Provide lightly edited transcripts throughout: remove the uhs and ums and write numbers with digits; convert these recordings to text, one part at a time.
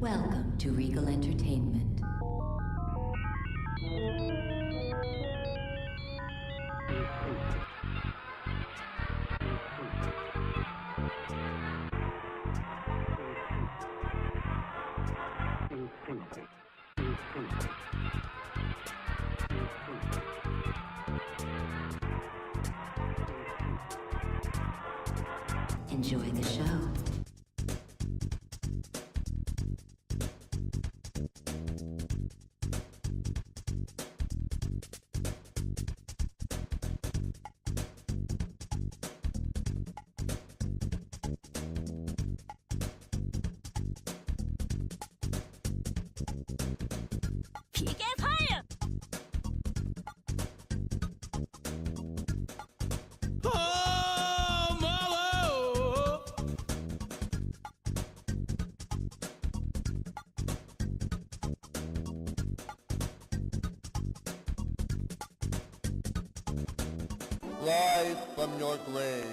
Welcome to Regal Entertainment. Enjoy the show. Live from your grave.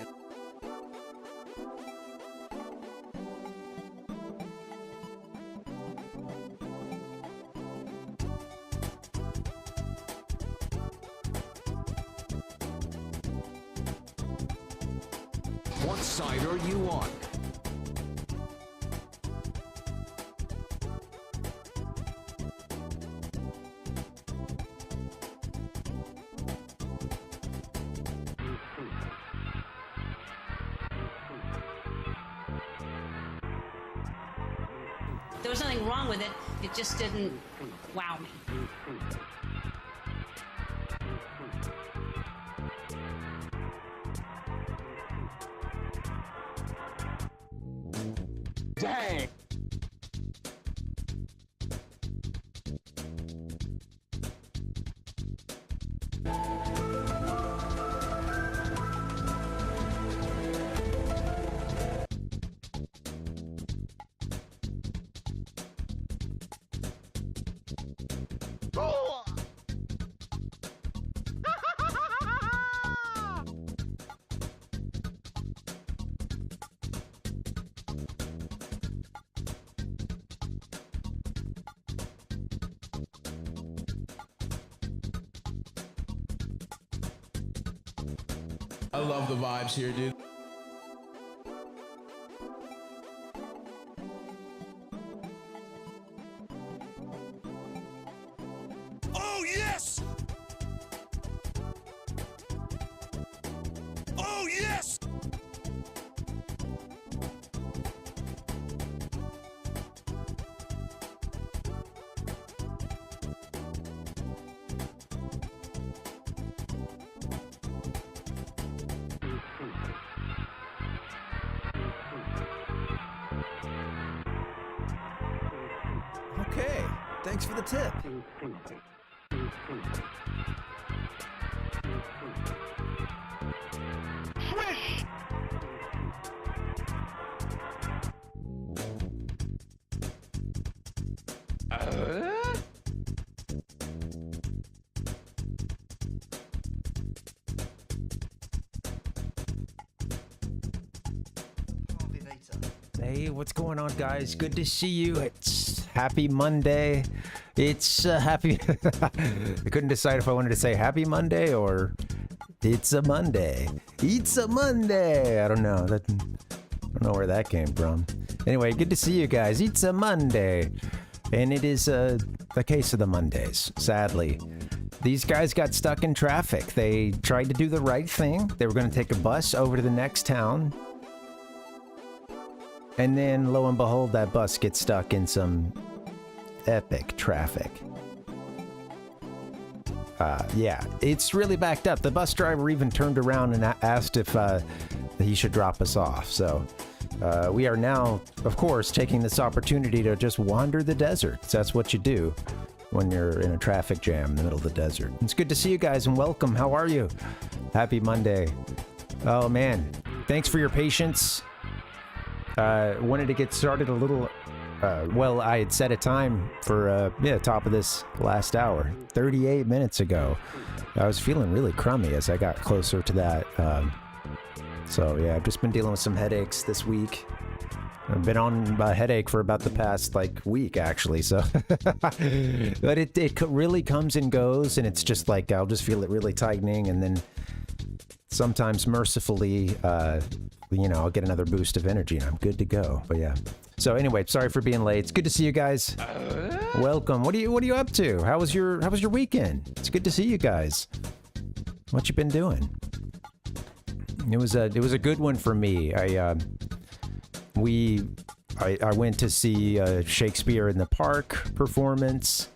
What side are you on? There was nothing wrong with it, it just didn't wow me. Dang! I love the vibes here, dude. Oh, yes! Oh, yes! Okay, thanks for the tip. Hey, what's going on, guys? Good to see you. It's happy Monday. It's happy. I couldn't decide if I wanted to say happy Monday or it's a Monday. It's a Monday. I don't know. I don't know where that came from. Anyway, good to see you guys. It's a Monday. And it is the case of the Mondays, sadly. These guys got stuck in traffic. They tried to do the right thing. They were going to take a bus over to the next town. And then, lo and behold, that bus gets stuck in some epic traffic. Yeah, it's really backed up. The bus driver even turned around and asked if he should drop us off. So we are now, of course, taking this opportunity to just wander the desert. So that's what you do when you're in a traffic jam in the middle of the desert. It's good to see you guys and welcome. How are you? Happy Monday. Oh, man. Thanks for your patience. Wanted to get started a little, well, I had set a time for, top of this last hour, 38 minutes ago. I was feeling really crummy as I got closer to that. So yeah, I've just been dealing with some headaches this week. I've been on a headache for about the past like week actually, so but it really comes and goes, and it's just like I'll just feel it really tightening, and then sometimes mercifully I'll get another boost of energy and I'm good to go. But yeah, so anyway, sorry for being late. It's good to see you guys. Welcome. What are you up to? How was your weekend? It's good to see you guys. What you been doing? It was a good one for me. I went to see Shakespeare in the Park performance.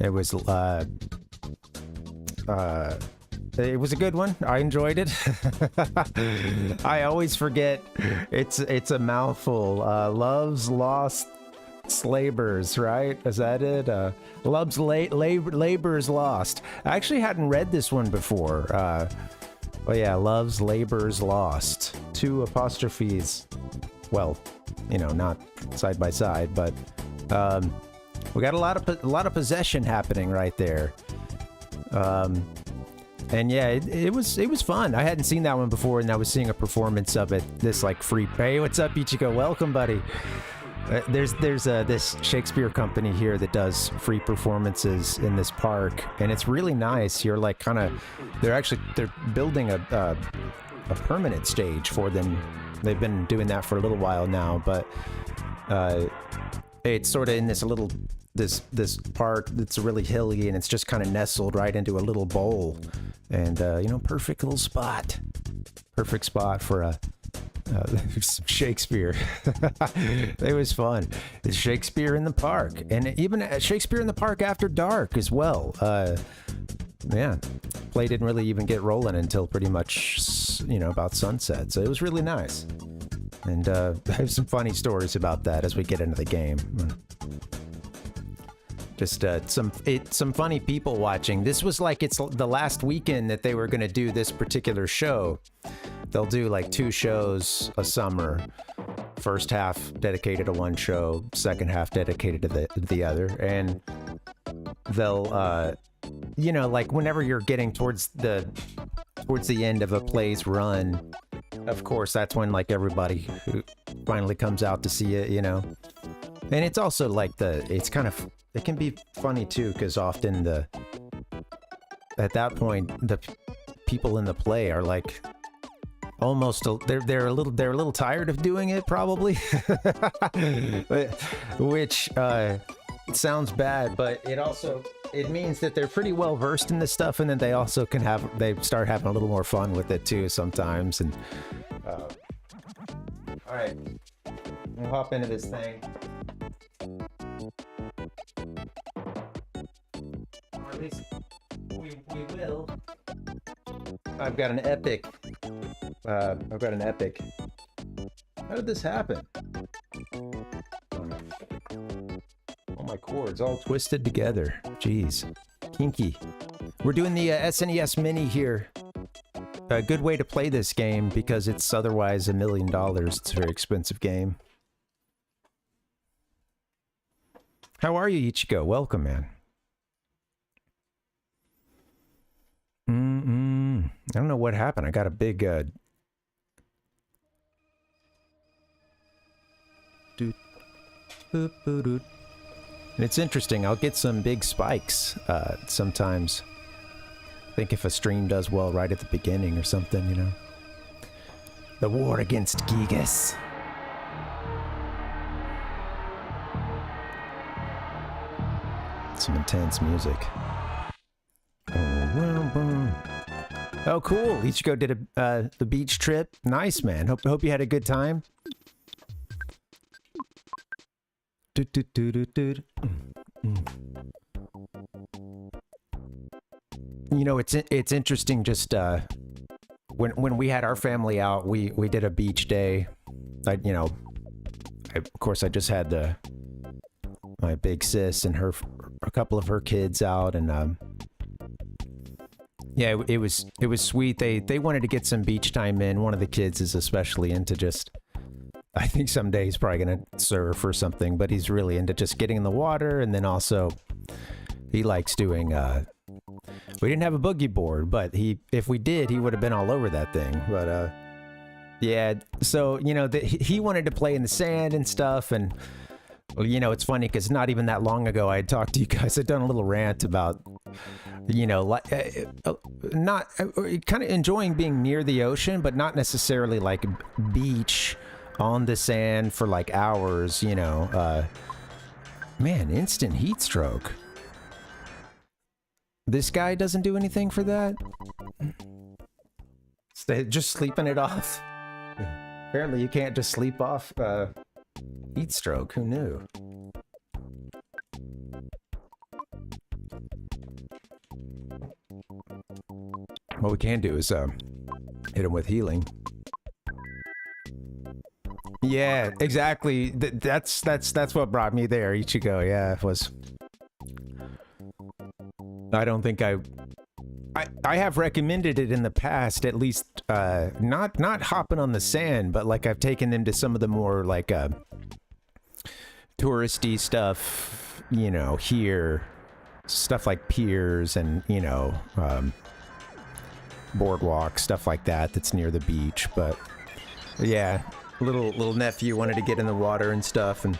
It was a good one. I enjoyed it. I always forget. It's a mouthful. Love's Lost Slavers, right? Is that it? Love's Labor's Lost. I actually hadn't read this one before. Well, yeah, Love's Labor's Lost. 2 apostrophes. Well, not side by side, but we got a lot of possession happening right there. And yeah, it was fun. I hadn't seen that one before, and I was seeing a performance of it. This like free. Hey, what's up, Ichigo? Welcome, buddy. There's this Shakespeare company here that does free performances in this park, and it's really nice. You're like they're building a permanent stage for them. They've been doing that for a little while now, but it's sort of in this park that's really hilly, and it's just kind of nestled right into a little bowl, and perfect little spot. Perfect spot for Shakespeare. It was fun. It's Shakespeare in the Park, and even Shakespeare in the Park After Dark as well. Yeah, play didn't really even get rolling until pretty much about sunset, so it was really nice. And I have some funny stories about that as we get into the game. Just some funny people watching. This was like it's the last weekend that they were going to do this particular show. They'll do like 2 shows a summer. First half dedicated to one show, second half dedicated to the other, and they'll like whenever you're getting towards the end of a play's run, of course that's when like everybody who finally comes out to see it, and it's also like it can be funny too, because often at that point the people in the play are like almost they're a little tired of doing it probably, which sounds bad, but it means that they're pretty well versed in this stuff, and then they also they start having a little more fun with it too sometimes. And all right, we'll hop into this thing. Or at least we will. I've got an epic. How did this happen? All my cords all twisted together. Jeez. Kinky. We're doing the SNES Mini here. A good way to play this game because it's otherwise $1 million. It's a very expensive game. How are you, Ichigo? Welcome, man. I don't know what happened. I got a big and it's interesting. I'll get some big spikes sometimes. I think if a stream does well right at the beginning or something, The war against Gigas. Some intense music. Oh, cool. Ichigo did the beach trip. Nice, man. Hope you had a good time. It's interesting. Just when we had our family out, we did a beach day. Of course, I just had my big sis and a couple of her kids out, and yeah, it was sweet. They wanted to get some beach time in. One of the kids is especially into just, I think someday he's probably gonna surf or something, but he's really into just getting in the water, and then also he likes doing we didn't have a boogie board, but if we did, he would have been all over that thing. But Yeah, so, you know, he wanted to play in the sand and stuff, and, well, you know, it's funny because not even that long ago I had talked to you guys. I'd done a little rant about, you know, like, not kind of enjoying being near the ocean, but not necessarily like beach on the sand for like hours, you know. Man, instant heat stroke. This guy doesn't do anything for that? Just sleeping it off. Apparently you can't just sleep off heat stroke. Who knew? What we can do is hit him with healing. Yeah, exactly. That's what brought me there. Ichigo, yeah, it was. I don't think I have recommended it in the past, at least not hopping on the sand, but like I've taken them to some of the more like touristy stuff, you know, here, stuff like piers and, you know, boardwalk, stuff like that that's near the beach. But yeah, little nephew wanted to get in the water and stuff, and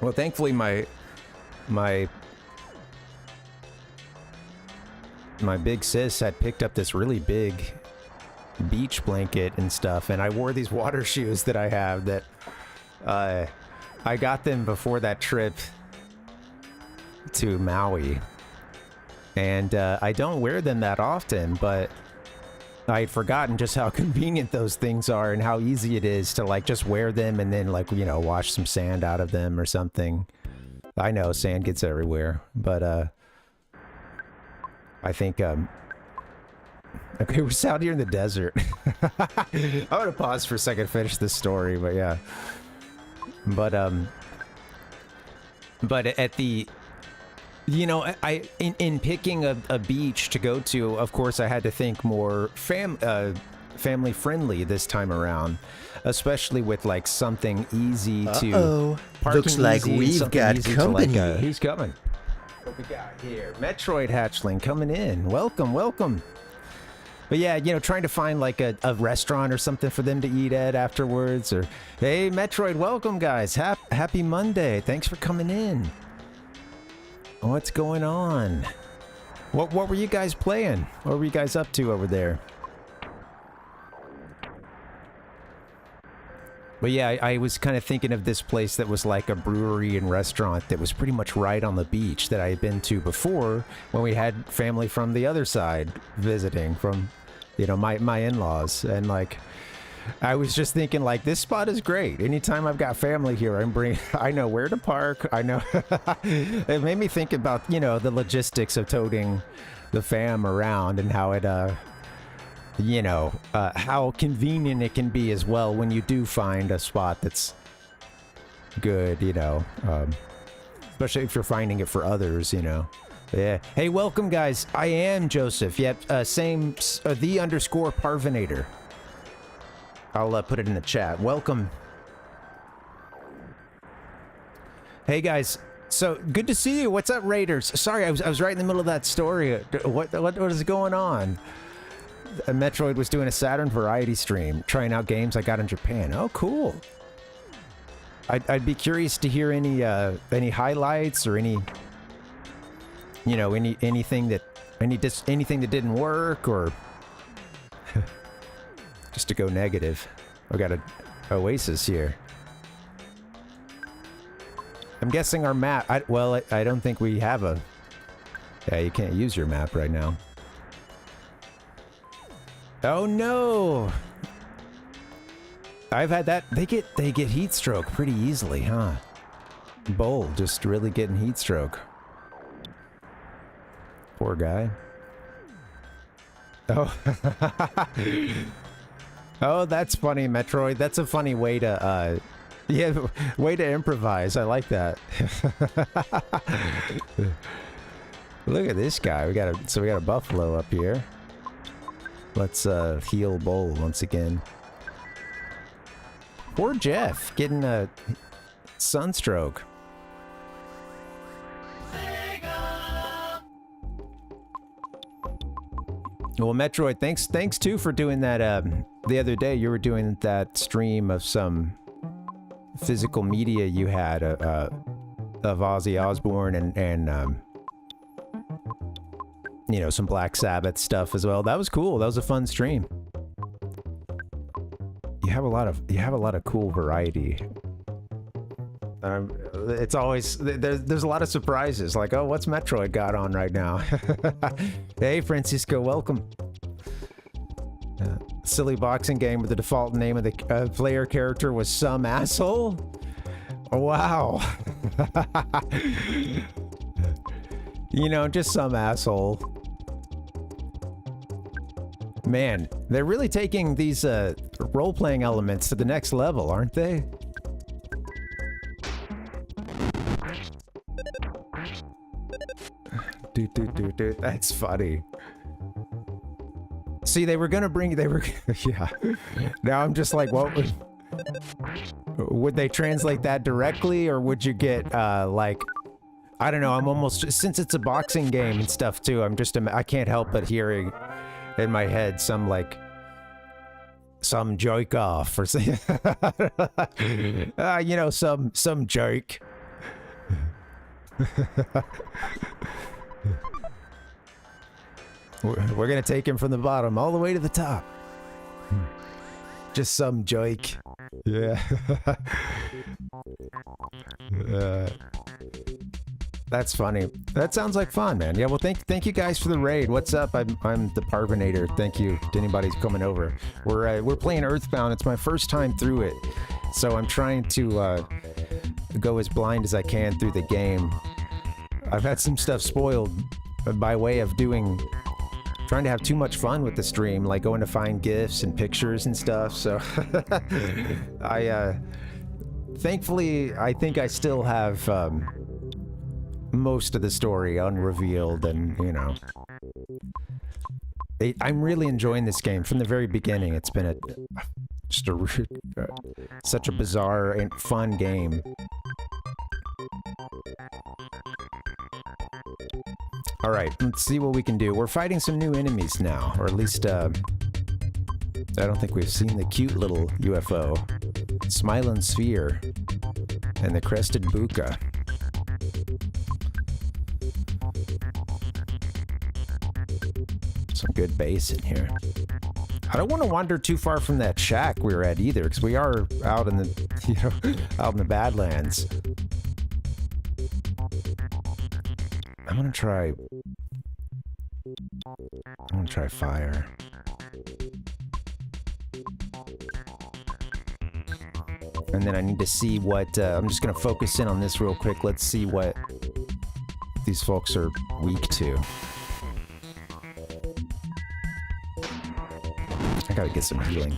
well, thankfully my big sis had picked up this really big beach blanket and stuff, and I wore these water shoes that I have that I got them before that trip to Maui, and I don't wear them that often, but I had forgotten just how convenient those things are and how easy it is to like just wear them and then, like, you know, wash some sand out of them or something. I know sand gets everywhere, but I think okay, we're out here in the desert. I want to pause for a second to finish this story, but yeah. But at the, you know, in picking a beach to go to, of course I had to think more family friendly this time around, especially with like something easy to looks like we've got company. Like, he's coming. What we got here? Metroid hatchling coming in. Welcome. But yeah, you know, trying to find like a restaurant or something for them to eat at afterwards. Or, hey, Metroid, welcome, guys. Happy Monday. Thanks for coming in. What's going on? What were you guys playing? What were you guys up to over there? But yeah, I was kind of thinking of this place that was like a brewery and restaurant that was pretty much right on the beach that I had been to before when we had family from the other side visiting from, you know, my in-laws. And like, I was just thinking like, this spot is great. Anytime I've got family here, I know where to park. I know. It made me think about, you know, the logistics of toting the fam around and how it, you know, how convenient it can be as well when you do find a spot that's good, you know, especially if you're finding it for others, you know. Yeah. Hey, welcome, guys. I am Joseph. Yep. Same, the _Parvinator. I'll put it in the chat. Welcome. Hey, guys. So good to see you. What's up, Raiders? Sorry, I was right in the middle of that story. What is going on? Metroid was doing a Saturn variety stream, trying out games I got in Japan. Oh, cool. I'd be curious to hear any highlights or any, you know, anything that didn't work, or just to go negative. We got a oasis here. I'm guessing our map. I don't think we have a. Yeah, you can't use your map right now. Oh no! I've had that. They get heat stroke pretty easily, huh? Bull just really getting heat stroke. Poor guy. Oh. Oh, that's funny, Metroid. That's a funny way to yeah, way to improvise. I like that. Look at this guy. We got a buffalo up here. Let's heal Bull once again. Poor Jeff getting a sunstroke. Well, Metroid, thanks too for doing that the other day you were doing that stream of some physical media you had of Ozzy Osbourne and you know, some Black Sabbath stuff as well. That was cool. That was a fun stream. You have a lot of cool variety. It's always there's a lot of surprises. Like, oh, what's Metroid got on right now? Hey, Francisco, welcome. Silly boxing game where the default name of the player character was some asshole. Wow. You know, just some asshole. Man, they're really taking these role-playing elements to the next level, aren't they? Dude, that's funny. See, they were, yeah. Now I'm just like, what would they translate that directly, or would you get, like, I don't know, I'm almost, since it's a boxing game and stuff too, I can't help but hearing in my head some joke off or something. You know, some joke. We're gonna take him from the bottom all the way to the top. Just some joke. Yeah. That's funny. That sounds like fun, man. Yeah, well, thank you guys for the raid. What's up? I'm the Parvinator. Thank you to anybody who's coming over. We're playing Earthbound. It's my first time through it, so I'm trying to go as blind as I can through the game. I've had some stuff spoiled by way of trying to have too much fun with the stream, like going to find GIFs and pictures and stuff. So thankfully, I think I still have most of the story unrevealed, and you know, I'm really enjoying this game from the very beginning. It's been such a bizarre and fun game. All right, let's see what we can do. We're fighting some new enemies now, or at least I don't think we've seen the cute little UFO, Smiling Sphere, and the Crested Buka. Some good bass in here. I don't want to wander too far from that shack we were at either, because we are out in the, out in the Badlands. I'm gonna try fire. And then I need to see what, I'm just gonna focus in on this real quick. Let's see what these folks are weak to. I gotta get some healing.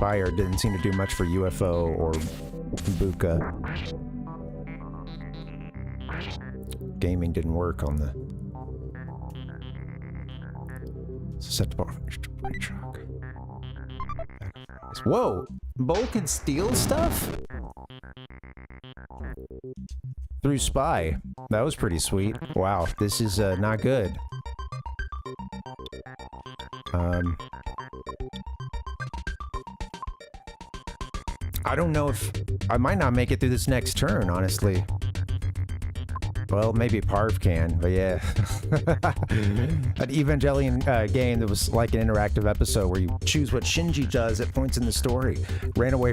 Fire didn't seem to do much for UFO or Buka. Gaming didn't work on the susceptible truck. Whoa! Bull can steal stuff? Through spy. That was pretty sweet. Wow, this is not good. I don't know if I might not make it through this next turn, honestly. Well, maybe Parv can, but yeah. An Evangelion game that was like an interactive episode where you choose what Shinji does at points in the story. Ran away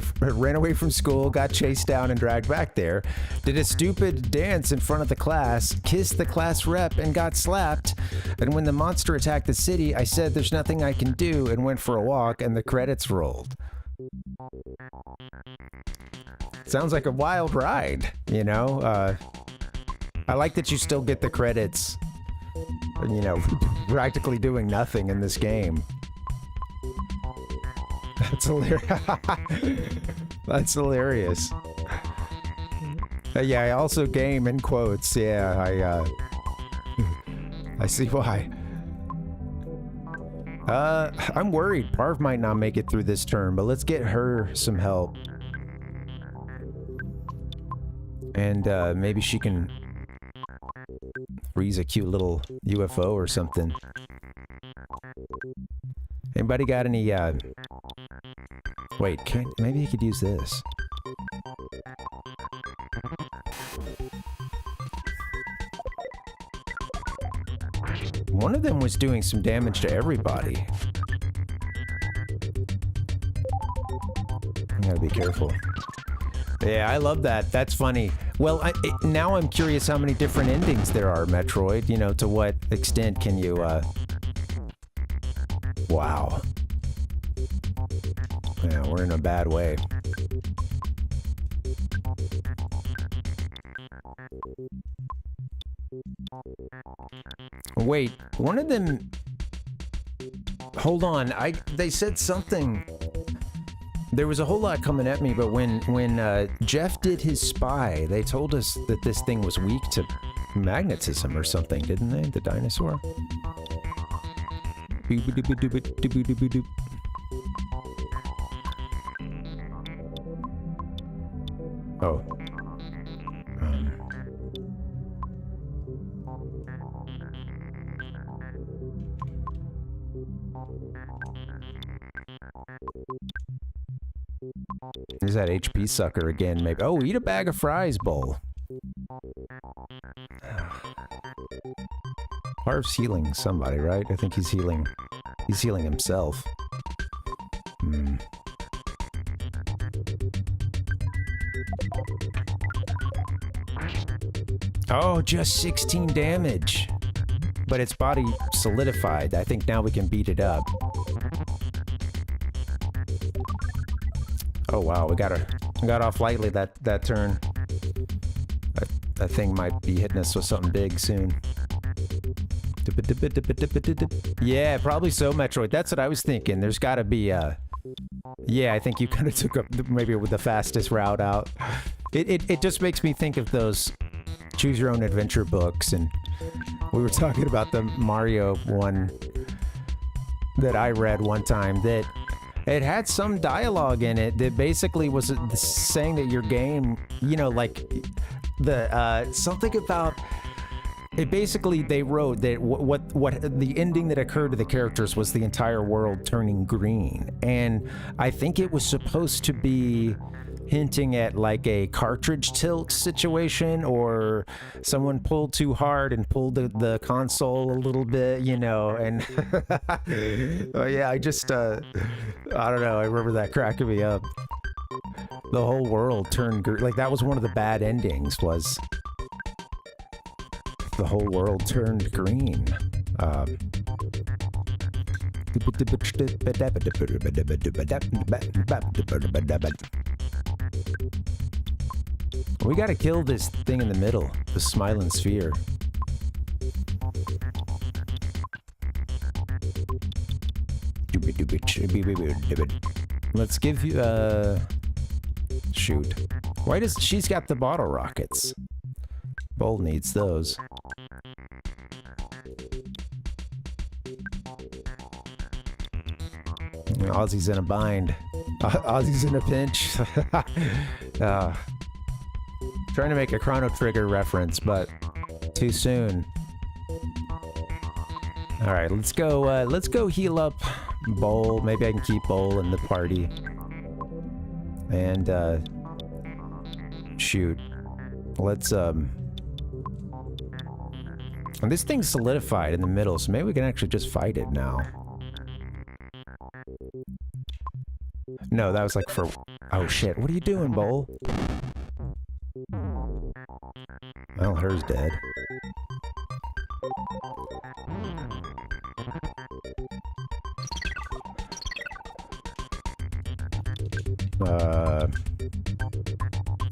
from school, got chased down and dragged back there, did a stupid dance in front of the class, kissed the class rep and got slapped, and when the monster attacked the city, I said there's nothing I can do and went for a walk, and the credits rolled. Sounds like a wild ride, you know? I like that you still get the credits, you know, practically doing nothing in this game. That's hilarious. That's hilarious. Yeah, I also game in quotes. Yeah, I see why. I'm worried. Parv might not make it through this turn, but let's get her some help. And maybe she can freeze a cute little UFO or something. Anybody got any, wait, maybe he could use this. One of them was doing some damage to everybody. I gotta be careful. Yeah, I love that. That's funny. Well, now I'm curious how many different endings there are, Metroid. You know, to what extent can you, Wow. Yeah, we're in a bad way. Wait, one of them... Hold on, they said something... There was a whole lot coming at me, but when Jeff did his spy, they told us that this thing was weak to magnetism or something, didn't they? The dinosaur? Oh. There's that HP sucker again, maybe. Oh, eat a bag of fries, Bull. Harv's healing somebody, right? I think he's healing. He's healing himself. Oh, just 16 damage. But its body solidified. I think now we can beat it up. Oh wow, we got off lightly that turn. That thing might be hitting us with something big soon. Yeah, probably so, Metroid. That's what I was thinking. There's got to be yeah, I think you kind of took up maybe with the fastest route out. It just makes me think of those choose your own adventure books, and we were talking about the Mario one that I read one time that it had some dialogue in it that basically was saying that your game, you know, like the something about it. Basically, they wrote that what the ending that occurred to the characters was the entire world turning green, and I think it was supposed to be hinting at like a cartridge tilt situation, or someone pulled too hard and pulled the console a little bit, you know, and oh yeah, I just I don't know, I remember that cracking me up. The whole world turned green. Like that was one of the bad endings, was the whole world turned green. We gotta kill this thing in the middle, the smiling sphere. Let's give you, shoot. Why does, she's got the bottle rockets. Bull needs those. Ozzy's in a bind. Ozzy's in a pinch. Trying to make a Chrono Trigger reference, but too soon. All right, let's go heal up Bowl. Maybe I can keep Bowl in the party. And shoot. Let's and this thing's solidified in the middle, so maybe we can actually just fight it now. No, that was like for... Oh shit, what are you doing, Bowl? Well, her's dead.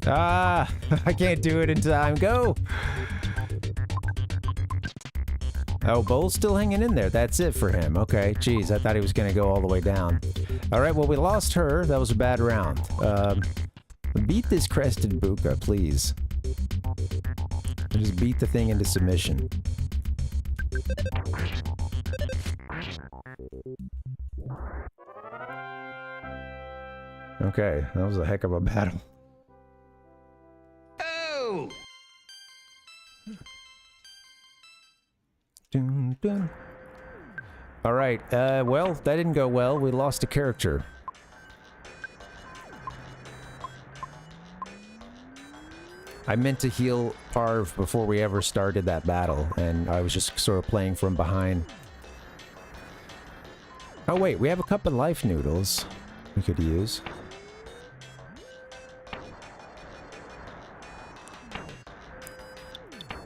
I can't do it in time. Go! Oh, Bowl's still hanging in there. That's it for him. Okay, jeez, I thought he was gonna go all the way down. Alright, well, we lost her. That was a bad round. Beat this crested Buka, please. Just beat the thing into submission. Okay, that was a heck of a battle. Oh! Dun, dun. All right. Well, that didn't go well. We lost a character. I meant to heal Parv before we ever started that battle, and I was just sort of playing from behind. Oh wait, we have a cup of life noodles we could use.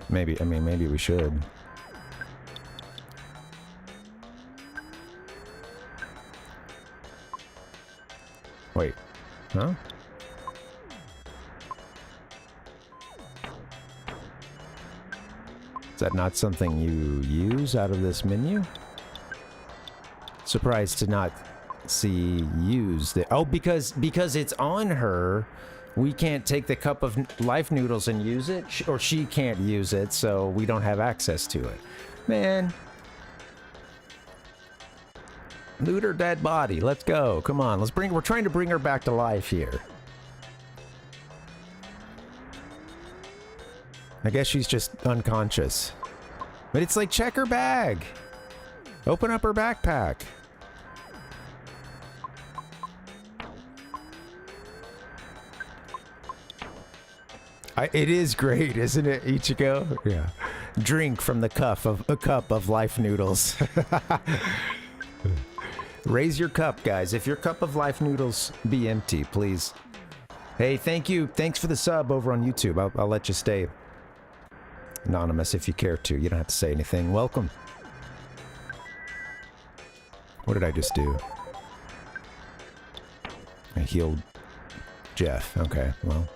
Maybe, I mean, maybe we should. Wait, huh? Is that not something you use out of this menu? Surprised to not see used. Oh, because it's on her, we can't take the cup of life noodles and use it, or she can't use it, so we don't have access to it. Man. Loot her dead body. Let's go. Come on. We're trying to bring her back to life here. I guess she's just unconscious. But it's like, check her bag. Open up her backpack. It is great, isn't it, Ichigo? Yeah. Drink from the cup of life noodles. Raise your cup, guys. If your cup of life noodles be empty, please. Hey, thank you. Thanks for the sub over on YouTube. I'll let you stay anonymous if you care to. You don't have to say anything. Welcome. What did I just do? I healed Jeff. Okay, well.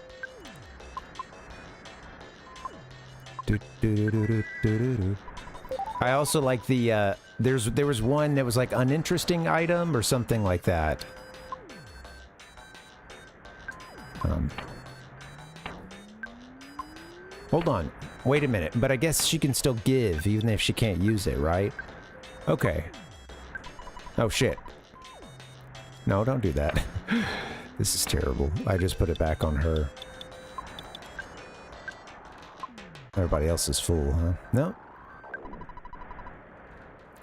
I also like the, there was one that was like uninteresting item or something like that. Hold on. Wait a minute. But I guess she can still give even if she can't use it, right? Okay. Oh, shit. No, don't do that. This is terrible. I just put it back on her. Everybody else is full, huh? No.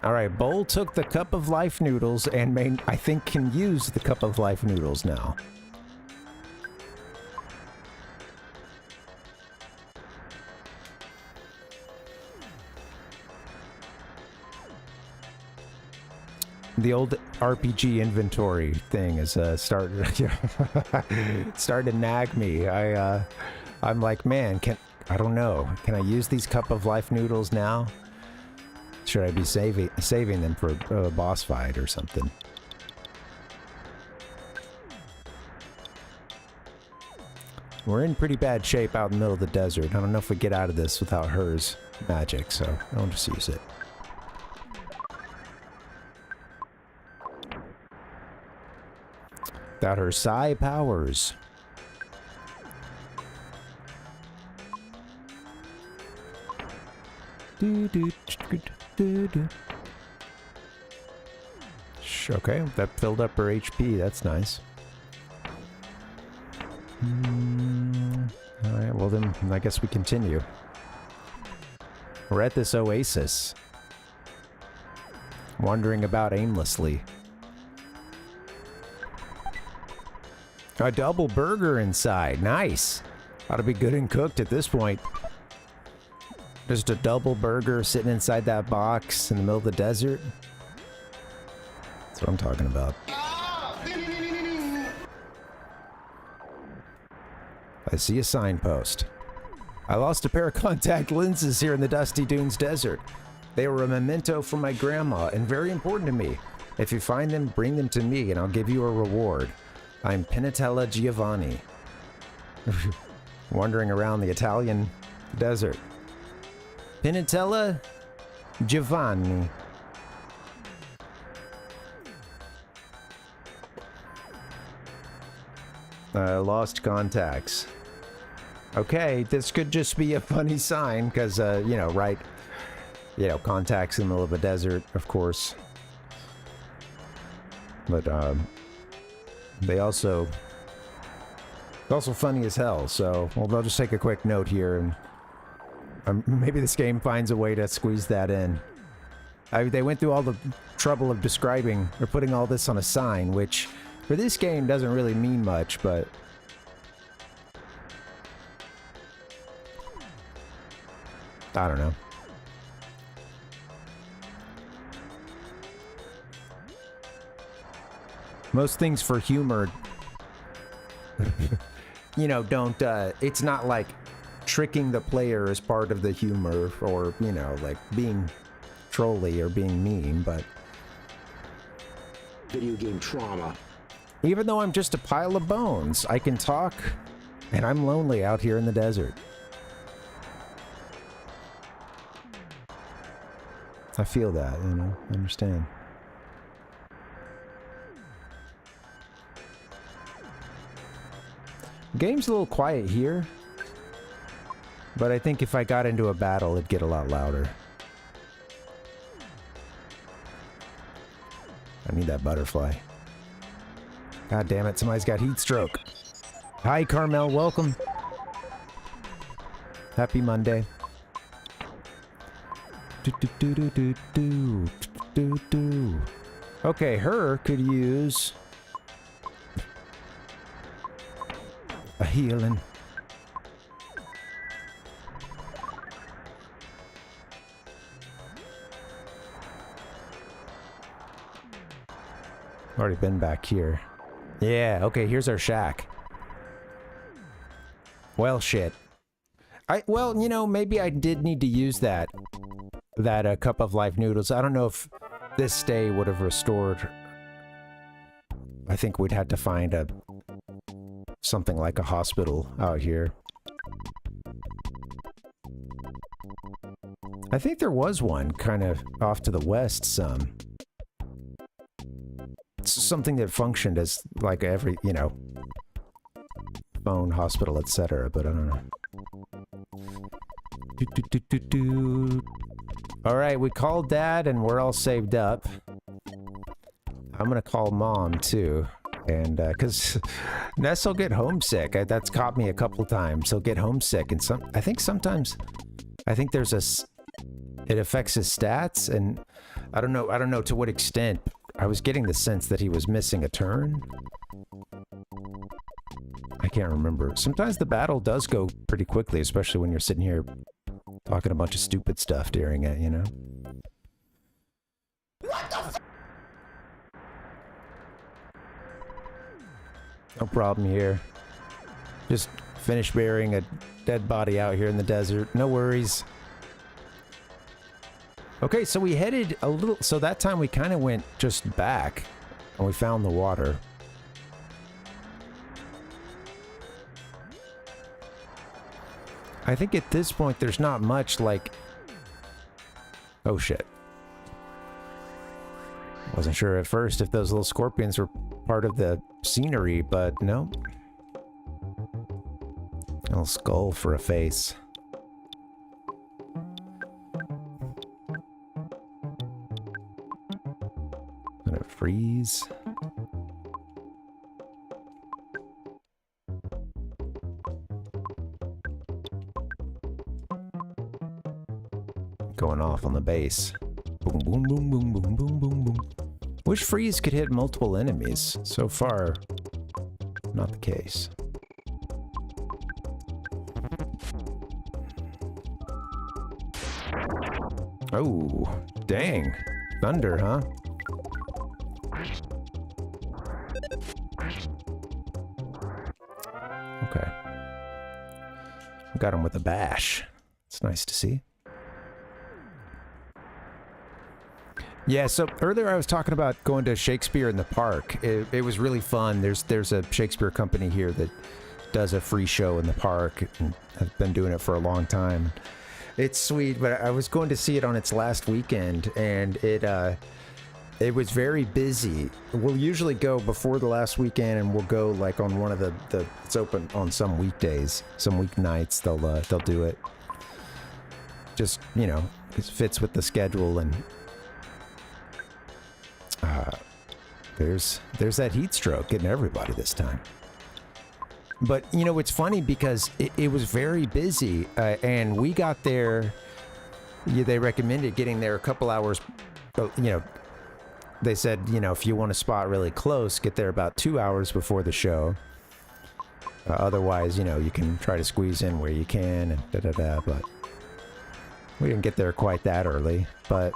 Alright, Bowl took the cup of life noodles and I think can use the cup of life noodles now. The old RPG inventory thing is starting to nag me. I'm like, man, I don't know. Can I use these cup of life noodles now? Should I be saving them for a boss fight or something? We're in pretty bad shape out in the middle of the desert. I don't know if we get out of this without hers magic, so I'll just use it. Without her psi powers. Okay, that filled up her HP. That's nice. Alright, well then, I guess we continue. We're at this oasis. Wandering about aimlessly. A double burger inside. Nice. Ought to be good and cooked at this point. Just a double burger sitting inside that box in the middle of the desert. That's what I'm talking about. I see a signpost. I lost a pair of contact lenses here in the Dusty Dunes desert. They were a memento from my grandma and very important to me. If you find them, bring them to me and I'll give you a reward. I'm Penatella Giovanni. Wandering around the Italian desert. Penatella Giovanni. Lost contacts. Okay, this could just be a funny sign, because, you know, right? You know, contacts in the middle of a desert, of course. But, they also... It's also funny as hell, so... Well, I'll just take a quick note here, and... maybe this game finds a way to squeeze that in. They went through all the trouble of describing or putting all this on a sign, which for this game doesn't really mean much, but I don't know. Most things for humor, you know, don't, it's not like tricking the player as part of the humor or, you know, like being trolly or being mean, but Video game trauma. even though I'm just a pile of bones, I can talk, and I'm lonely out here in the desert. I feel that, you know, I understand. Game's a little quiet here, but I think if I got into a battle, it'd get a lot louder. I need that butterfly. God damn it, somebody's got heat stroke. Hi, Carmel, welcome. Happy Monday. Okay, her could use a healing. Already been back here. Yeah, okay, here's our shack. Well, shit. Well, you know, maybe I did need to use that cup of life noodles. I don't know if this stay would have restored. I think we'd had to find something like a hospital out here. I think there was one kind of off to the west some. Something that functioned as like every, you know, phone, hospital, etc., but I don't know. All right, we called Dad and we're all saved up. I'm gonna call Mom too, and because Ness will get homesick. That's caught me a couple times. He'll get homesick, and I think sometimes there's it affects his stats, and I don't know to what extent. I was getting the sense that he was missing a turn. I can't remember. Sometimes the battle does go pretty quickly, especially when you're sitting here talking a bunch of stupid stuff during it, you know? What the No problem here. Just finished burying a dead body out here in the desert. No worries. Okay, so we headed a little... So that time we kind of went just back, and we found the water. I think at this point there's not much like... Oh shit. Wasn't sure at first if those little scorpions were part of the scenery, but no. A little skull for a face. Gonna freeze. Going off on the base. Boom, boom, boom, boom, boom, boom, boom, boom. Wish freeze could hit multiple enemies. So far, not the case. Oh, dang. Thunder, huh? Okay. Got him with a bash. It's nice to see. Yeah, so earlier I was talking about going to Shakespeare in the Park. It was really fun. There's a Shakespeare company here that does a free show in the park, and I've been doing it for a long time. It's sweet, but I was going to see it on its last weekend, and it was very busy. We'll usually go before the last weekend, and we'll go like on one of the it's open on some weekdays, some weeknights. They'll do it. Just, you know, it fits with the schedule, and there's that heat stroke getting everybody this time. But, you know, it's funny because it was very busy, and we got there, they recommended getting there a couple hours you know, they said, you know, if you want a spot really close, get there about 2 hours before the show. Otherwise, you know, you can try to squeeze in where you can and da-da-da, but we didn't get there quite that early, but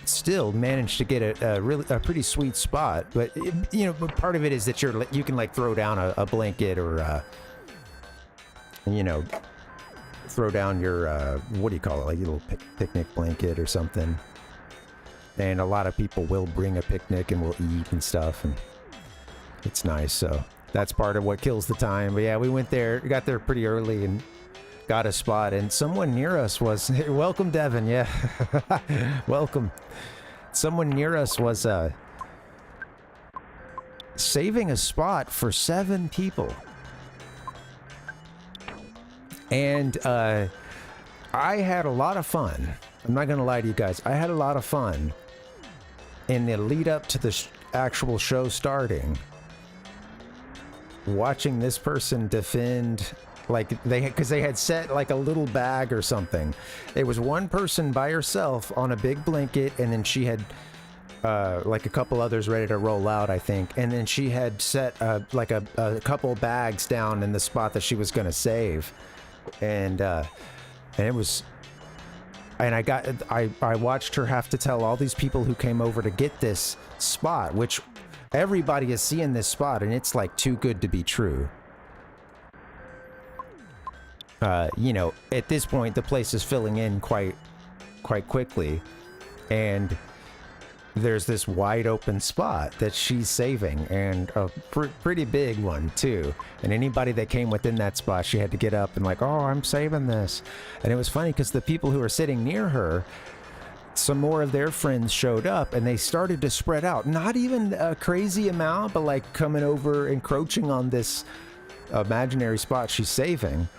still managed to get a pretty sweet spot. But you know, part of it is that you can like throw down a blanket or you know, throw down your what do you call it, like a little picnic blanket or something. And a lot of people will bring a picnic and will eat and stuff, and it's nice. So that's part of what kills the time. But yeah, we went there, got there pretty early and got a spot, and someone near us was welcome, Devin. Yeah. Welcome. Someone near us was saving a spot for 7 people. And I had a lot of fun. I'm not gonna lie to you guys. I had a lot of fun in the lead up to the actual show starting, watching this person defend, like because they had set like a little bag or something. It was one person by herself on a big blanket, and then she had like a couple others ready to roll out, I think, and then she had set like a couple bags down in the spot that she was gonna save, and it was. And I watched her have to tell all these people who came over to get this spot, which everybody is seeing this spot, and it's like too good to be true. You know, at this point, the place is filling in quite quickly, and there's this wide open spot that she's saving, and a pretty big one too. And anybody that came within that spot, she had to get up and like, oh, I'm saving this. And it was funny because the people who were sitting near her, some more of their friends showed up, and they started to spread out. Not even a crazy amount, but like coming over, encroaching on this imaginary spot she's saving.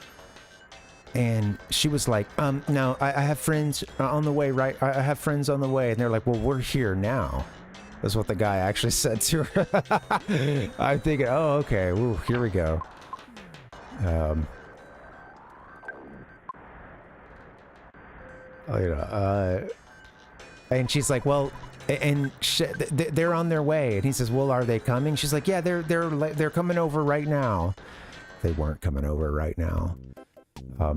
And she was like, no, I have friends on the way, right? I have friends on the way. And they're like, well, we're here now. That's what the guy actually said to her. I'm thinking, oh, okay. Ooh, here we go. And she's like, well, and they're on their way. And he says, well, are they coming? She's like, yeah, they're coming over right now. They weren't coming over right now.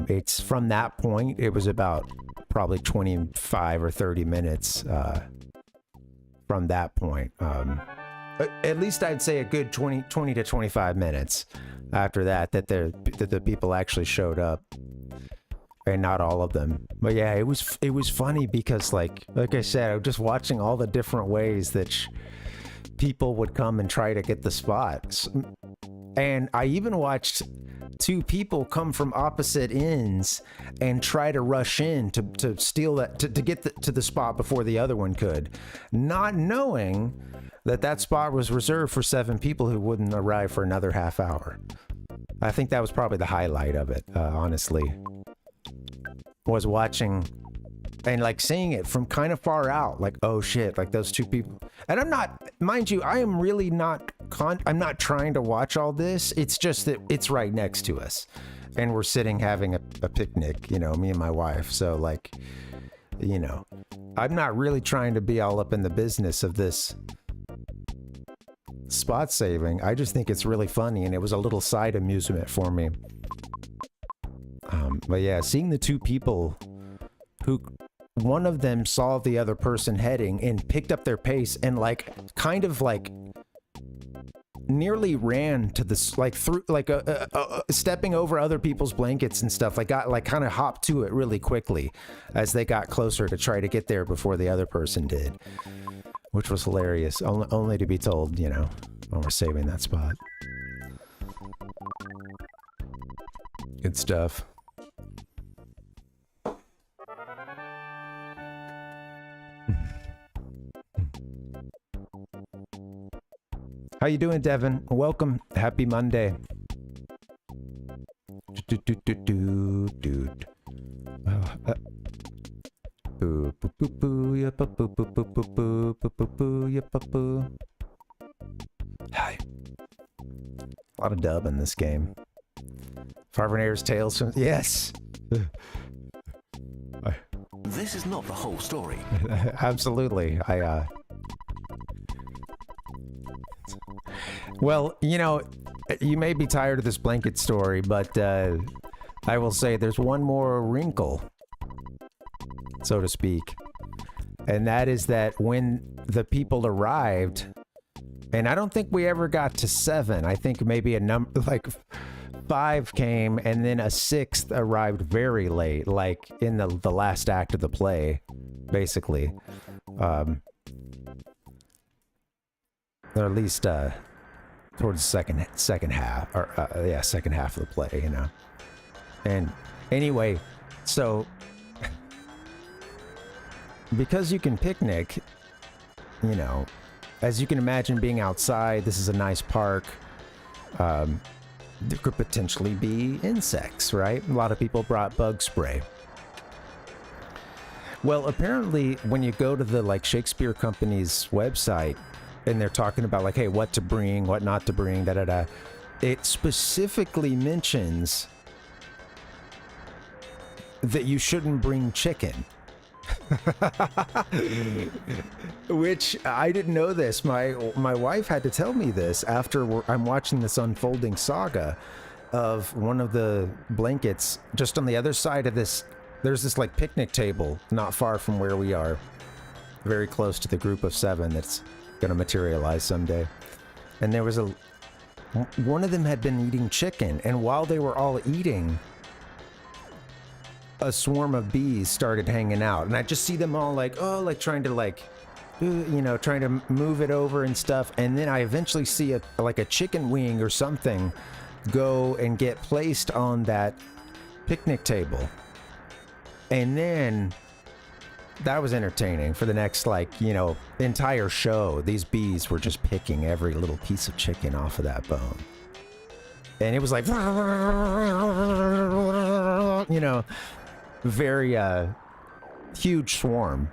It's from that point, it was about probably 25 or 30 minutes from that point. At least I'd say a good 20 to 25 minutes after that the people actually showed up. And not all of them. But yeah, it was funny because like I said, I was just watching all the different ways that people would come and try to get the spots. And I even watched 2 people come from opposite ends and try to rush in to steal that, to get to the spot before the other one could, not knowing that spot was reserved for 7 people who wouldn't arrive for another half hour. I think that was probably the highlight of it, honestly, was watching and like seeing it from kind of far out, like, oh shit, like those 2 people. And I'm not, mind you, I am really not, I'm not trying to watch all this. It's just that it's right next to us and we're sitting having a picnic, you know, me and my wife. So like, you know, I'm not really trying to be all up in the business of this spot saving. I just think it's really funny, and it was a little side amusement for me. But yeah, seeing the 2 people who, one of them saw the other person heading and picked up their pace and like kind of like nearly ran to this, like through like stepping over other people's blankets and stuff, like got like kind of hopped to it really quickly as they got closer to try to get there before the other person did, which was hilarious, only to be told, you know, when we're saving that spot. Good stuff. How you doing, Devin? Welcome. Happy Monday. Hi. A lot of dub in this game. Parvinator's tales from... Yes! This is not the whole story. Absolutely. Well, you know, you may be tired of this blanket story, but I will say there's one more wrinkle, so to speak. And that is that when the people arrived, and I don't think we ever got to 7. I think maybe a number like 5 came, and then a 6th arrived very late, like in the last act of the play, basically. Or at least towards the second half, or second half of the play, you know. And anyway, so because you can picnic, you know, as you can imagine, being outside, this is a nice park. There could potentially be insects, right? A lot of people brought bug spray. Well, apparently, when you go to the like Shakespeare Company's website, and they're talking about like, hey, what to bring, what not to bring, da-da-da. It specifically mentions that you shouldn't bring chicken. Which I didn't know this. My wife had to tell me this after I'm watching this unfolding saga of one of the blankets. Just on the other side of this, there's this like picnic table not far from where we are, very close to the group of 7 that's gonna materialize someday. And there was one of them had been eating chicken, and while they were all eating, a swarm of bees started hanging out, and I just see them all like, oh, like trying to like, you know, trying to move it over and stuff. And then I eventually see a chicken wing or something go and get placed on that picnic table. And then that was entertaining for the next, like, you know, entire show. These bees were just picking every little piece of chicken off of that bone. And it was like, you know, very huge swarm.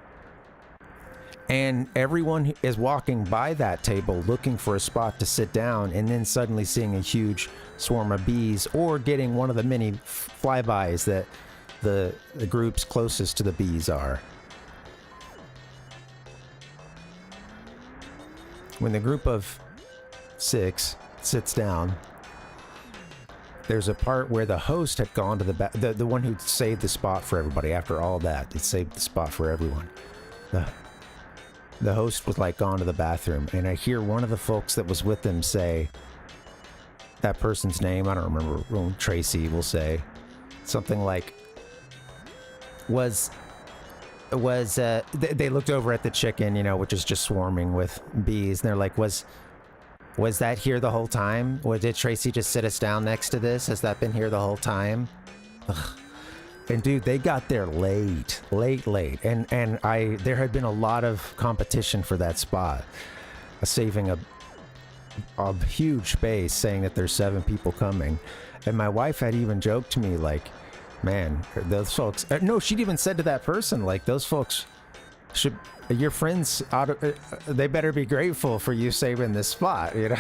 And everyone is walking by that table looking for a spot to sit down, and then suddenly seeing a huge swarm of bees, or getting one of the many flybys that the groups closest to the bees are. When the group of 6 sits down, there's a part where the host had gone to the one who saved the spot for everybody. After all that, it saved the spot for everyone. The host was like gone to the bathroom, and I hear one of the folks that was with them say that person's name. I don't remember. Tracy will say something like, they looked over at the chicken, you know, which is just swarming with bees, and they're like, was that here the whole time? Or did Tracy just sit us down next to this? Has that been here the whole time? Ugh. And dude, they got there late. And there had been a lot of competition for that spot. Saving a huge space, saying that there's 7 people coming. And my wife had even joked to me like, man, those folks, no, she'd even said to that person, like, those folks should, your friends they better be grateful for you saving this spot, you know.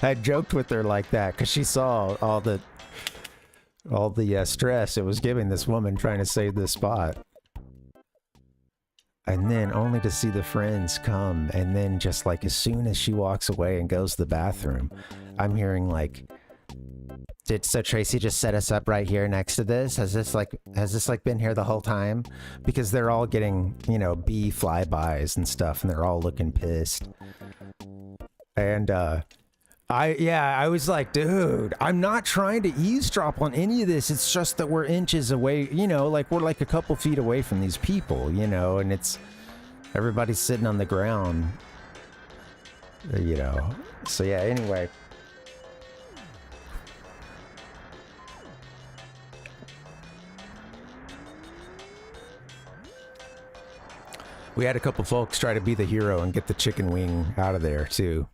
I joked with her like that because she saw all the stress it was giving this woman trying to save this spot. And then only to see the friends come, and then just like as soon as she walks away and goes to the bathroom, I'm hearing like, so Tracy just set us up right here next to this? Has this been here the whole time? Because they're all getting, you know, bee flybys and stuff, and they're all looking pissed. And I was like, dude, I'm not trying to eavesdrop on any of this. It's just that we're inches away, you know, like we're like a couple feet away from these people, you know, and it's everybody's sitting on the ground, you know. So yeah, anyway. We had a couple folks try to be the hero and get the chicken wing out of there, too.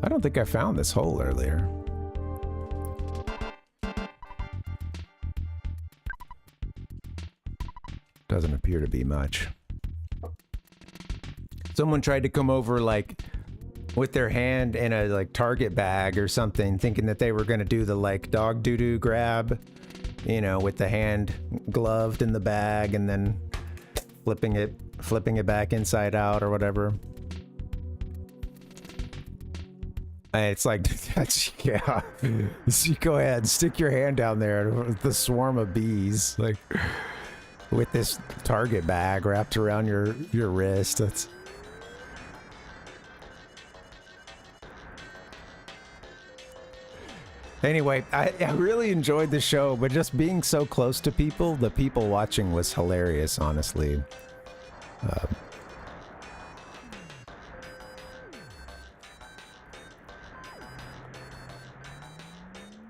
I don't think I found this hole earlier. Doesn't appear to be much. Someone tried to come over, like, with their hand in a like Target bag or something, thinking that they were going to do the like dog doo-doo grab, you know, with the hand gloved in the bag and then flipping it back inside out or whatever. It's like, that's, yeah. So go ahead, stick your hand down there with the swarm of bees, like with this Target bag wrapped around your wrist. That's. Anyway, I really enjoyed the show, but just being so close to people, the people watching was hilarious, honestly.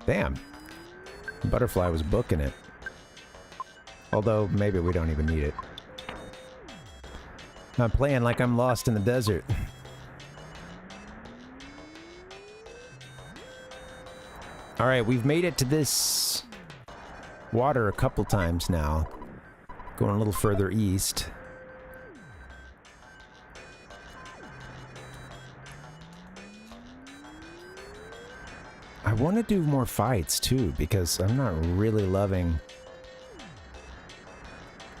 Damn. Butterfly was booking it. Although, maybe we don't even need it. I'm playing like I'm lost in the desert. Alright, we've made it to this water a couple times now. Going a little further east. I want to do more fights too, because I'm not really loving,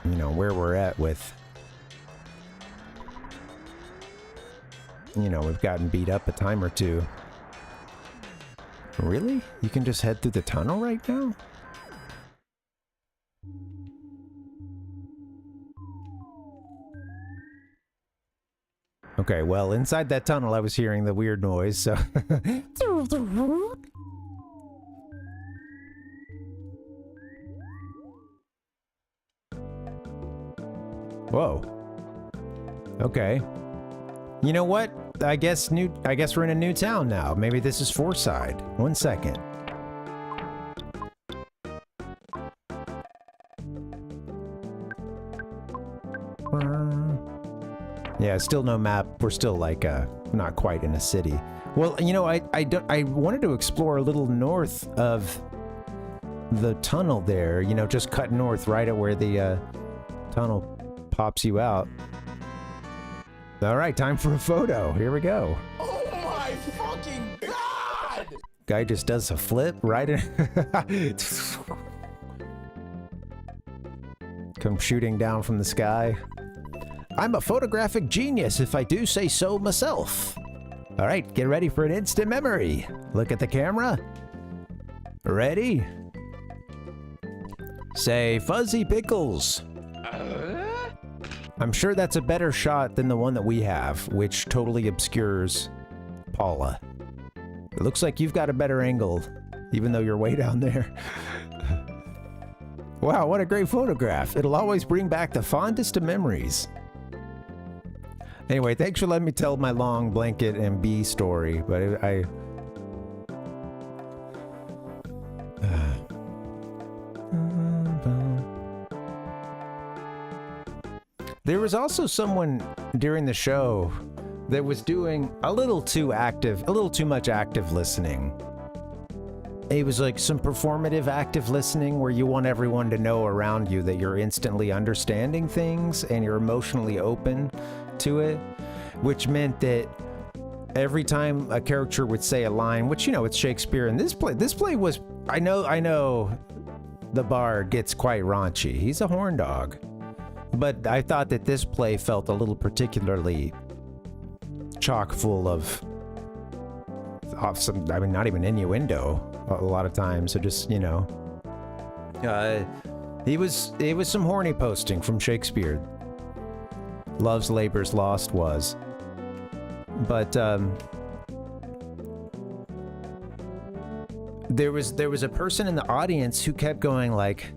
you know, where we're at with, you know, we've gotten beat up a time or two. Really? You can just head through the tunnel right now? Okay, well, inside that tunnel I was hearing the weird noise, so... Whoa. Okay. You know what? I guess we're in a new town now. Maybe this is Fourside. 1 second. Yeah, still no map. We're still like not quite in a city. Well, you know, I wanted to explore a little north of the tunnel there. You know, just cut north right at where the tunnel pops you out. All right, time for a photo. Here we go. Oh my fucking god! Guy just does a flip right in. Come shooting down from the sky. I'm a photographic genius, if I do say so myself. All right, get ready for an instant memory. Look at the camera. Ready? Say Fuzzy Pickles. I'm sure that's a better shot than the one that we have, which totally obscures Paula. It looks like you've got a better angle, even though you're way down there. Wow, what a great photograph. It'll always bring back the fondest of memories. Anyway, thanks for letting me tell my long blanket and bee story, but There was also someone during the show that was doing a little too much active listening. It was like some performative active listening where you want everyone to know around you that you're instantly understanding things and you're emotionally open to it, which meant that every time a character would say a line, which, you know, it's Shakespeare, and this play was, I know the bard gets quite raunchy. He's a horn dog. But I thought that this play felt a little particularly chock full of some, I mean, not even innuendo a lot of times. So just, you know, it was some horny posting from Shakespeare. Love's labor's lost was. But there was a person in the audience who kept going like,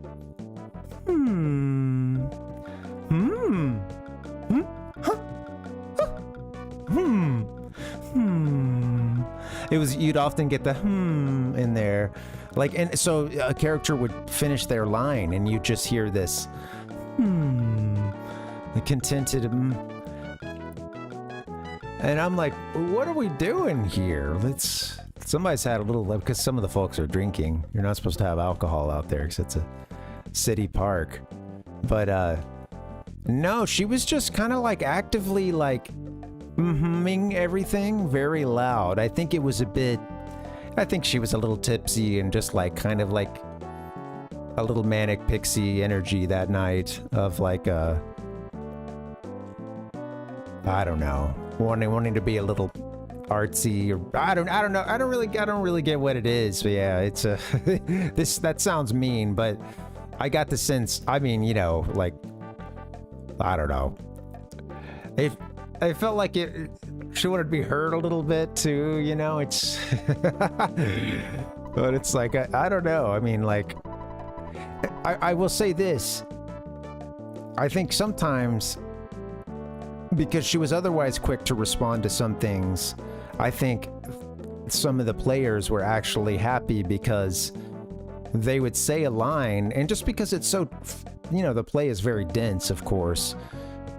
It was, you'd often get the in there, like, and so a character would finish their line and you just hear this the contented and I'm like, what are we doing here? Somebody's had a little, because some of the folks are drinking. You're not supposed to have alcohol out there because it's a city park. But no, she was just kind of like actively like mm-hmming everything very loud. I think it was a bit... I think she was a little tipsy and just like kind of like a little manic pixie energy that night of like I don't know, wanting to be a little artsy, or I don't know. I don't really get what it is. But yeah, it's a that sounds mean, but I got the sense. I mean, you know, like I don't know. I felt like she wanted to be heard a little bit too. You know, it's but it's like I don't know. I mean, like I will say this. I think sometimes, because she was otherwise quick to respond to some things, I think some of the players were actually happy because they would say a line, and just because it's so, you know, the play is very dense, of course,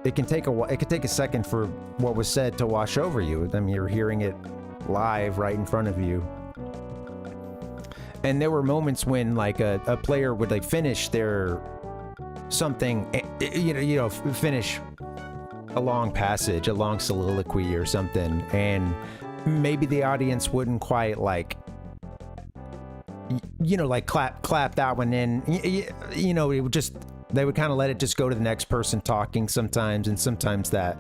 it could take a second for what was said to wash over you. I mean, you're hearing it live right in front of you. And there were moments when like a player would like finish their something, you know, finish a long passage, a long soliloquy or something, and maybe the audience wouldn't quite like, you know, like clap that one in. You know, it would just, they would kind of let it just go to the next person talking sometimes, and sometimes that,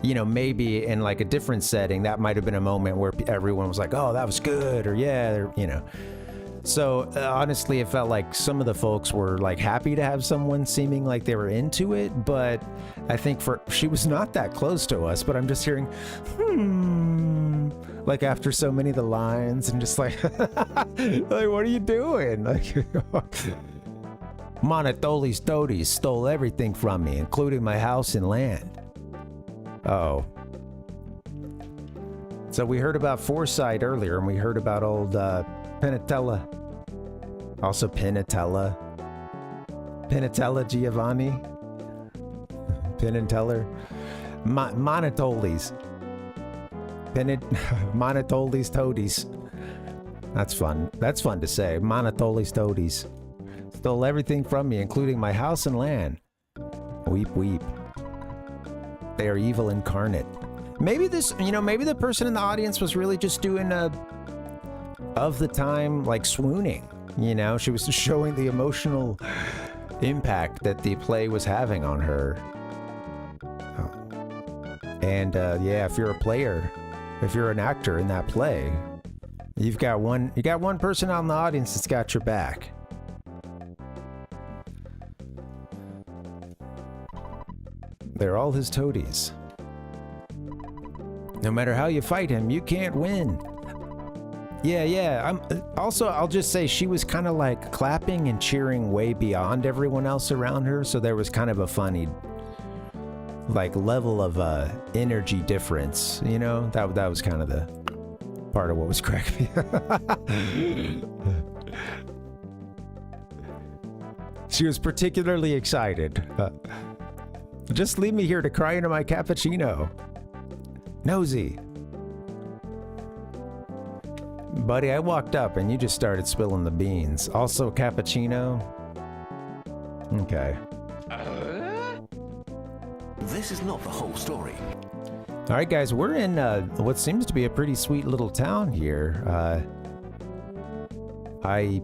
you know, maybe in like a different setting, that might have been a moment where everyone was like, oh, that was good, or yeah, or, you know. So honestly, it felt like some of the folks were like happy to have someone seeming like they were into it, but I think she was not that close to us, but I'm just hearing, like after so many of the lines, and just like, like, what are you doing? Like, Monotoli's toadies stole everything from me, including my house and land. Oh. So we heard about Fourside earlier, and we heard about old, Penatella. Also Penatella. Penatella Giovanni. Penn and Teller. Monotoli's. Monotoli's toadies. That's fun. That's fun to say. Monotoli's toadies. Stole everything from me, including my house and land. Weep, weep. They are evil incarnate. Maybe this, you know, maybe the person in the audience was really just doing a of the time, like swooning, you know, she was just showing the emotional impact that the play was having on her. And yeah, if you're a player, if you're an actor in that play, you got one person out in the audience that's got your back. They're all his toadies. No matter how you fight him, you can't win. Yeah. I'll just say she was kind of like clapping and cheering way beyond everyone else around her, so there was kind of a funny like level of energy difference, you know? That was kind of the part of what was cracking me. She was particularly excited. Just leave me here to cry into my cappuccino. Nosy. Buddy, I walked up and you just started spilling the beans. Also, cappuccino? Okay. This is not the whole story. All right, guys, we're in what seems to be a pretty sweet little town here. I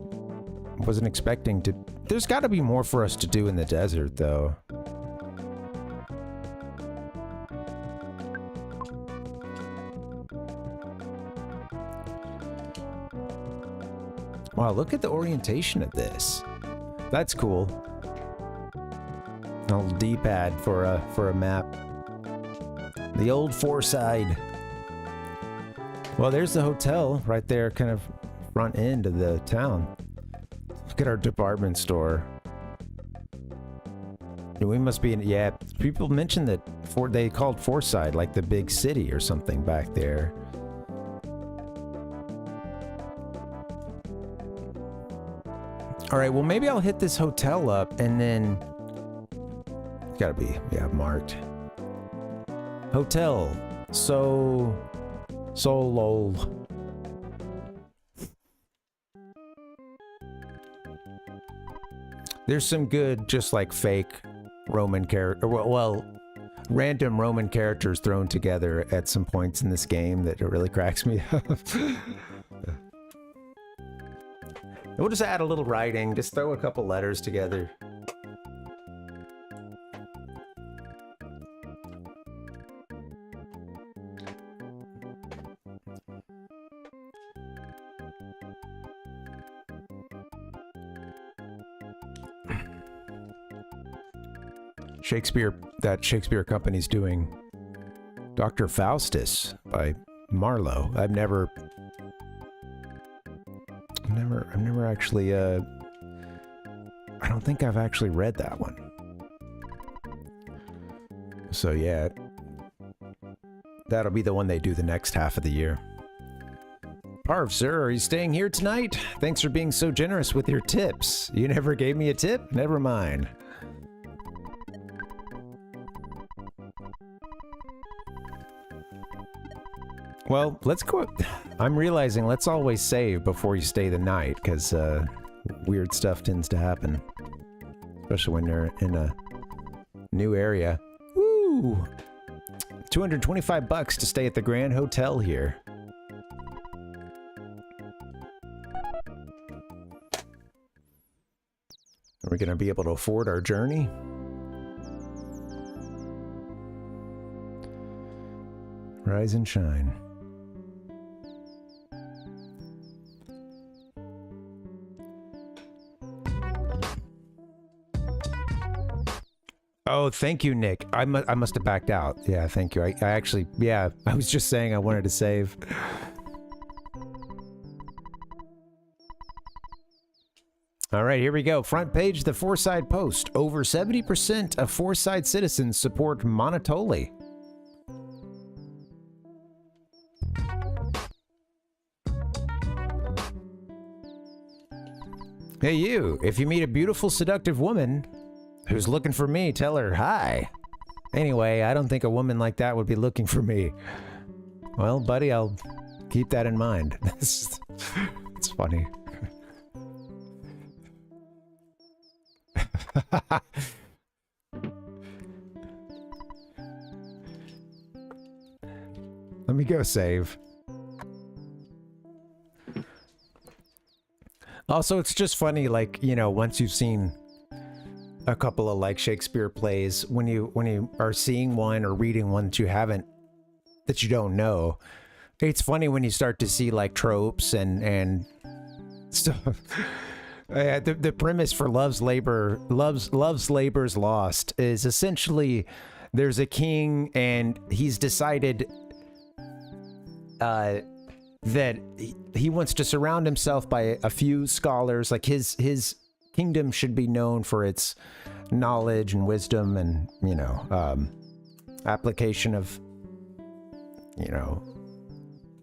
wasn't expecting to... There's got to be more for us to do in the desert, though. Wow, look at the orientation of this. That's cool. An old D-pad for a map. The old Fourside. Well, there's the hotel right there, kind of front end of the town. Look at our department store. We must be in, yeah, people mentioned that they called Fourside like the big city or something back there. All right, well, maybe I'll hit this hotel up and then... It's gotta be, yeah, marked. Hotel. So lol. There's some good, just like fake Roman character. Well, random Roman characters thrown together at some points in this game that it really cracks me up. We'll just add a little writing, just throw a couple letters together. That Shakespeare company's doing Dr. Faustus by Marlowe. I've never actually, I don't think I've actually read that one. So yeah, that'll be the one they do the next half of the year. Parv, sir, are you staying here tonight? Thanks for being so generous with your tips. You never gave me a tip? Never mind. Well, let's go. I'm realizing let's always save before you stay the night, because weird stuff tends to happen. Especially when you're in a new area. Woo! 225 bucks to stay at the Grand Hotel here. Are we going to be able to afford our journey? Rise and shine. Oh, thank you, Nick. I must have backed out. Yeah, thank you. I actually, yeah, I was just saying I wanted to save. All right, here we go. Front page, the Fourside Post. Over 70% of Fourside citizens support Monotoli. Hey, you. If you meet a beautiful, seductive woman who's looking for me, tell her hi. Anyway, I don't think a woman like that would be looking for me. Well, buddy, I'll keep that in mind. It's funny. Let me go save. Also, it's just funny, like, you know, once you've seen a couple of like Shakespeare plays, when you are seeing one or reading one that you don't know, it's funny when you start to see like tropes and stuff. The premise for Love's Labor's Lost is essentially there's a king and he's decided that he wants to surround himself by a few scholars. Like his kingdom should be known for its knowledge and wisdom and, you know, application of, you know,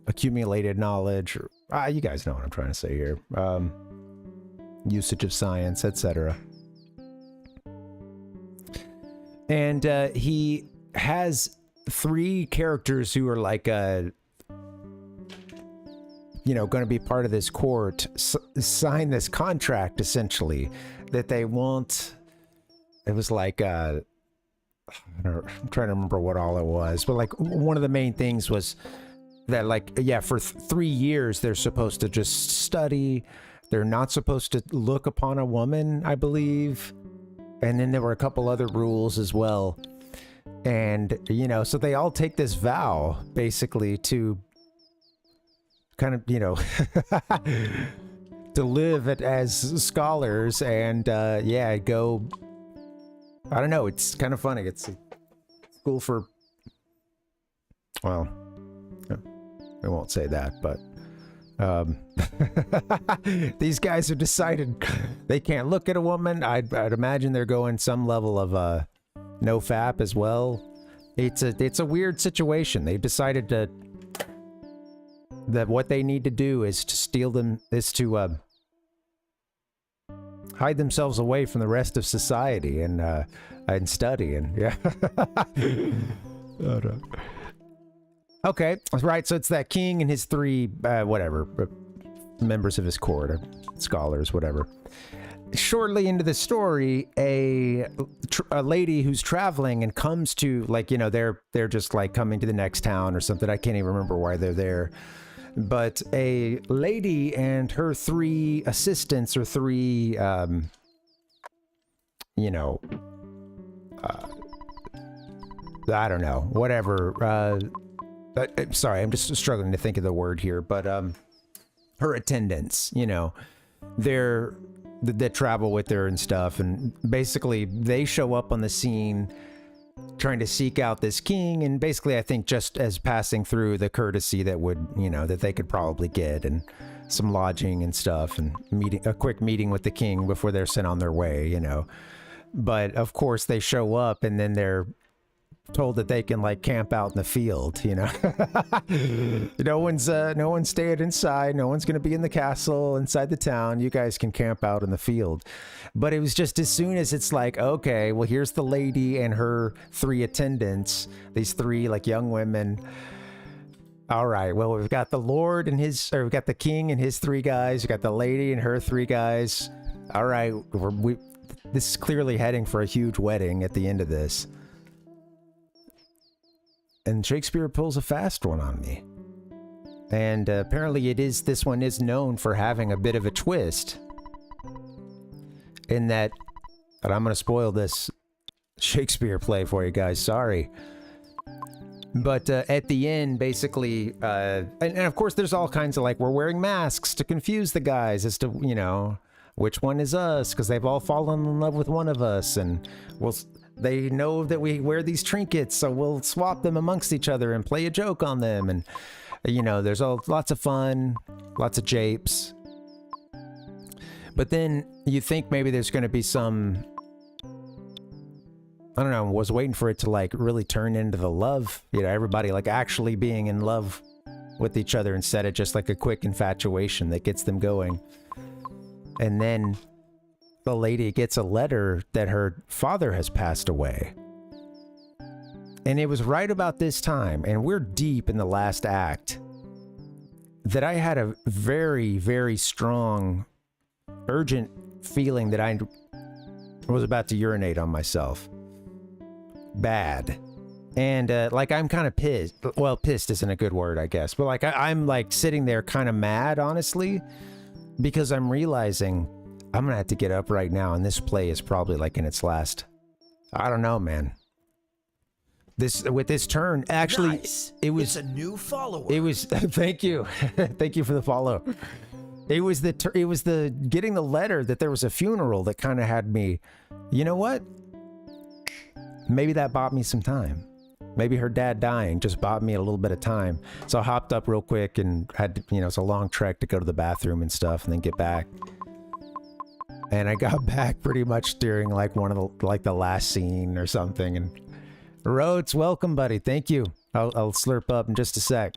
accumulated knowledge. Or, you guys know what I'm trying to say here. Usage of science, etc. And he has 3 characters who are like you know, going to be part of this court, sign this contract, essentially, that they want. It was like, I'm trying to remember what all it was, but like one of the main things was that, like, yeah, for 3 years, they're supposed to just study. They're not supposed to look upon a woman, I believe. And then there were a couple other rules as well. And, you know, so they all take this vow, basically, to kind of, you know, to live as scholars and, yeah, go, I don't know, it's kind of funny. It's a school for, well, I won't say that, but, these guys have decided they can't look at a woman. I'd imagine they're going some level of, no fap as well. It's a weird situation. They've decided that what they need to do is to hide themselves away from the rest of society and study and yeah. Oh, no. Okay, right. So it's that king and his 3 whatever members of his court, or scholars, whatever. shortly into the story, a lady who's traveling and comes to, like, you know, they're just like coming to the next town or something. I can't even remember why they're there. But a lady and her 3 assistants, or 3, you know, I don't know, whatever. Sorry, I'm just struggling to think of the word here. But her attendants, you know, that travel with her and stuff, and basically they show up on the scene trying to seek out this king, and basically I think just as passing through the courtesy that would, you know, that they could probably get, and some lodging and stuff, and a quick meeting with the king before they're sent on their way, you know. But of course they show up and then they're told that they can like camp out in the field, you know. no one's staying inside, no one's gonna be in the castle inside the town, you guys can camp out in the field. But it was just as soon as it's like, okay, well, here's the lady and her 3 attendants, these 3 like young women. All right, well, we've got the lord and we've got the king and his 3 guys, we've got the lady and her 3 guys. All right, this is clearly heading for a huge wedding at the end of this. And Shakespeare pulls a fast one on me. And apparently this one is known for having a bit of a twist. In that, and I'm going to spoil this Shakespeare play for you guys, sorry. But at the end, basically, and of course there's all kinds of like, we're wearing masks to confuse the guys as to, you know, which one is us, because they've all fallen in love with one of us, and they know that we wear these trinkets, so we'll swap them amongst each other and play a joke on them. And, you know, there's lots of fun, lots of japes. But then you think maybe there's going to be some, I don't know, was waiting for it to like really turn into the love, you know, everybody like actually being in love with each other instead of just like a quick infatuation that gets them going. And then the lady gets a letter that her father has passed away. And it was right about this time, and we're deep in the last act, that I had a very, very strong, urgent feeling that I was about to urinate on myself. Bad. And like, I'm kind of pissed. Well, pissed isn't a good word, I guess. But like, I'm like sitting there kind of mad, honestly, because I'm realizing I'm gonna have to get up right now, and this play is probably like in its last, I don't know, man. With this turn, actually, Nice. it was It's a new follower. It was thank you, thank you for the follow. It was the getting the letter that there was a funeral that kind of had me. You know what? Maybe that bought me some time. Maybe her dad dying just bought me a little bit of time. So I hopped up real quick and had to, you know, it's a long trek to go to the bathroom and stuff, and then get back. And I got back pretty much during like one of the last scene or something. And Rhodes, welcome, buddy. Thank you. I'll slurp up in just a sec.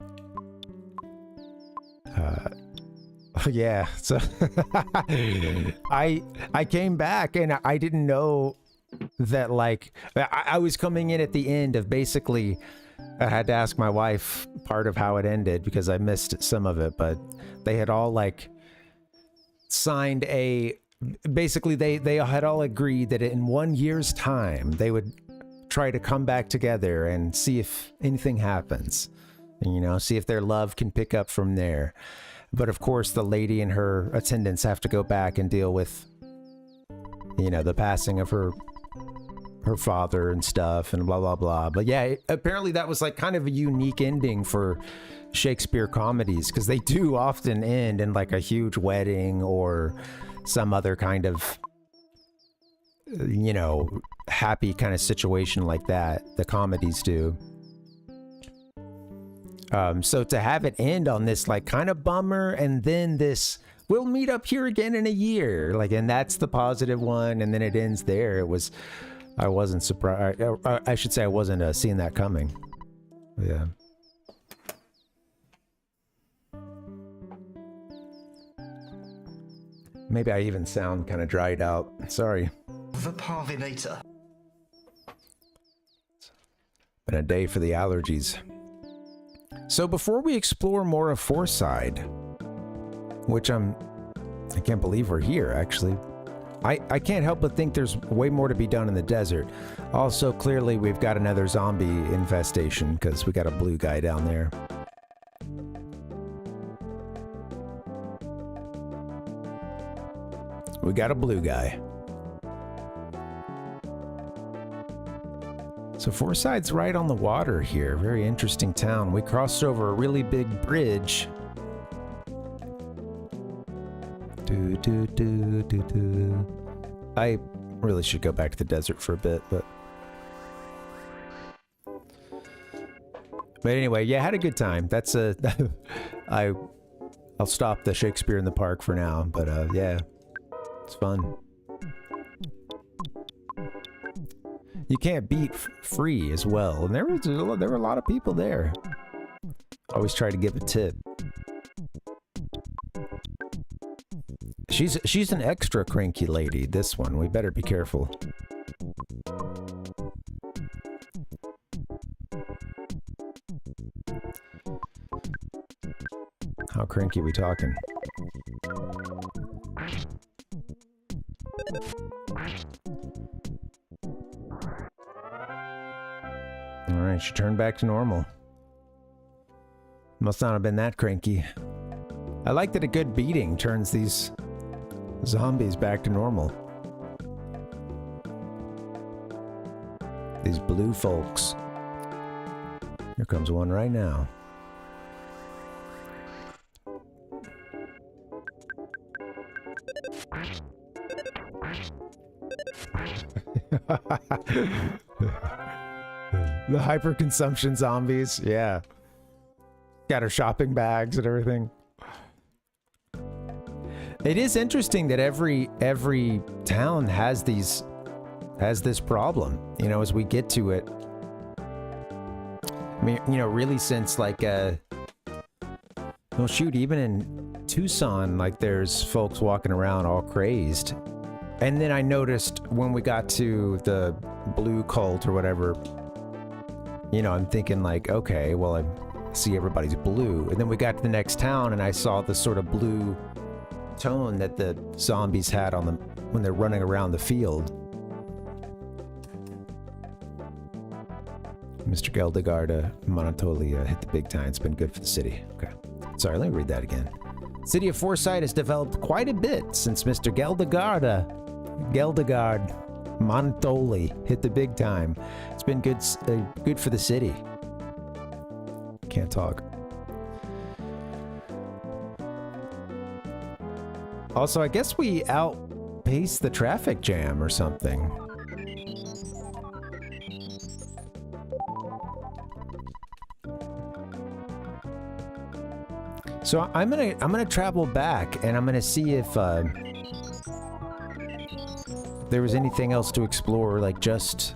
Yeah. So I came back and I didn't know that, like, I was coming in at the end of basically, I had to ask my wife part of how it ended because I missed some of it, but they had all like signed basically they had all agreed that in 1 year's time they would try to come back together and see if anything happens, and, you know, see if their love can pick up from there. But of course the lady and her attendants have to go back and deal with, you know, the passing of her father and stuff and blah blah blah. But yeah, apparently that was like kind of a unique ending for Shakespeare comedies, because they do often end in like a huge wedding or some other kind of, you know, happy kind of situation like that. The comedies do. So to have it end on this like kind of bummer, and then this, we'll meet up here again in a year, like, and that's the positive one, and then it ends there. I wasn't surprised. I should say I wasn't seeing that coming. Yeah. Maybe I even sound kind of dried out. Sorry. The Parvinator. Been a day for the allergies. So before we explore more of Fourside, which I can't believe we're here, actually. I can't help but think there's way more to be done in the desert. Also, clearly, we've got another zombie infestation because we got a blue guy down there. We got a blue guy. So Fourside's right on the water here. Very interesting town. We crossed over a really big bridge. I really should go back to the desert for a bit, but anyway, yeah, had a good time. That's a I'll stop the Shakespeare in the Park for now, but yeah, it's fun. You can't beat free as well, and there were a lot of people there. Always try to give a tip. She's an extra cranky lady, this one. We better be careful. How cranky we talking? Alright, she turned back to normal. Must not have been that cranky. I like that a good beating turns these zombies back to normal. These blue folks. Here comes one right now. The hyper-consumption zombies, yeah. Got her shopping bags and everything. It is interesting that every town has this problem, you know, as we get to it. I mean, you know, really since like well shoot, even in Tucson, like there's folks walking around all crazed. And then I noticed when we got to the blue cult or whatever, you know, I'm thinking like, okay, well, I see everybody's blue. And then we got to the next town and I saw the sort of blue tone that the zombies had on them when they're running around the field. Mr. Geldegarda Monotoli hit the big time. It's been good for the city. Okay. Sorry, let me read that again. City of Fourside has developed quite a bit since Mr. Geldegard Montoli hit the big time. It's been good for the city. Can't talk. Also, I guess we outpaced the traffic jam or something. So I'm gonna travel back and I'm gonna see if there was anything else to explore, like just.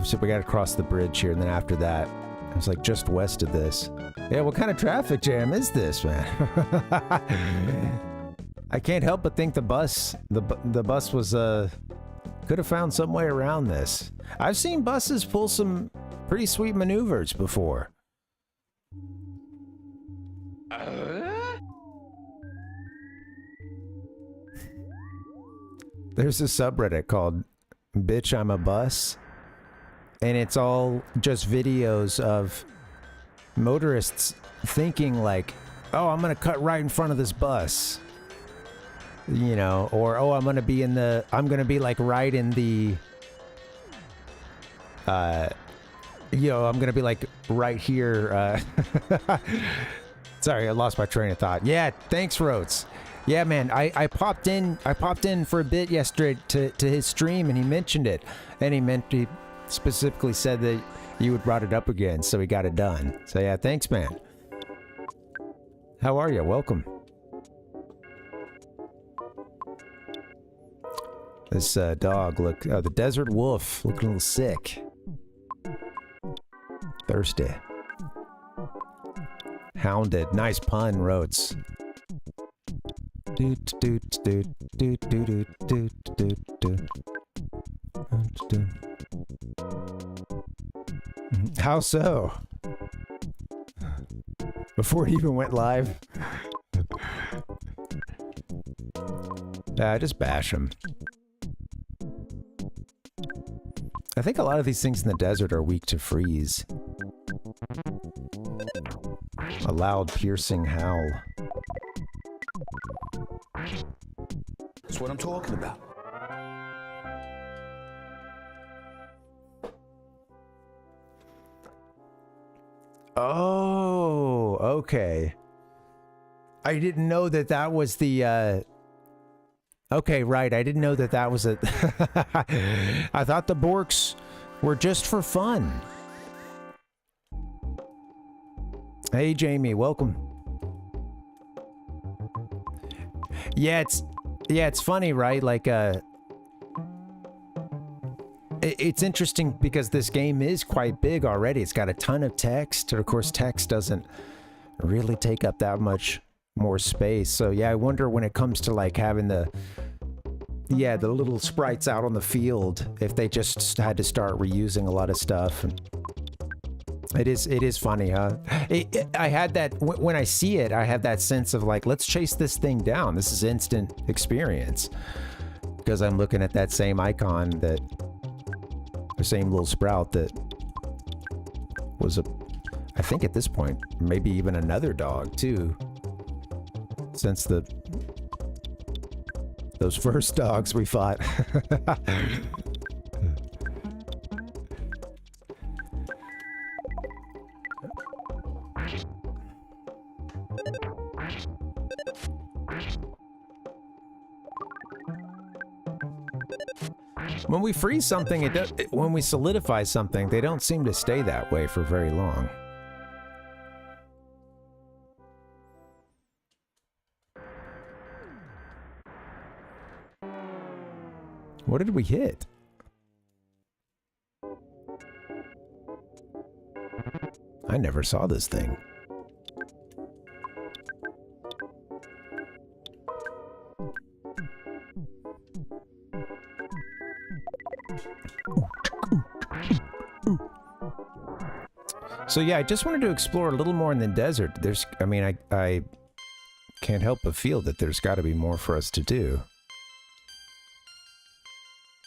So we gotta cross the bridge here, and then after that, it was like just west of this. Yeah, what kind of traffic jam is this, man? I can't help but think the bus was could have found some way around this. I've seen buses pull some pretty sweet maneuvers before. There's a subreddit called Bitch I'm a Bus, and it's all just videos of motorists thinking like, oh, I'm gonna cut right in front of this bus, you know, or oh, I'm gonna be like right in the you know, I'm gonna be like right here. Sorry, I lost my train of thought. Yeah, thanks, Rhodes. Yeah, man, I popped in for a bit yesterday to his stream, and he mentioned it, and he specifically said that you had brought it up again, so we got it done. So yeah, thanks, man. How are you? Welcome. This dog, look, the desert wolf, looking a little sick. Thirsty. Hounded. Nice pun, Rhodes. How so? Before it even went live? Just bash them. I think a lot of these things in the desert are weak to freeze. A loud, piercing howl. That's what I'm talking about. Oh, okay. I didn't know that that was the, okay, right. I didn't know that that was a... I thought the Borks were just for fun. Hey, Jamie, welcome. Yeah, it's funny, right? Like, it's interesting because this game is quite big already. It's got a ton of text. And of course, text doesn't really take up that much more space. So yeah, I wonder when it comes to like having the little sprites out on the field, if they just had to start reusing a lot of stuff. And it is funny, huh? I had that, when I see it, I have that sense of like, let's chase this thing down. This is instant experience. Because I'm looking at that same icon, that the same little sprout that was I think at this point, maybe even another dog too. Since those first dogs we fought. When we freeze something, when we solidify something, they don't seem to stay that way for very long. What did we hit? I never saw this thing. So yeah, I just wanted to explore a little more in the desert. I mean, I can't help but feel that there's got to be more for us to do.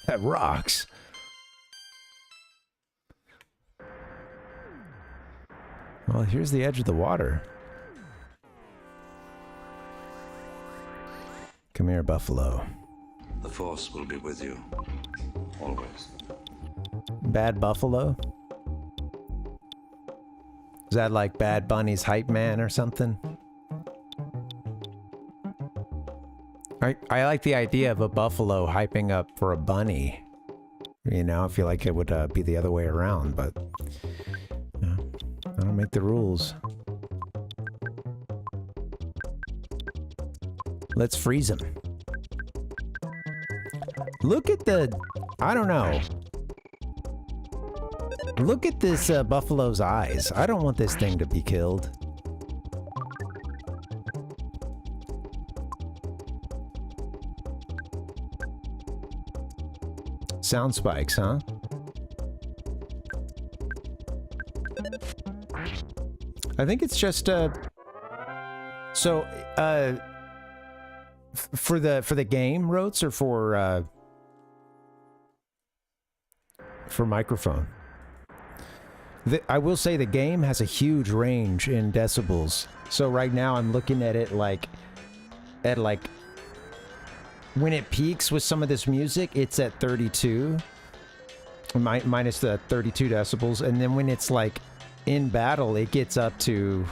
That rocks. Well, here's the edge of the water. Come here, buffalo. The Force will be with you. Always. Bad Buffalo? Is that like Bad Bunny's hype man or something? I like the idea of a buffalo hyping up for a bunny. You know, I feel like it would be the other way around, but you know, I don't make the rules. Let's freeze him. Look at I don't know. Look at this buffalo's eyes. I don't want this thing to be killed. Sound spikes, huh? I think it's just for the game, Rotes, or for microphone. I will say the game has a huge range in decibels. So right now I'm looking at it like when it peaks with some of this music, it's at 32, minus the 32 decibels, and then when it's like in battle, it gets up to,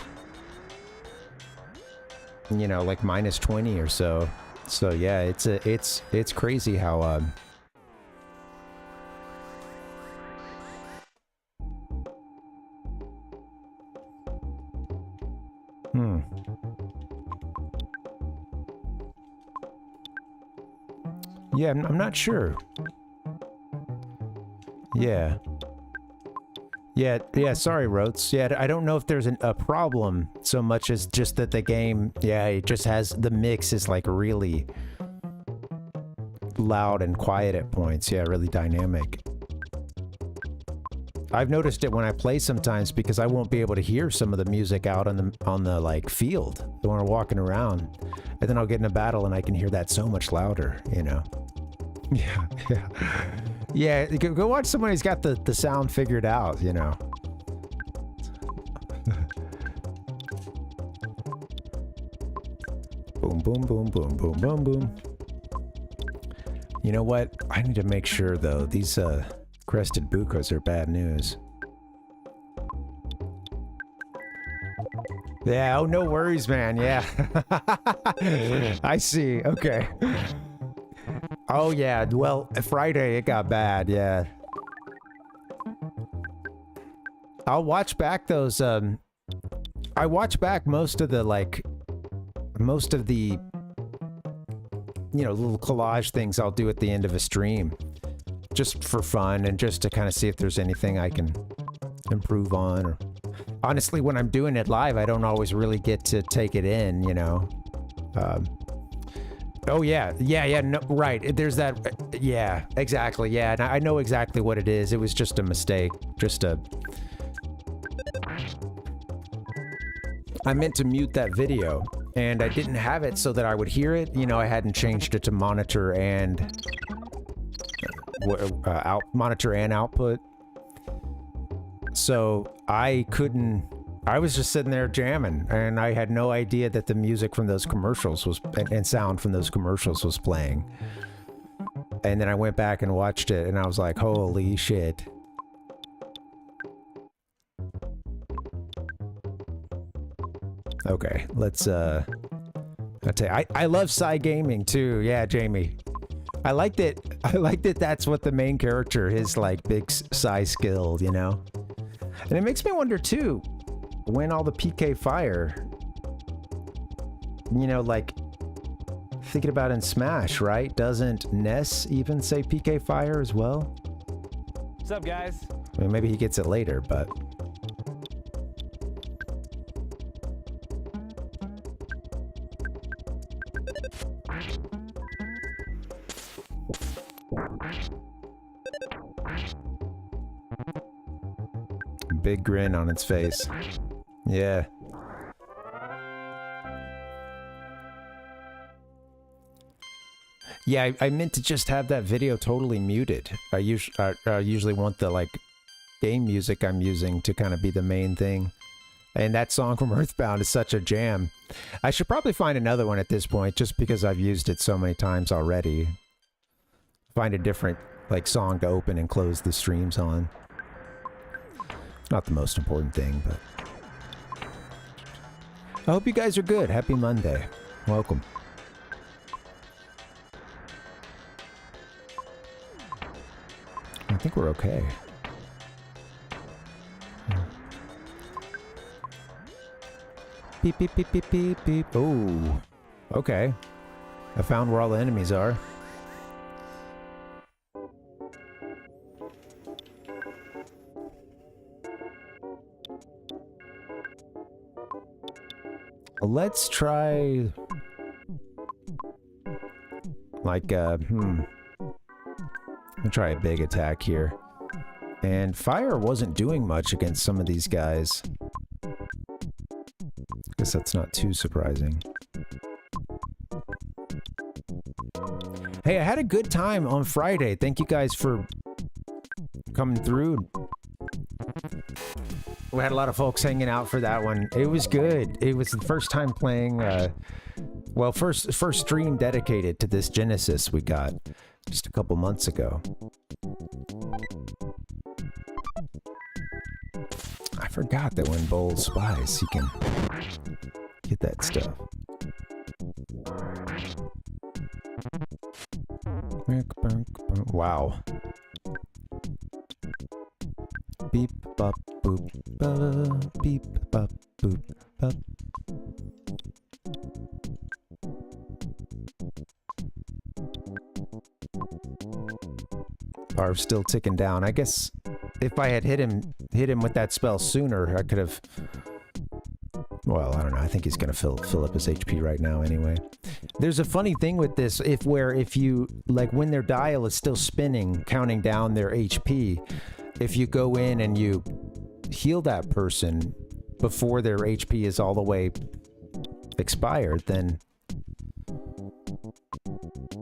you know, like minus 20 or so. So yeah, it's crazy how Yeah, I'm not sure. Yeah. Yeah, sorry, Rotes. Yeah, I don't know if there's a problem so much as just that the game, yeah, it just has, the mix is like really loud and quiet at points. Yeah, really dynamic. I've noticed it when I play sometimes because I won't be able to hear some of the music out on the like field when we're walking around, and then I'll get in a battle and I can hear that so much louder, you know. Yeah. Go watch someone who's got the sound figured out, you know. Boom, boom, boom, boom, boom, boom, boom. You know what? I need to make sure, though. These crested bukas are bad news. Yeah, oh, no worries, man. Yeah. I see. Okay. Oh, yeah. Well, Friday, it got bad. Yeah. I'll watch back those, I watch back most of the, you know, little collage things I'll do at the end of a stream. Just for fun and just to kind of see if there's anything I can improve on. Or honestly, when I'm doing it live, I don't always really get to take it in, you know. Oh, yeah. No, right. There's that. Yeah, exactly. Yeah, and I know exactly what it is. It was just a mistake. I meant to mute that video, and I didn't have it so that I would hear it. You know, I hadn't changed it to monitor and monitor and output. So I was just sitting there jamming, and I had no idea that the music from those commercials was, and sound from those commercials was playing. And then I went back and watched it, and I was like, holy shit. Okay, let's, I'll tell you, I love Psy Gaming too. Yeah, Jamie. I like that that's what the main character, his like big Psy skill, you know? And it makes me wonder too, when all the PK fire, you know, like thinking about in Smash, right? Doesn't Ness even say PK fire as well? What's up, guys? I mean, maybe he gets it later, but... Big grin on its face. Yeah. Yeah, I meant to just have that video totally muted. I usually want the, like, game music I'm using to kind of be the main thing. And that song from Earthbound is such a jam. I should probably find another one at this point, just because I've used it so many times already. Find a different, like, song to open and close the streams on. Not the most important thing, but... I hope you guys are good. Happy Monday. Welcome. I think we're okay. Beep, beep, beep, beep, beep, beep. Oh, okay. I found where all the enemies are. Let's try... like, I'll try a big attack here. And fire wasn't doing much against some of these guys. Guess that's not too surprising. Hey, I had a good time on Friday. Thank you guys for coming through. We had a lot of folks hanging out for that one. It was good. It was the first time playing, well, first stream dedicated to this Genesis we got just a couple months ago. I forgot that when Bowl spies, he can get that stuff. Wow. Beep bop boop ba beep bop boop bop. Are still ticking down. I guess if I had hit him with that spell sooner, I could have. Well, I don't know. I think he's gonna fill up his HP right now anyway. There's a funny thing with this, if you like when their dial is still spinning, counting down their HP. if you go in and you heal that person before their HP is all the way expired, then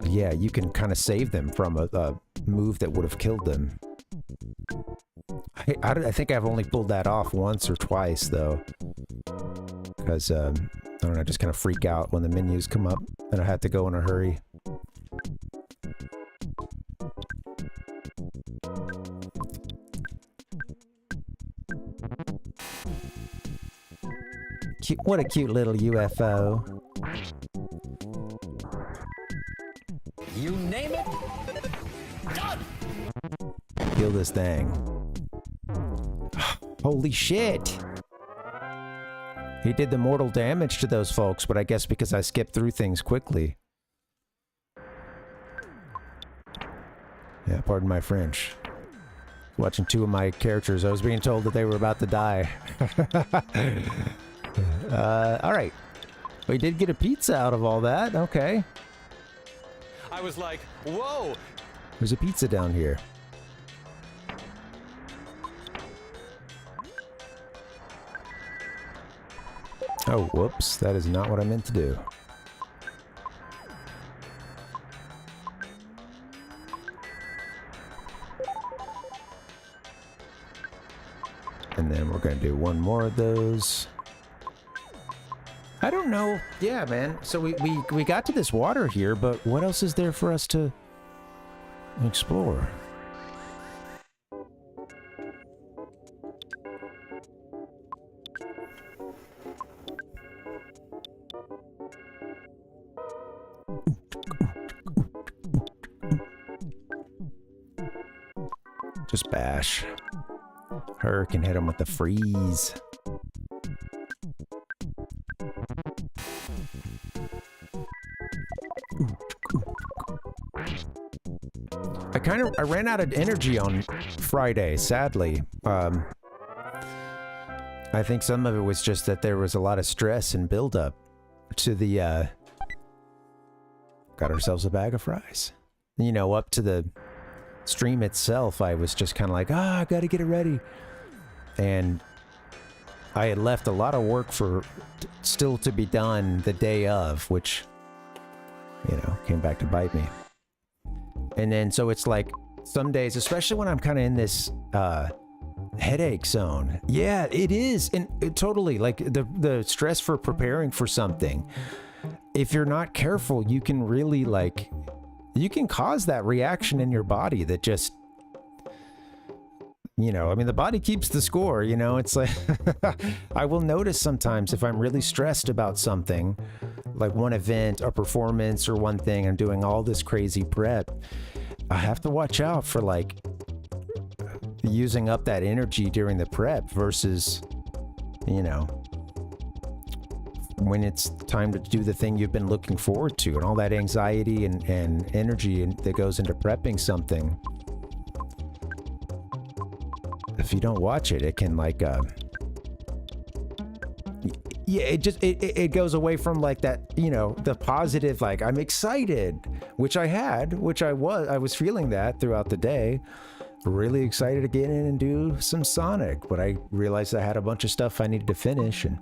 yeah, you can kind of save them from a move that would have killed them. I think I've only pulled that off once or twice, though. Because, I don't know, I just kind of freak out when the menus come up and I have to go in a hurry. Cute, what a cute little UFO. You name it, done! Kill this thing. Holy shit! He did the mortal damage to those folks, but I guess because I skipped through things quickly. Yeah, pardon my French. Watching two of my characters, I was being told that they were about to die. Alright. We did get a pizza out of all that, okay. I was like, whoa! There's a pizza down here. Oh, whoops. That is not what I meant to do. And then we're going to do one more of those. I don't know. Yeah, man. So we got to this water here, but what else is there for us to explore? Just bash. Her can hit him with the freeze. I ran out of energy on Friday, sadly. I think some of it was just that there was a lot of stress and buildup to the, got ourselves a bag of fries. You know, up to the stream itself, I was just kind of like, I gotta get it ready. And I had left a lot of work for still to be done the day of, which, you know, came back to bite me. And then, so it's like, some days, especially when I'm kind of in this headache zone. Yeah, it is. And totally, like, the stress for preparing for something. If you're not careful, you can really, like, you can cause that reaction in your body that just, you know, I mean, the body keeps the score, you know, it's like, I will notice sometimes if I'm really stressed about something, like one event, a performance, or one thing, I'm doing all this crazy prep, I have to watch out for, like, using up that energy during the prep versus, you know, when it's time to do the thing you've been looking forward to, and all that anxiety and energy that goes into prepping something. If you don't watch it, it can, like, yeah, it goes away from, like, that, you know, the positive, like, I'm excited, which I was feeling that throughout the day. Really excited to get in and do some Sonic, but I realized I had a bunch of stuff I needed to finish, and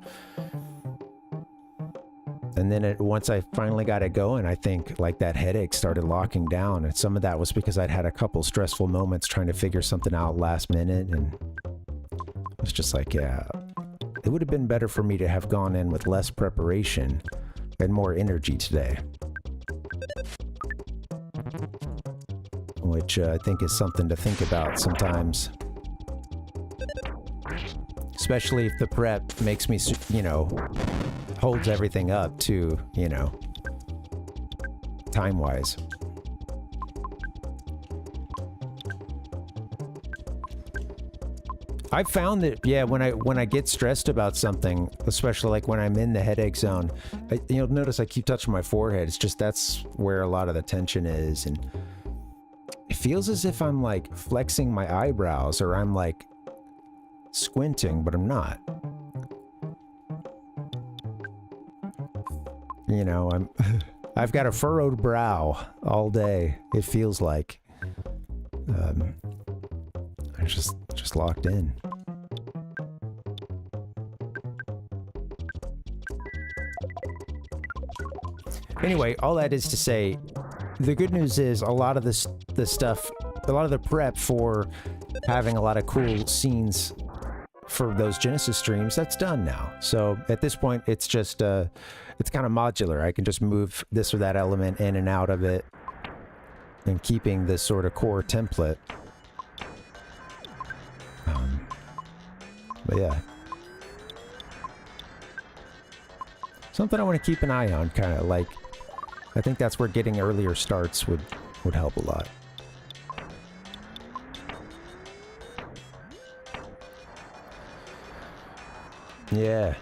then once I finally got it going, I think, like, that headache started locking down, and some of that was because I'd had a couple stressful moments trying to figure something out last minute, and it was just like, yeah, it would have been better for me to have gone in with less preparation and more energy today. Which I think is something to think about sometimes. Especially if the prep makes me, you know, holds everything up to, you know, time-wise. I found that, yeah, when I get stressed about something, especially like when I'm in the headache zone, you'll notice I keep touching my forehead. It's just that's where a lot of the tension is, and it feels as if I'm, like, flexing my eyebrows, or I'm, like, squinting, but I'm not. You know, I've got a furrowed brow all day. It feels like. I just Just locked in. Anyway, all that is to say, the good news is a lot of the stuff, a lot of the prep for having a lot of cool scenes for those Genesis streams, that's done now. So at this point, it's just, it's kind of modular. I can just move this or that element in and out of it and keeping this sort of core template. But yeah. Something I want to keep an eye on, kind of like, I think that's where getting earlier starts would help a lot. Yeah,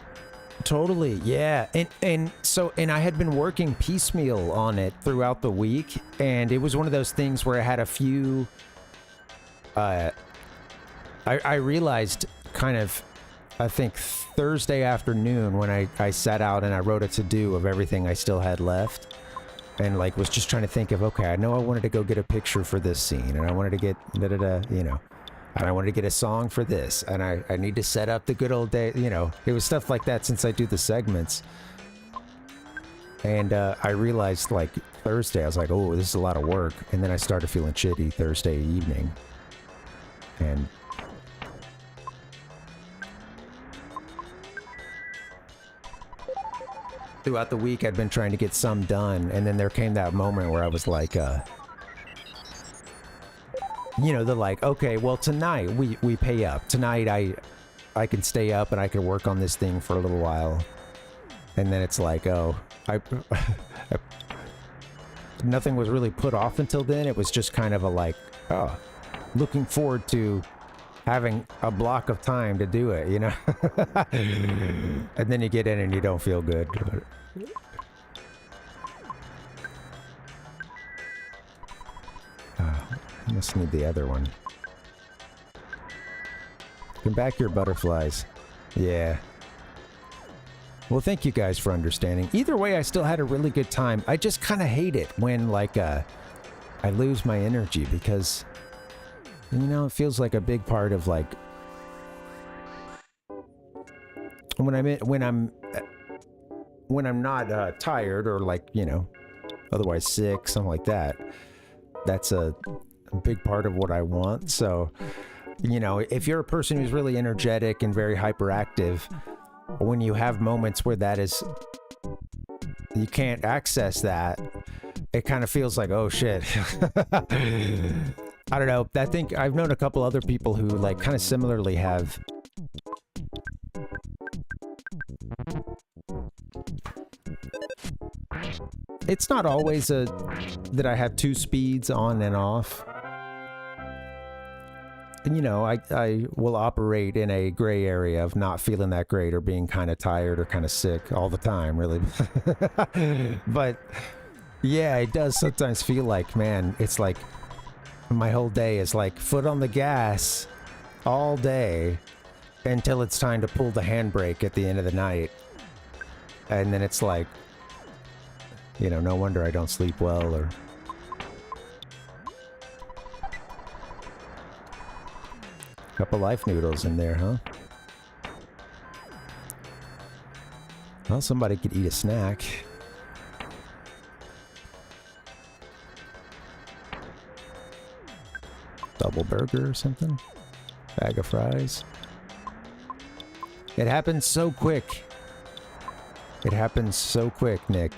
totally. Yeah. And so I had been working piecemeal on it throughout the week, and it was one of those things where I had a few, I realized kind of, I think Thursday afternoon when I sat out and I wrote a to-do of everything I still had left, and like was just trying to think of, okay, I know I wanted to go get a picture for this scene, and I wanted to get you know, and I wanted to get a song for this, and I need to set up the good old day, you know. It was stuff like that since I do the segments. And I realized, like, Thursday, I was like, oh, this is a lot of work. And then I started feeling shitty Thursday evening. And throughout the week, I'd been trying to get some done. And then there came that moment where I was like, you know, they're like, okay, well, tonight we pay up. Tonight I can stay up and I can work on this thing for a little while. And then it's like, oh, nothing was really put off until then. It was just kind of a like, oh, looking forward to having a block of time to do it, you know? And then you get in and you don't feel good. I must need the other one. Come back here, butterflies. Yeah. Well, thank you guys for understanding. Either way, I still had a really good time. I just kind of hate it when, like, I lose my energy because, you know, it feels like a big part of, like, when I'm not tired or, like, you know, otherwise sick, something like that. That's a big part of what I want. So, you know, if you're a person who's really energetic and very hyperactive, when you have moments where that is, you can't access that, it kind of feels like, oh shit. I don't know. I think I've known a couple other people who like kind of similarly have it's not always that I have two speeds on and off. And, you know, I will operate in a gray area of not feeling that great or being kind of tired or kind of sick all the time, really. But, yeah, it does sometimes feel like, man, it's like my whole day is like foot on the gas all day until it's time to pull the handbrake at the end of the night. And then it's like, you know, no wonder I don't sleep well or... Couple life noodles in there, huh? Well, somebody could eat a snack. Double burger or something? Bag of fries. It happens so quick. It happens so quick, Nick.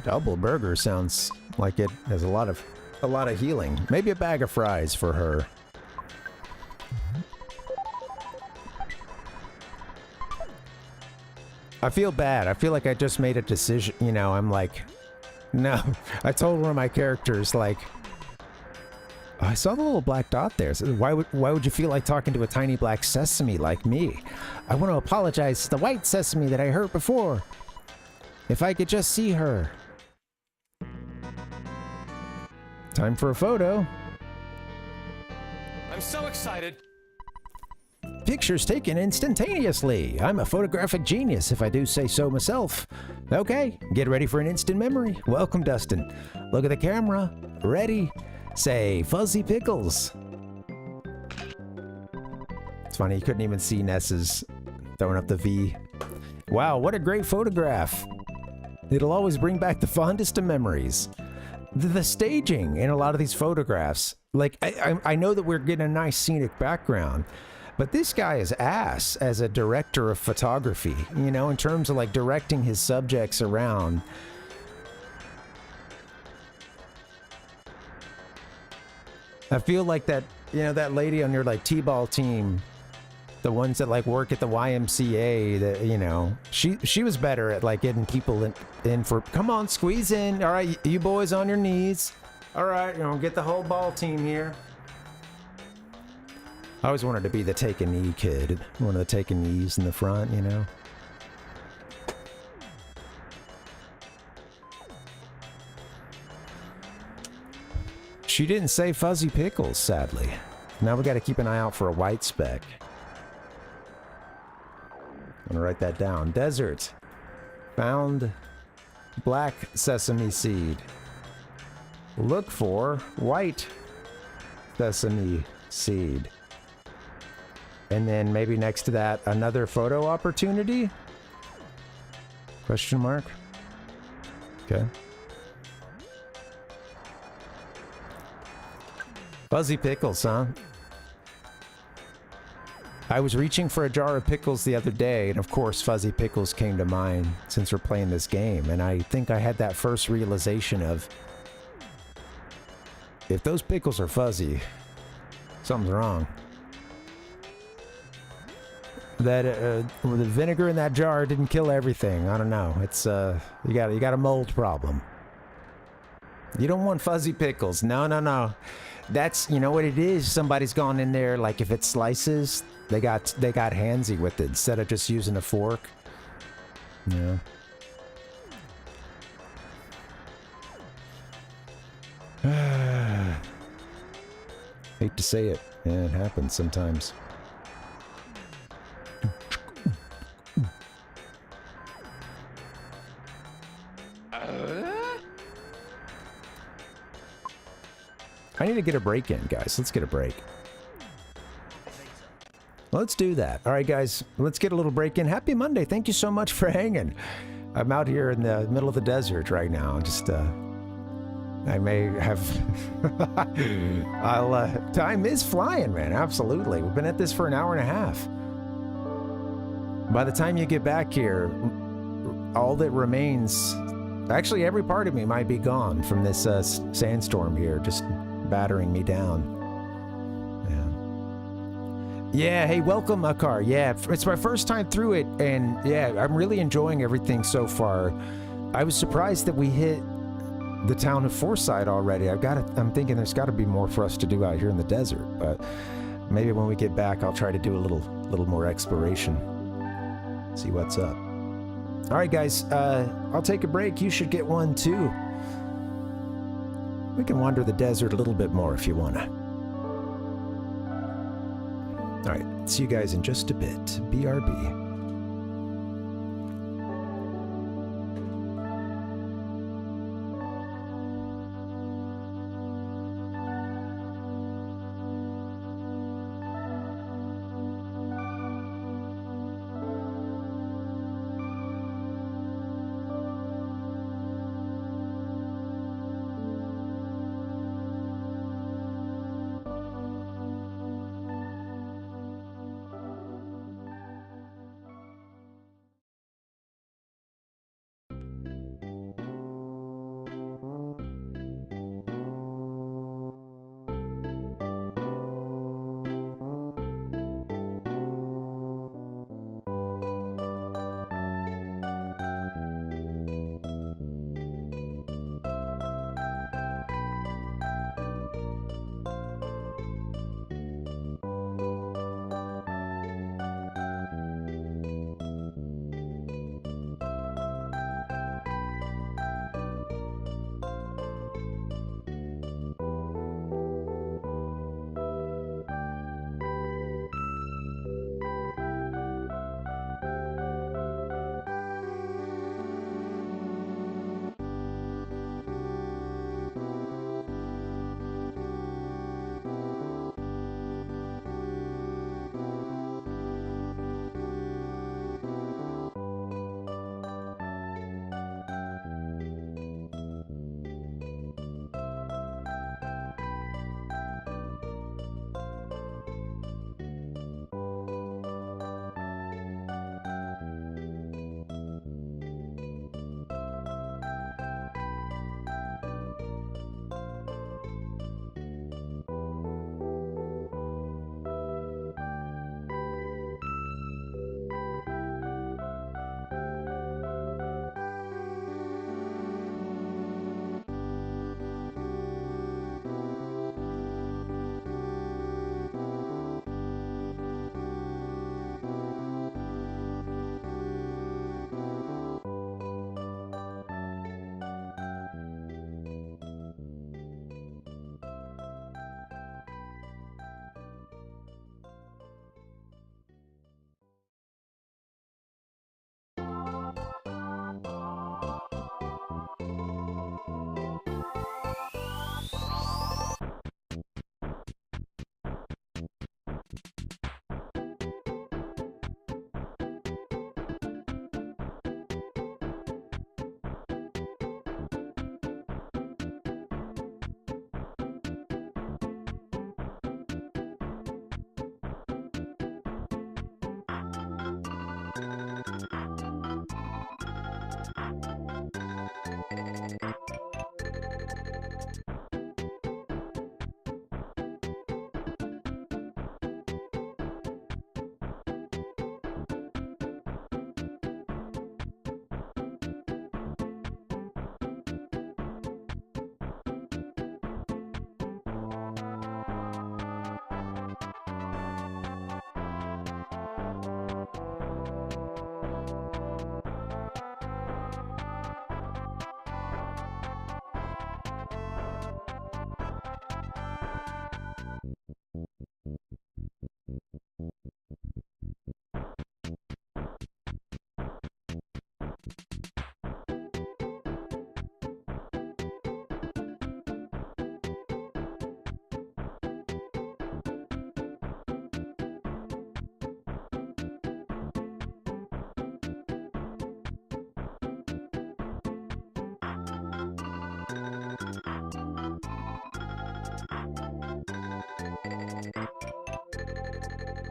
Double burger sounds like it has a lot of healing. Maybe a bag of fries for her. I feel bad. I feel like I just made a decision. You know, I'm like, no. I told one of my characters, like, oh, I saw the little black dot there. So why would you feel like talking to a tiny black sesame like me? I want to apologize to the white sesame that I heard before. If I could just see her. Time for a photo. I'm so excited. pictures taken instantaneously. I'm a photographic genius, if I do say so myself. Okay, get ready for an instant memory. Welcome, Dustin. Look at the camera. Ready? Say, Fuzzy Pickles. It's funny, you couldn't even see Ness's throwing up the V. Wow, what a great photograph. It'll always bring back the fondest of memories. The staging in a lot of these photographs, like, I know that we're getting a nice scenic background, but this guy is ass as a director of photography, you know, in terms of like directing his subjects around. I feel like that, you know, that lady on your like T-ball team, the ones that like work at the YMCA, that, you know, she was better at like getting people in for, come on, squeeze in. All right, you boys on your knees. All right, you know, get the whole ball team here. I always wanted to be the take a knee kid, one of the take a knees in the front, you know. She didn't say Fuzzy Pickles, sadly. Now we got to keep an eye out for a white speck. I'm gonna write that down. Desert. Found black sesame seed. Look for white sesame seed. And then maybe next to that, another photo opportunity? Question mark? Okay. Fuzzy Pickles, huh? I was reaching for a jar of pickles the other day, and of course Fuzzy Pickles came to mind since we're playing this game, and I think I had that first realization of, if those pickles are fuzzy, something's wrong. That the vinegar in that jar didn't kill everything. I don't know. It's you got a mold problem. You don't want fuzzy pickles. No. That's, you know what it is. Somebody's gone in there. Like if it's slices, they got handsy with it instead of just using a fork. Yeah. Hate to say it. Yeah, it happens sometimes. I need to get a break in, guys. Let's get a break. Let's do that. All right, guys. Let's get a little break in. Happy Monday. Thank you so much for hanging. I'm out here in the middle of the desert right now. Just, I may have... time is flying, man. Absolutely. We've been at this for an hour and a half. By the time you get back here, all that remains... Actually, every part of me might be gone from this sandstorm here, just battering me down. Yeah, hey, welcome, Akar. Yeah, it's my first time through it, and yeah, I'm really enjoying everything so far. I was surprised that we hit the town of Fourside already. I'm thinking there's got to be more for us to do out here in the desert, but maybe when we get back, I'll try to do a little more exploration. See what's up. All right, guys, I'll take a break. You should get one, too. We can wander the desert a little bit more if you want to. All right, see you guys in just a bit. BRB.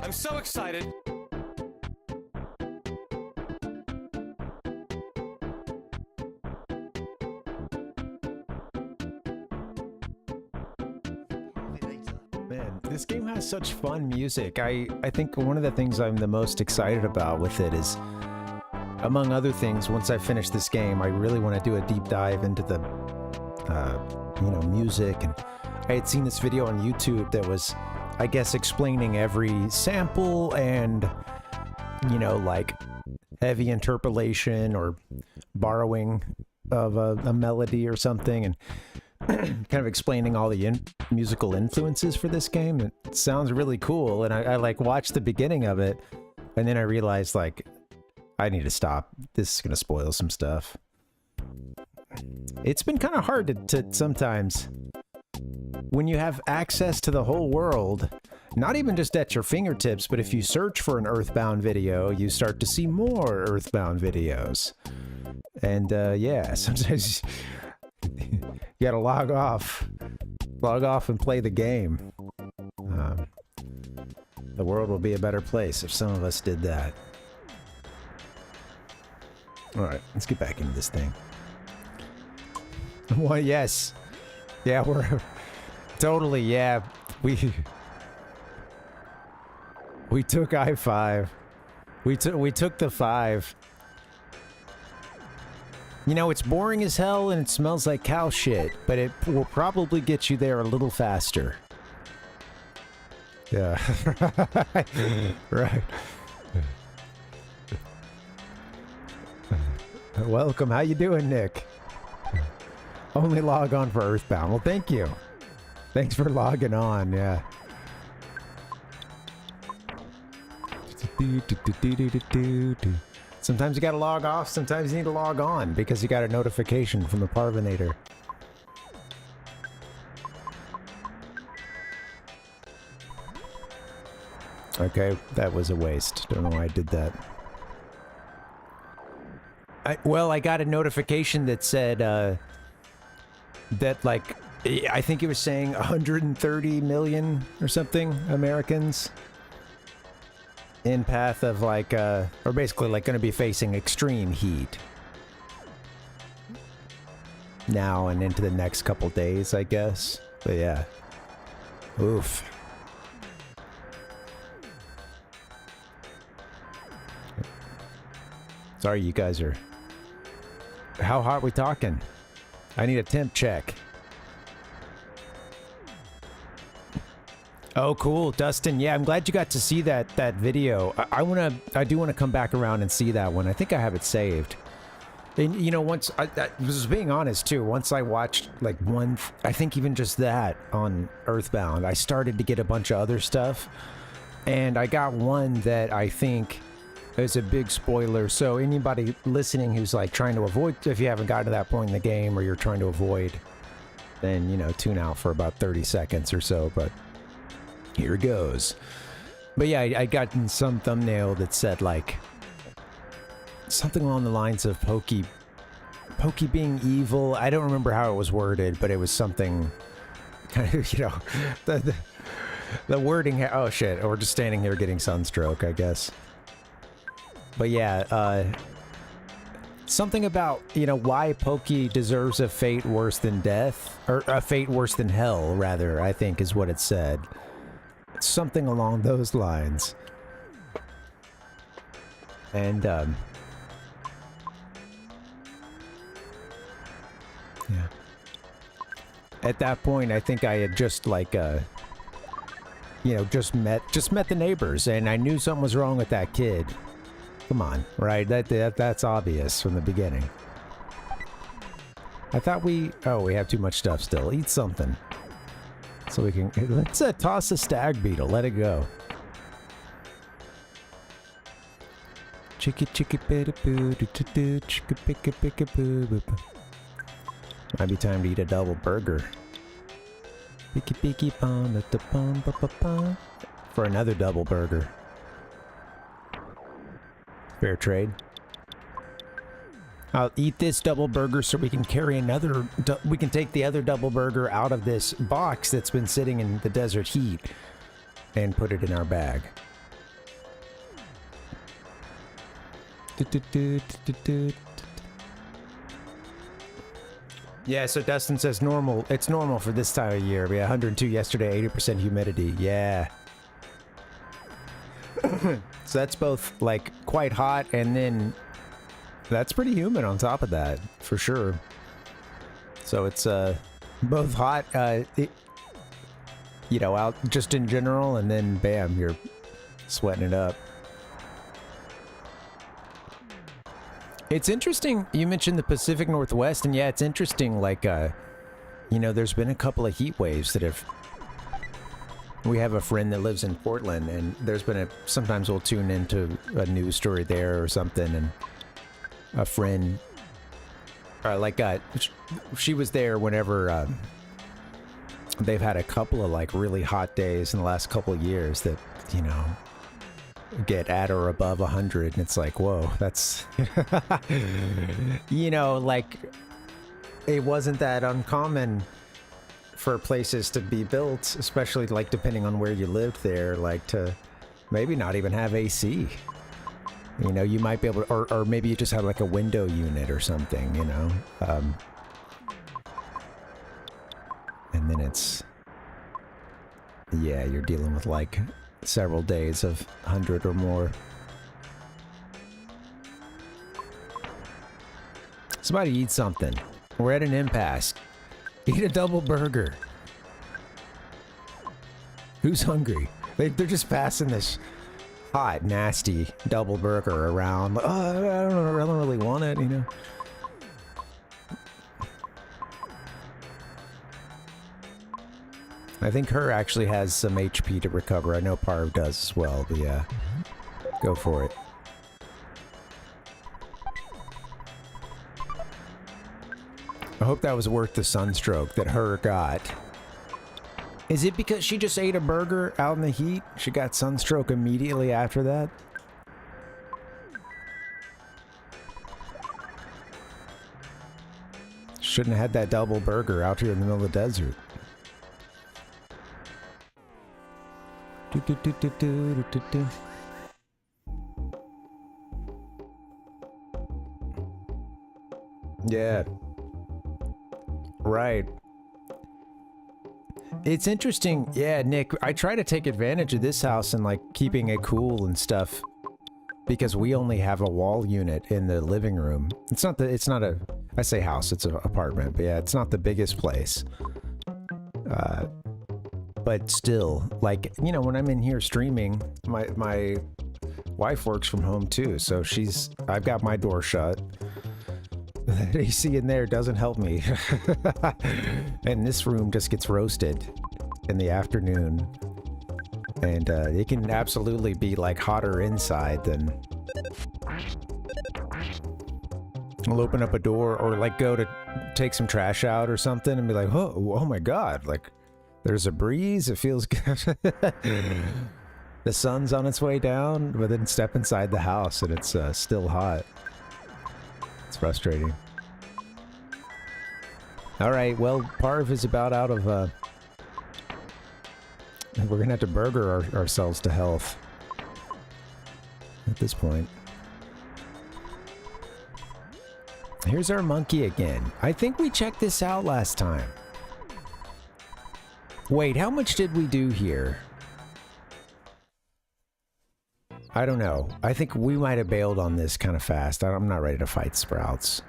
I'm so excited. Man, this game has such fun music. I think one of the things I'm the most excited about with it is, among other things, once I finish this game, I really want to do a deep dive into the, music. And I had seen this video on YouTube that was, I guess, explaining every sample and, like heavy interpolation or borrowing of a melody or something, and kind of explaining all the musical influences for this game. It sounds really cool, and I like watched the beginning of it, and then I realized like I need to stop. This is gonna spoil some stuff. It's been kind of hard to sometimes, when you have access to the whole world, not even just at your fingertips, but if you search for an Earthbound video, you start to see more Earthbound videos. And yeah, sometimes you gotta log off and play the game. The world will be a better place if some of us did that. All right, let's get back into this thing. Well, yes. Yeah, we're totally, yeah. We took I-5. We took the 5. You know, it's boring as hell and it smells like cow shit, but it will probably get you there a little faster. Yeah. Right. Welcome. How you doing, Nick? Only log on for Earthbound. Well, thank you. Thanks for logging on, yeah. Sometimes you gotta log off, sometimes you need to log on because you got a notification from the Parvinator. Okay, that was a waste. Don't know why I did that. Well, I got a notification that said, that like, I think it was saying 130 million or something Americans in path of like, or basically like gonna be facing extreme heat now and into the next couple days, I guess. But yeah. Oof. Sorry, you guys are... How hot we talking? I need a temp check. Oh, cool, Dustin. Yeah, I'm glad you got to see that video. I do want to come back around and see that one. I think I have it saved. And you know, once I was being honest too. Once I watched like one, I think even just that on Earthbound, I started to get a bunch of other stuff, and I got one that I think is a big spoiler. So anybody listening who's like trying to avoid, if you haven't gotten to that point in the game or you're trying to avoid, then, you know, tune out for about 30 seconds or so. But here goes. But yeah, I got in some thumbnail that said like something along the lines of Pokey being evil. I don't remember how it was worded, but it was something kind of, you know, the wording. Oh shit, we're just standing here getting sunstroke, I guess. But yeah, something about, you know, why Pokey deserves a fate worse than death, or a fate worse than hell, rather, I think is what it said. Something along those lines. And, yeah. At that point, I think I had just, like, you know, just met the neighbors, and I knew something was wrong with that kid. Come on, right? That's obvious from the beginning. I thought we have too much stuff still. Eat something. So we can, let's toss a stag beetle. Let it go. Chicka chicka bida boo do do do chicka picka picka boo boo. Might be time to eat a double burger. Picky picky pom da da pom pa pa pom. For another double burger. Fair trade. I'll eat this double burger so we can carry another, we can take the other double burger out of this box that's been sitting in the desert heat and put it in our bag. Yeah, so Dustin says normal. It's normal for this time of year. We had 102 yesterday, 80% humidity. Yeah. So that's both like quite hot, and then that's pretty humid on top of that, for sure. So it's both hot, you know, out just in general, and then bam, you're sweating it up. It's interesting, you mentioned the Pacific Northwest, and yeah, it's interesting, like, you know, there's been a couple of heat waves that have... We have a friend that lives in Portland, and there's been sometimes we'll tune into a news story there or something, and a friend, she was there whenever they've had a couple of, like, really hot days in the last couple of years that, you know, get at or above 100, and it's like, whoa, that's you know, like, it wasn't that uncommon for places to be built, especially like depending on where you lived there, like to maybe not even have AC. You know, you might be able to, or maybe you just have like a window unit or something, you know. And then it's, yeah, you're dealing with like several days of 100 or more. Somebody eat something. We're at an impasse. Eat a double burger. Who's hungry? They're just passing this hot, nasty double burger around. Oh, I don't really want it, you know. I think her actually has some HP to recover. I know Parv does as well, but yeah, go for it. I hope that was worth the sunstroke that her got. Is it because she just ate a burger out in the heat? She got sunstroke immediately after that? Shouldn't have had that double burger out here in the middle of the desert. Yeah. Right. It's interesting. Yeah, Nick, I try to take advantage of this house and like keeping it cool and stuff because we only have a wall unit in the living room. It's not a, I say house, it's an apartment, but yeah, it's not the biggest place. But still, like, you know, when I'm in here streaming, my wife works from home too, so I've got my door shut. That AC in there doesn't help me. And this room just gets roasted in the afternoon. And it can absolutely be like hotter inside than... I'll open up a door or like go to take some trash out or something and be like, oh my God, like there's a breeze, it feels good. The sun's on its way down, but then step inside the house and it's still hot. It's frustrating. All right, well, Parv is about out of, we're gonna have to burger ourselves to health at this point. Here's our monkey again. I think we checked this out last time. Wait, how much did we do here? I don't know. I think we might have bailed on this kind of fast. I'm not ready to fight sprouts.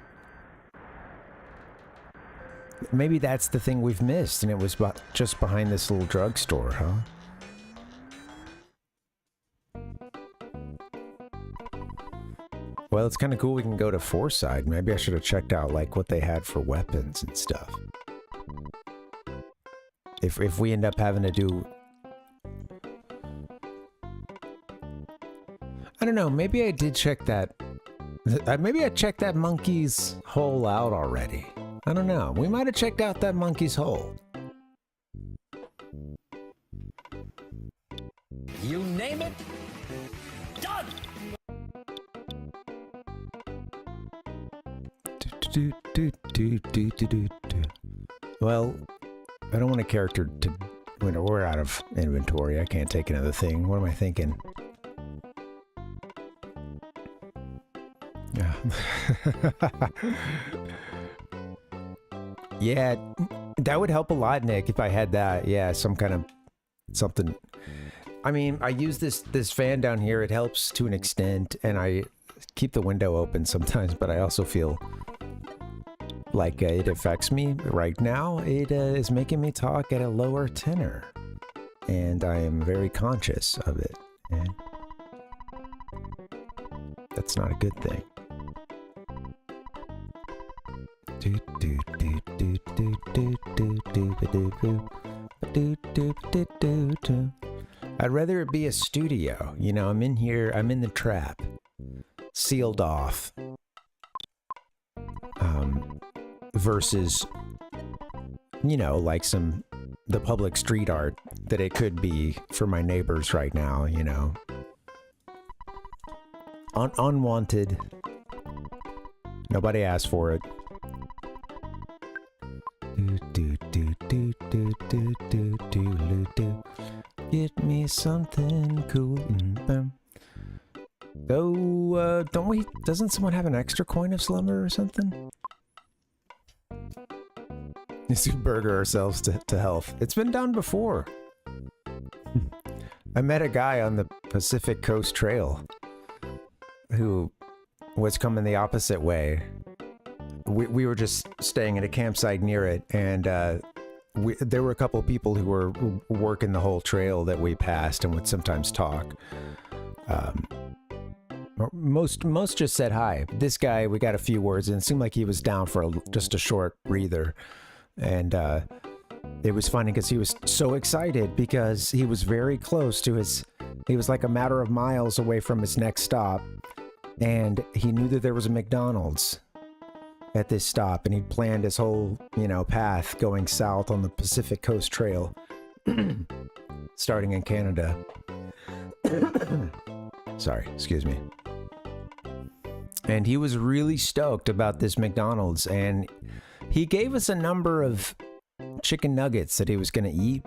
Maybe that's the thing we've missed, and it was just behind this little drugstore, huh? Well, it's kind of cool we can go to Fourside. Maybe I should have checked out, like, what they had for weapons and stuff. If we end up having to do... I don't know, maybe I did check that... Maybe I checked that monkey's hole out already. I don't know. We might have checked out that monkey's hole. You name it, done! Well, I don't want a character to... We're out of inventory. I can't take another thing. What am I thinking? Yeah, that would help a lot, Nick, if I had that. Yeah, some kind of something. I mean, I use this fan down here. It helps to an extent, and I keep the window open sometimes, but I also feel like it affects me right now. It is making me talk at a lower tenor, and I am very conscious of it. And that's not a good thing. I'd rather it be a studio. You know, I'm in here, I'm in the trap, sealed off, versus, you know, like the public street art that it could be for my neighbors right now, you know. Unwanted. Nobody asked for it. Get me something cool. Oh, don't we? Doesn't someone have an extra coin of slumber or something? Let's burger ourselves to health. It's been done before. I met a guy on the Pacific Coast Trail who was coming the opposite way. We were just staying at a campsite near it, and there were a couple of people who were working the whole trail that we passed and would sometimes talk. Most just said hi. This guy, we got a few words, and it seemed like he was down for just a short breather. And it was funny because he was so excited because he was very close to he was like a matter of miles away from his next stop, and he knew that there was a McDonald's at this stop, and he'd planned his whole, you know, path going south on the Pacific Coast Trail, starting in Canada. Sorry, excuse me. And he was really stoked about this McDonald's, and he gave us a number of chicken nuggets that he was going to eat,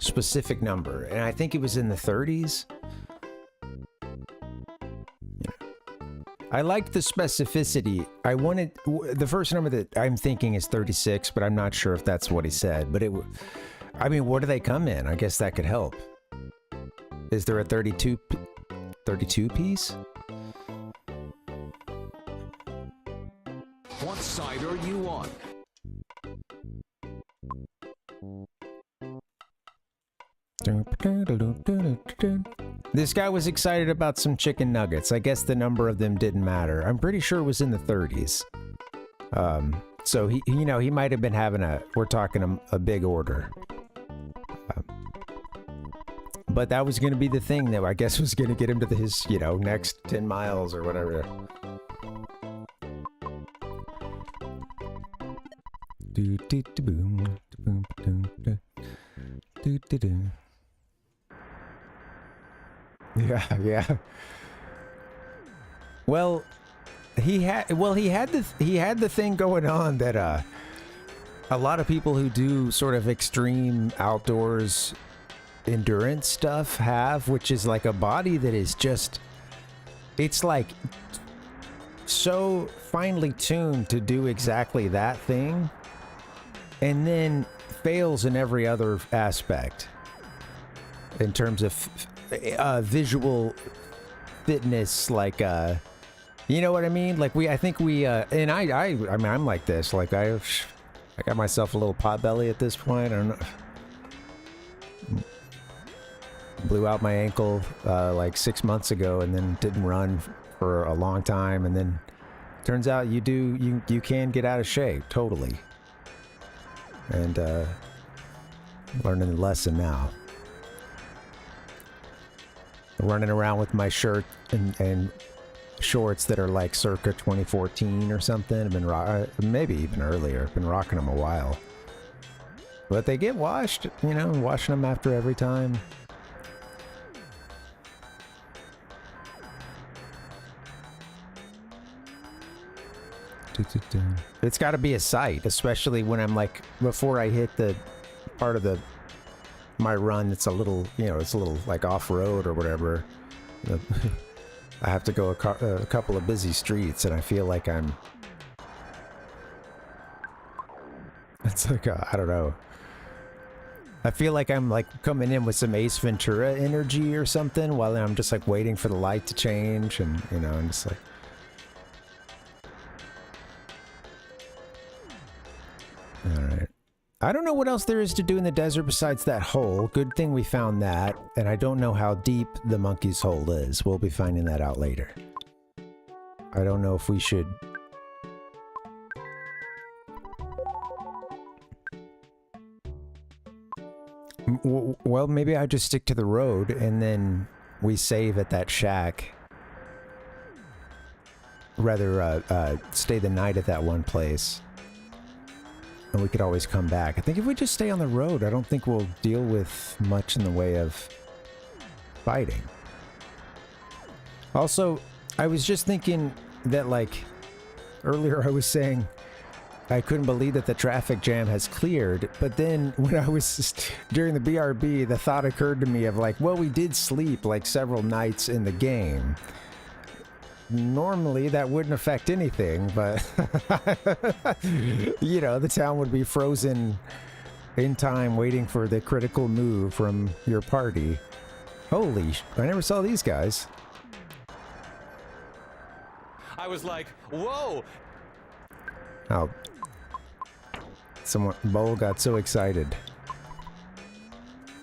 specific number, and I think it was in the 30s. I liked the specificity. I wanted the first number that I'm thinking is 36, but I'm not sure if that's what he said. But I mean, what do they come in? I guess that could help. Is there a 32 piece? What side are you on? This guy was excited about some chicken nuggets. I guess the number of them didn't matter. I'm pretty sure it was in the 30s. So he, you know, he might have been having we're talking a big order. But that was going to be the thing that I guess was going to get him to his, you know, next 10 miles or whatever. Yeah. Well, he had the thing going on that a lot of people who do sort of extreme outdoors endurance stuff have, which is like a body that is just, it's like so finely tuned to do exactly that thing, and then fails in every other aspect in terms of visual fitness, like you know what I mean? Like I mean, I'm like this. Like I got myself a little pot belly at this point. I don't know. Blew out my ankle like 6 months ago, and then didn't run for a long time, and then turns out you can get out of shape totally. And learning the lesson now. Running around with my shirt and shorts that are like circa 2014 or something. I've been maybe even earlier. I've been rocking them a while. But they get washed, you know, washing them after every time. It's got to be a sight, especially when I'm like, before I hit the part of my run, it's a little, you know, it's a little like off-road or whatever. I have to go a couple of busy streets, and I feel like I'm... It's like, I don't know. I feel like I'm like coming in with some Ace Ventura energy or something, while I'm just like waiting for the light to change, and you know, I'm just like... Alright. I don't know what else there is to do in the desert besides that hole. Good thing we found that, and I don't know how deep the monkey's hole is. We'll be finding that out later. I don't know if we should... Well, maybe I just stick to the road, and then we save at that shack. Rather, stay the night at that one place. And we could always come back. I think if we just stay on the road, I don't think we'll deal with much in the way of fighting. Also, I was just thinking that, like, earlier I was saying I couldn't believe that the traffic jam has cleared, but then when I was during the BRB, the thought occurred to me of like, well, we did sleep like several nights in the game. Normally that wouldn't affect anything, but you know, the town would be frozen in time waiting for the critical move from your party. Holy, I never saw these guys. I was like, whoa! Oh. Bull got so excited.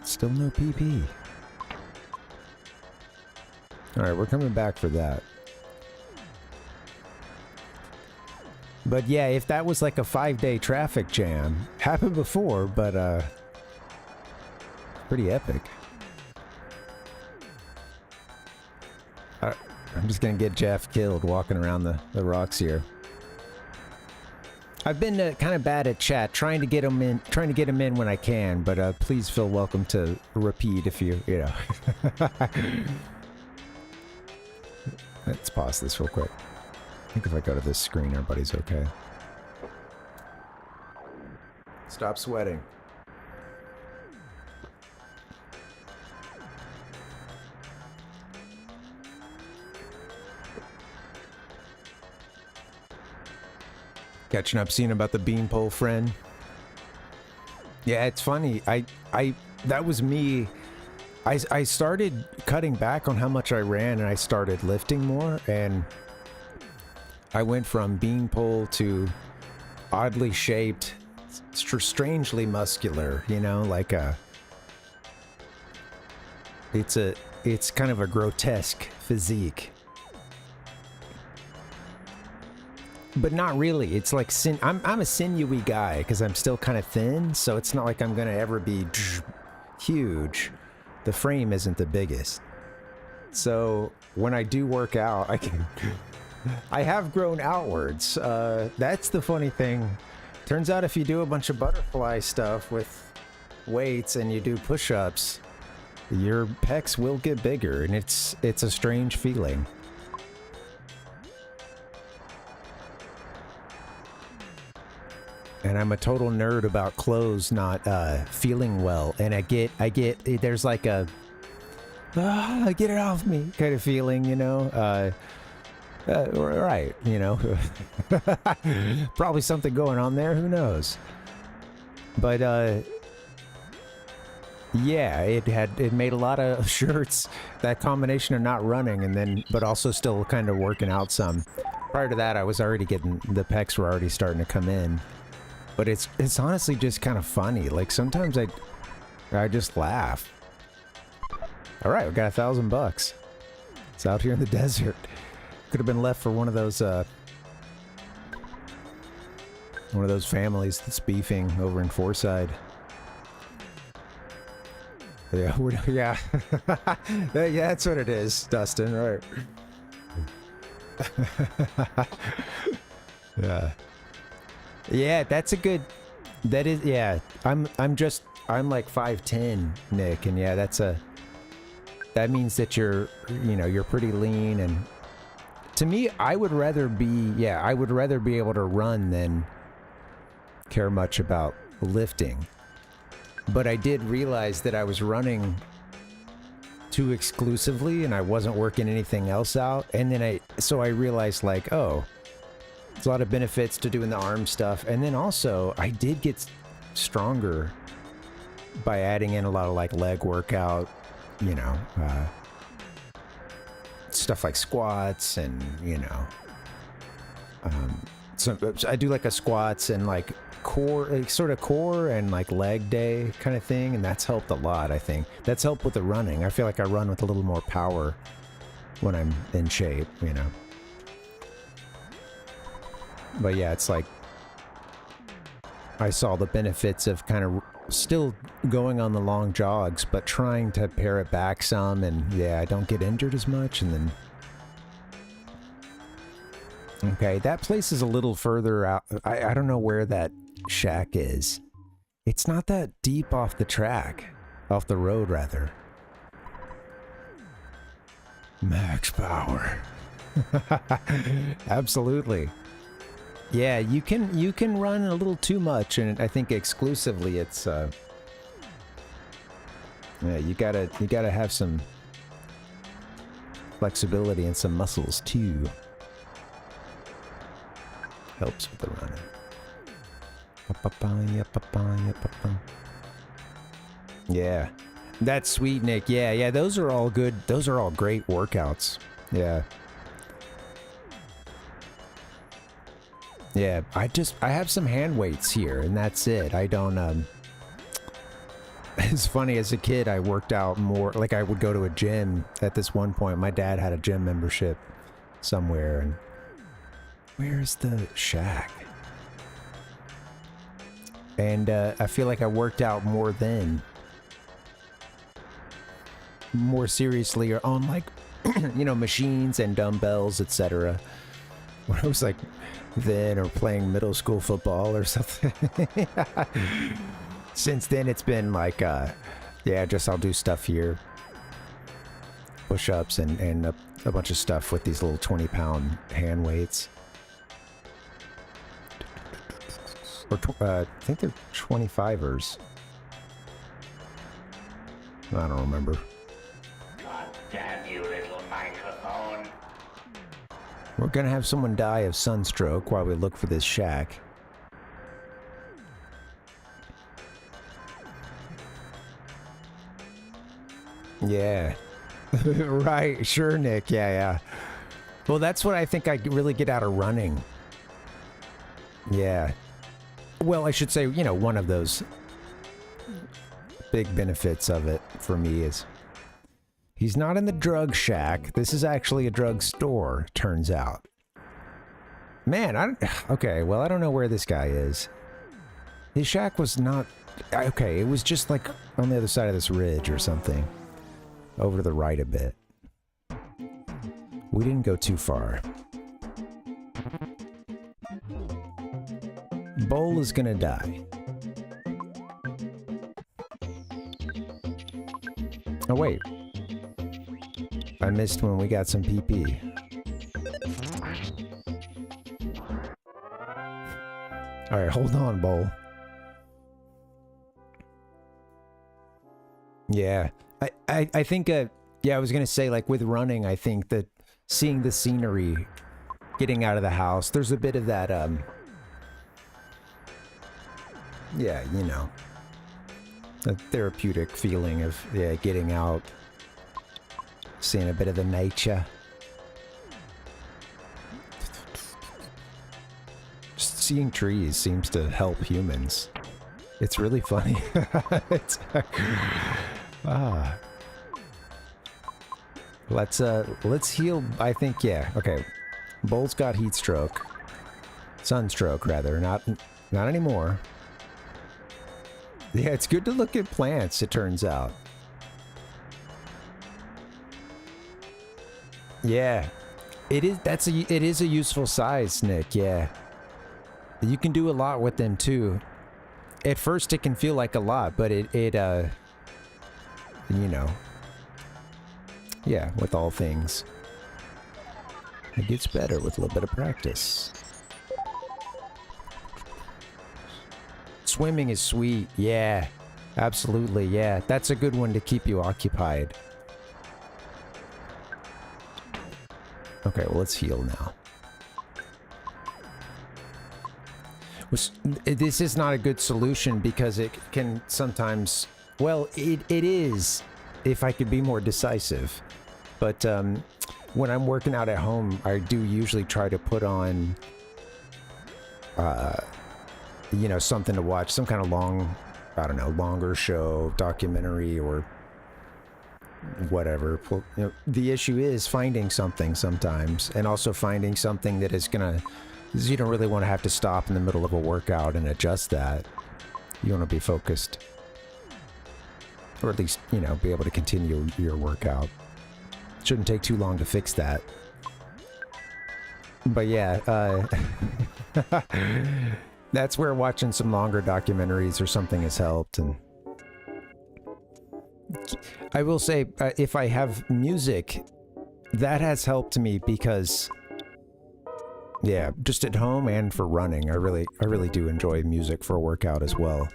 Still no PP. Alright, we're coming back for that. But yeah, if that was like a 5-day traffic jam, happened before, but pretty epic. I'm just gonna get Jeff killed walking around the rocks here. I've been kind of bad at chat, trying to get him in when I can, but please feel welcome to repeat if you know. Let's pause this real quick. I think if I go to this screen, everybody's okay. Stop sweating. Catching up, seeing about the beanpole friend. Yeah, it's funny. That was me. I started cutting back on how much I ran, and I started lifting more, and I went from beanpole to oddly shaped, strangely muscular, you know, like it's kind of a grotesque physique. But not really. It's like I'm a sinewy guy because I'm still kind of thin, so it's not like I'm gonna ever be huge. The frame isn't the biggest. So when I do work out, I have grown outwards. That's the funny thing. Turns out if you do a bunch of butterfly stuff with weights and you do push-ups, your pecs will get bigger, and it's a strange feeling. And I'm a total nerd about clothes not feeling well, and I get there's like a get it off me kind of feeling, you know. Right, you know. Probably something going on there, who knows. But yeah, it made a lot of shirts, that combination of not running and then but also still kind of working out some. Prior to that, I was already getting, the pecs were already starting to come in. But it's honestly just kind of funny. Like sometimes I just laugh. All right, we got $1,000. It's out here in the desert. Could have been left for one of those families that's beefing over in Fourside. Yeah, yeah, yeah, that's what it is, Dustin. Right? Yeah. Yeah, that's a good. That is, yeah. I'm like 5'10", Nick, and yeah, that means that you're pretty lean, and to me, I would rather be able to run than care much about lifting. But I did realize that I was running too exclusively and I wasn't working anything else out. And then I realized like, oh, there's a lot of benefits to doing the arm stuff. And then also I did get stronger by adding in a lot of like leg workout, you know, stuff like squats and, you know, so I do like a squats and like core, like sort of core and like leg day kind of thing, and that's helped a lot. I think that's helped with the running. I feel like I run with a little more power when I'm in shape, you know. But yeah, it's like I saw the benefits of kind of still going on the long jogs, but trying to pare it back some, and yeah, I don't get injured as much. And then okay, that place is a little further out. I don't know where that shack is. It's not that deep off the track, off the road rather. Max power. Absolutely. Yeah, you can run a little too much, and I think exclusively it's yeah, you gotta have some flexibility and some muscles too. Helps with the running. Yeah, that's sweet, Nick. Yeah, those are all good. Those are all great workouts. Yeah. Yeah, I have some hand weights here, and that's it. I don't, it's funny, as a kid, I worked out more, like I would go to a gym at this one point. My dad had a gym membership somewhere, and where's the shack? And I feel like I worked out more then. More seriously, or on like, you know, machines and dumbbells, etc. When I was like then, or playing middle school football or something. Since then, it's been like, yeah, just I'll do stuff here. Push-ups and a bunch of stuff with these little 20-pound hand weights. Or I think they're 25ers. I don't remember. God damn you, little microphone. We're gonna have someone die of sunstroke while we look for this shack. Yeah. Right, sure, Nick. Yeah. Well, that's what I think I really get out of running. Yeah. Well, I should say, you know, one of those big benefits of it for me is he's not in the drug shack. This is actually a drug store, turns out. Man, okay, well, I don't know where this guy is. His shack was not... Okay, it was just like on the other side of this ridge or something. Over to the right a bit. We didn't go too far. Bowl is gonna die. Oh, wait. I missed when we got some PP. Alright, hold on, Bowl. Yeah. I think, yeah, I was gonna say, like, with running, I think that seeing the scenery, getting out of the house, there's a bit of that, yeah, you know, a therapeutic feeling of, yeah, getting out, seeing a bit of the nature. Just seeing trees seems to help humans. It's really funny. It's, let's heal. I think, yeah. Okay. Bowl's got heat stroke. Sunstroke, rather. Not anymore. Yeah, it's good to look at plants, it turns out. Yeah. It is a useful size, Nick, yeah. You can do a lot with them too. At first it can feel like a lot, but it you know. Yeah, with all things. It gets better with a little bit of practice. Swimming is sweet, yeah. Absolutely, yeah. That's a good one to keep you occupied. Okay, well, let's heal now. This is not a good solution because it can sometimes... Well, it is, if I could be more decisive. But when I'm working out at home, I do usually try to put on, you know, something to watch. Some kind of longer show, documentary, or whatever. You know, the issue is finding something sometimes, and also finding something that is gonna... You don't really want to have to stop in the middle of a workout and adjust that. You want to be focused. Or at least, you know, be able to continue your workout. Shouldn't take too long to fix that. But yeah, that's where watching some longer documentaries or something has helped. And I will say, if I have music, that has helped me because... Yeah, just at home and for running. I really do enjoy music for a workout as well.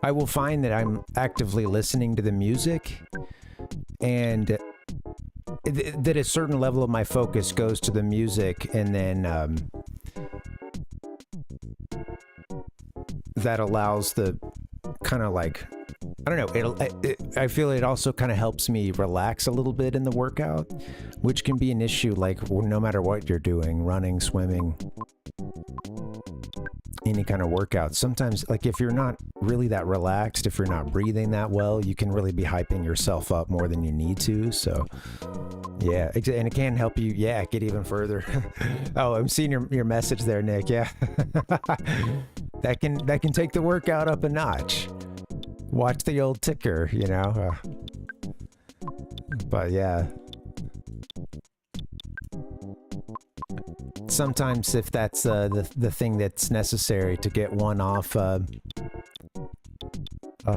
I will find that I'm actively listening to the music, and that a certain level of my focus goes to the music, and then that allows the kind of like... I don't know, I feel it also kind of helps me relax a little bit in the workout, which can be an issue, like, no matter what you're doing, running, swimming, any kind of workout. Sometimes, like, if you're not really that relaxed, if you're not breathing that well, you can really be hyping yourself up more than you need to, so... Yeah, and it can help you, yeah, get even further. Oh, I'm seeing your message there, Nick, yeah. That can take the workout up a notch. Watch the old ticker, you know. But yeah. Sometimes if that's the thing that's necessary to get one off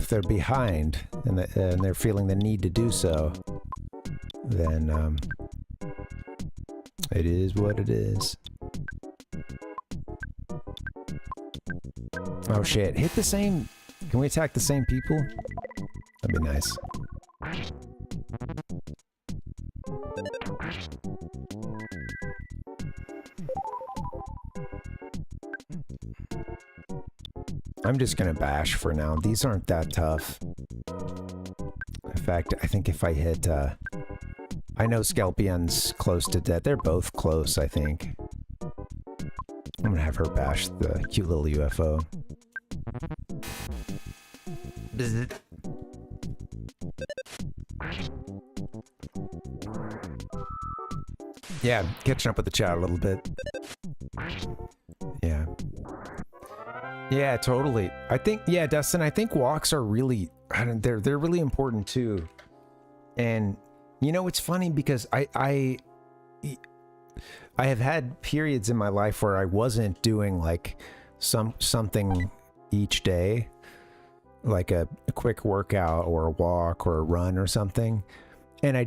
their behind, and they're feeling the need to do so, then it is what it is. Oh shit, hit the same... Can we attack the same people? That'd be nice. I'm just gonna bash for now. These aren't that tough. In fact, I think if I hit... I know Skelpion's close to death. They're both close, I think. I'm gonna have her bash the cute little UFO. Yeah, catching up with the chat a little bit. Yeah. Yeah, totally. I think, yeah, Dustin, I think walks are really, they're really important too. And, you know, it's funny because I have had periods in my life where I wasn't doing like something each day, like a quick workout or a walk or a run or something. And I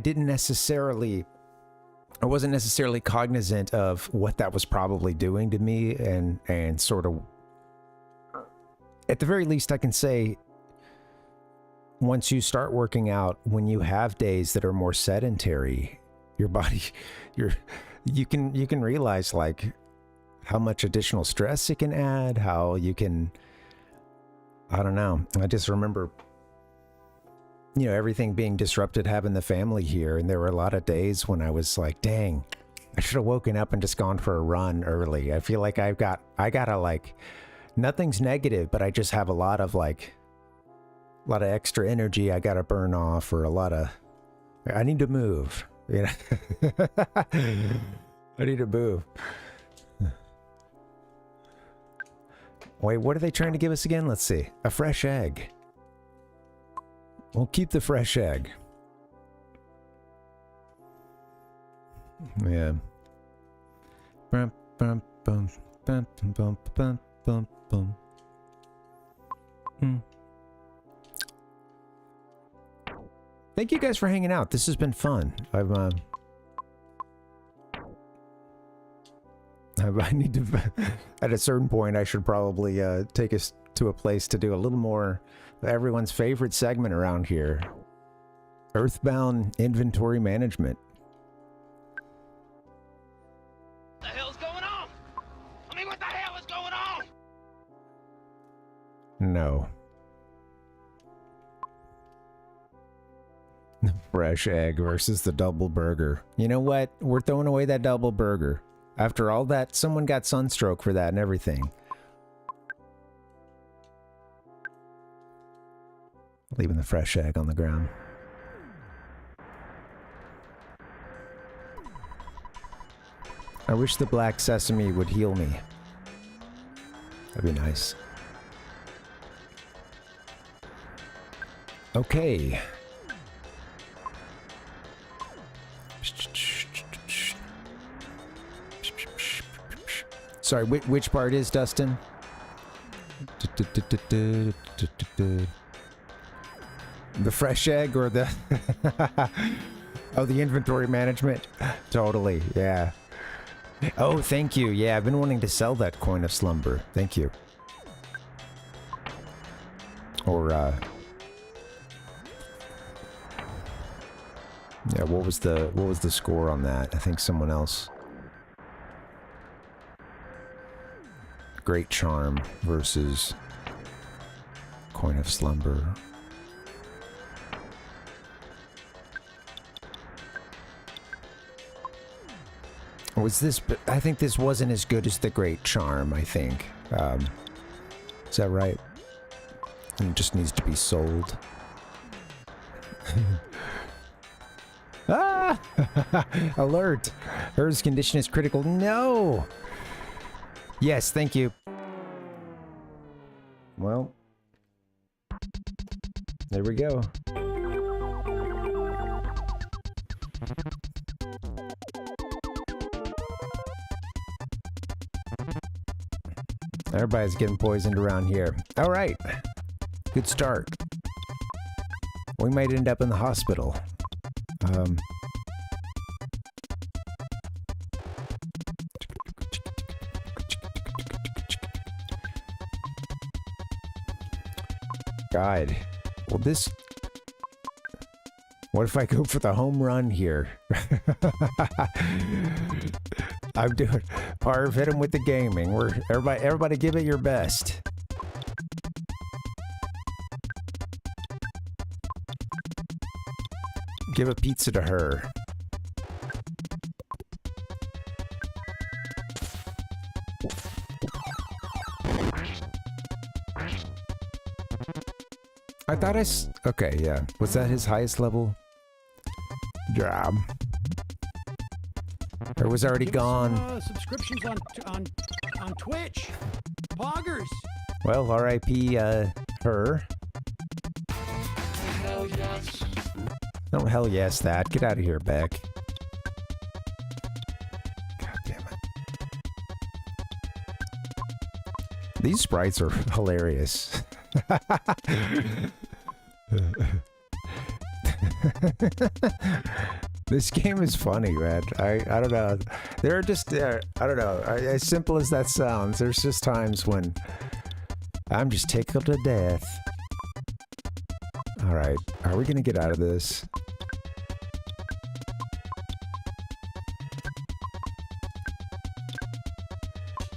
wasn't necessarily cognizant of what that was probably doing to me, and sort of, at the very least I can say, once you start working out, when you have days that are more sedentary, your body, you can realize like how much additional stress it can add, how you can, I don't know. I just remember, you know, everything being disrupted, having the family here, and there were a lot of days when I was like, dang, I should have woken up and just gone for a run early. I feel like I gotta like, nothing's negative, but I just have a lot of extra energy I gotta burn off, or I need to move, you know. I need to move. Wait, what are they trying to give us again? Let's see. A fresh egg. We'll keep the fresh egg. Yeah. Bum, bum, bum, bum, bum, bum, bum, bum. Thank you guys for hanging out. This has been fun. I need to, at a certain point, I should probably take a to a place to do a little more of everyone's favorite segment around here. Earthbound inventory management. What the hell's going on? I mean, what the hell is going on? No. Fresh egg versus the double burger. You know what? We're throwing away that double burger. After all that, someone got sunstroke for that and everything. Leaving the fresh egg on the ground. I wish the black sesame would heal me. That'd be nice. Okay. Sorry, which part is Dustin? The fresh egg or the... Oh, the inventory management? Totally, yeah. Oh, thank you. Yeah, I've been wanting to sell that coin of slumber. Thank you. Or, yeah, what was the score on that? I think someone else. Great Charm versus Coin of Slumber. Was this? I think this wasn't as good as the Great Charm. I think. Is that right? It just needs to be sold. Ah! Alert! Hers condition is critical. No! Yes, thank you. Well, there we go. Everybody's getting poisoned around here. All right. Good start. We might end up in the hospital. God. Well, this... What if I go for the home run here? I'm doing... Parv, hit him with the gaming. Everybody give it your best. Give a pizza to her. I thought okay, yeah. Was that his highest level job? Or was already gone? Subscriptions on Twitch. Poggers. Well, R.I.P. Her. Hell yes. Don't hell yes that. Get out of here, Beck. God damn it. These sprites are hilarious. This game is funny, man. I don't know. There are just I don't know. As simple as that sounds, there's just times when I'm just tickled to death. All right, are we gonna get out of this?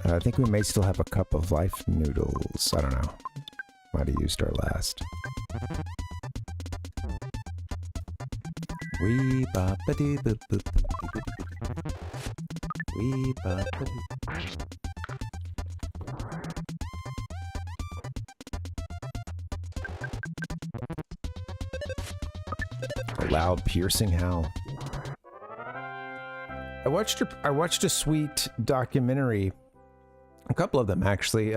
I think we may still have a cup of life noodles. I don't know. Might have used our last. Wee bop a dee boop boop. Wee bop a dee. A loud, piercing howl. I watched a sweet documentary. A couple of them actually.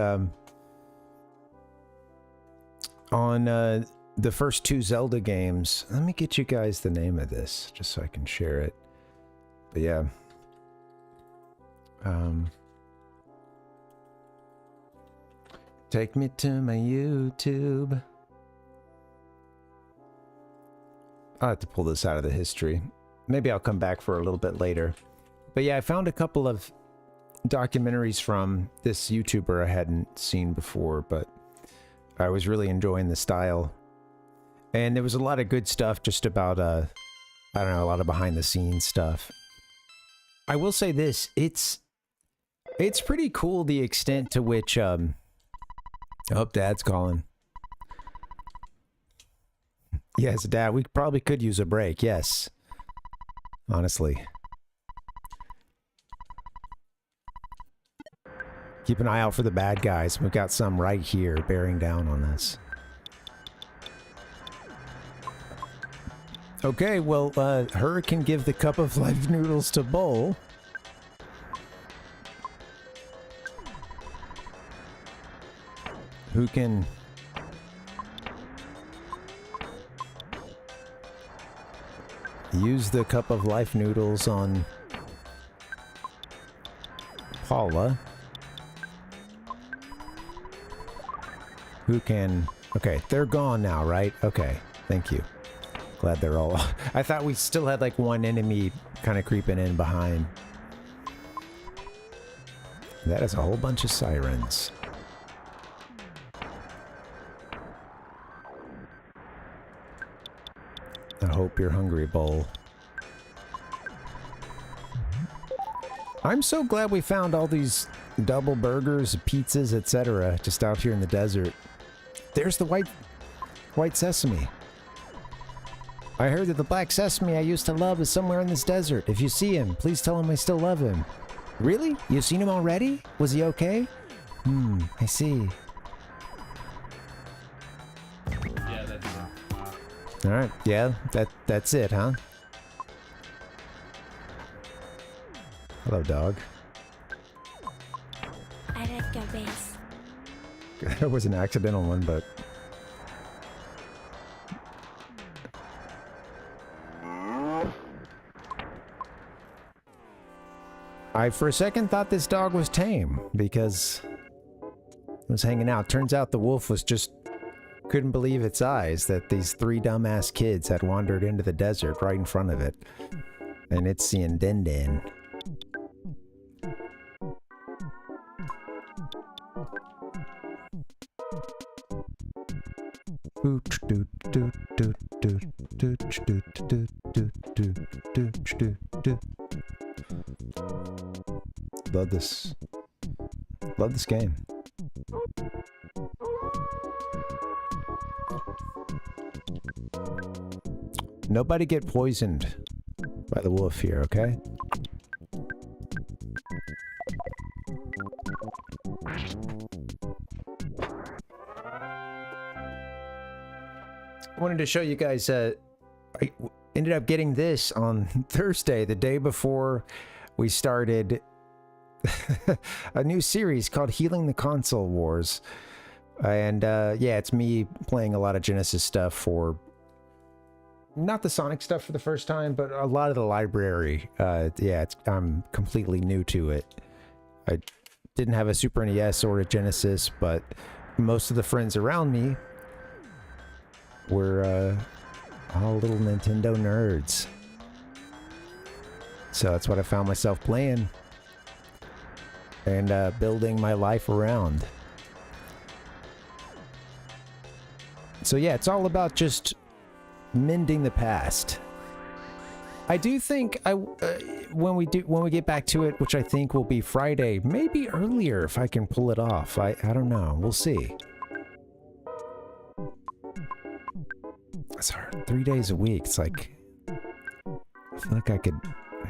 On the first two Zelda games. Let me get you guys the name of this, just so I can share it. But yeah. Take me to my YouTube. I'll have to pull this out of the history. Maybe I'll come back for a little bit later. But yeah, I found a couple of documentaries from this YouTuber I hadn't seen before, but I was really enjoying the style. And there was a lot of good stuff just about, I don't know, a lot of behind the scenes stuff. I will say this, it's pretty cool the extent to which, oh, Dad's calling. Yes, Dad, we probably could use a break, yes. Honestly. Keep an eye out for the bad guys. We've got some right here bearing down on us. Okay, well, her can give the cup of life noodles to Bull. Who can... use the cup of life noodles on Paula. Who can... Okay, they're gone now, right? Okay, thank you. Glad they're all... I thought we still had like one enemy kind of creeping in behind. That is a whole bunch of sirens. I hope you're hungry, Bull. I'm so glad we found all these double burgers, pizzas, etc. just out here in the desert. There's the white sesame. I heard that the black sesame I used to love is somewhere in this desert. If you see him, please tell him I still love him. Really? You've seen him already? Was he okay? I see. Yeah, that's it. Alright, yeah, that's it, huh? Hello, dog. I like your base. That was an accidental one, but... I, for a second, thought this dog was tame, because it was hanging out. Turns out the wolf was just... couldn't believe its eyes that these three dumbass kids had wandered into the desert right in front of it. And it's seeing Din Din. Love this. Love this game. Nobody get poisoned by the wolf here, okay? I wanted to show you guys, I ended up getting this on Thursday, the day before we started a new series called Healing the Console Wars. And yeah, it's me playing a lot of Genesis stuff for... not the Sonic stuff for the first time, but a lot of the library. Yeah, I'm completely new to it. I didn't have a Super NES or a Genesis, but most of the friends around me were all little Nintendo nerds. So that's what I found myself playing and building my life around. So yeah, it's all about just mending the past. I do think when we get back to it, which I think will be Friday, maybe earlier if I can pull it off. I don't know. We'll see. It's hard. 3 days a week. It's like, I feel like I could,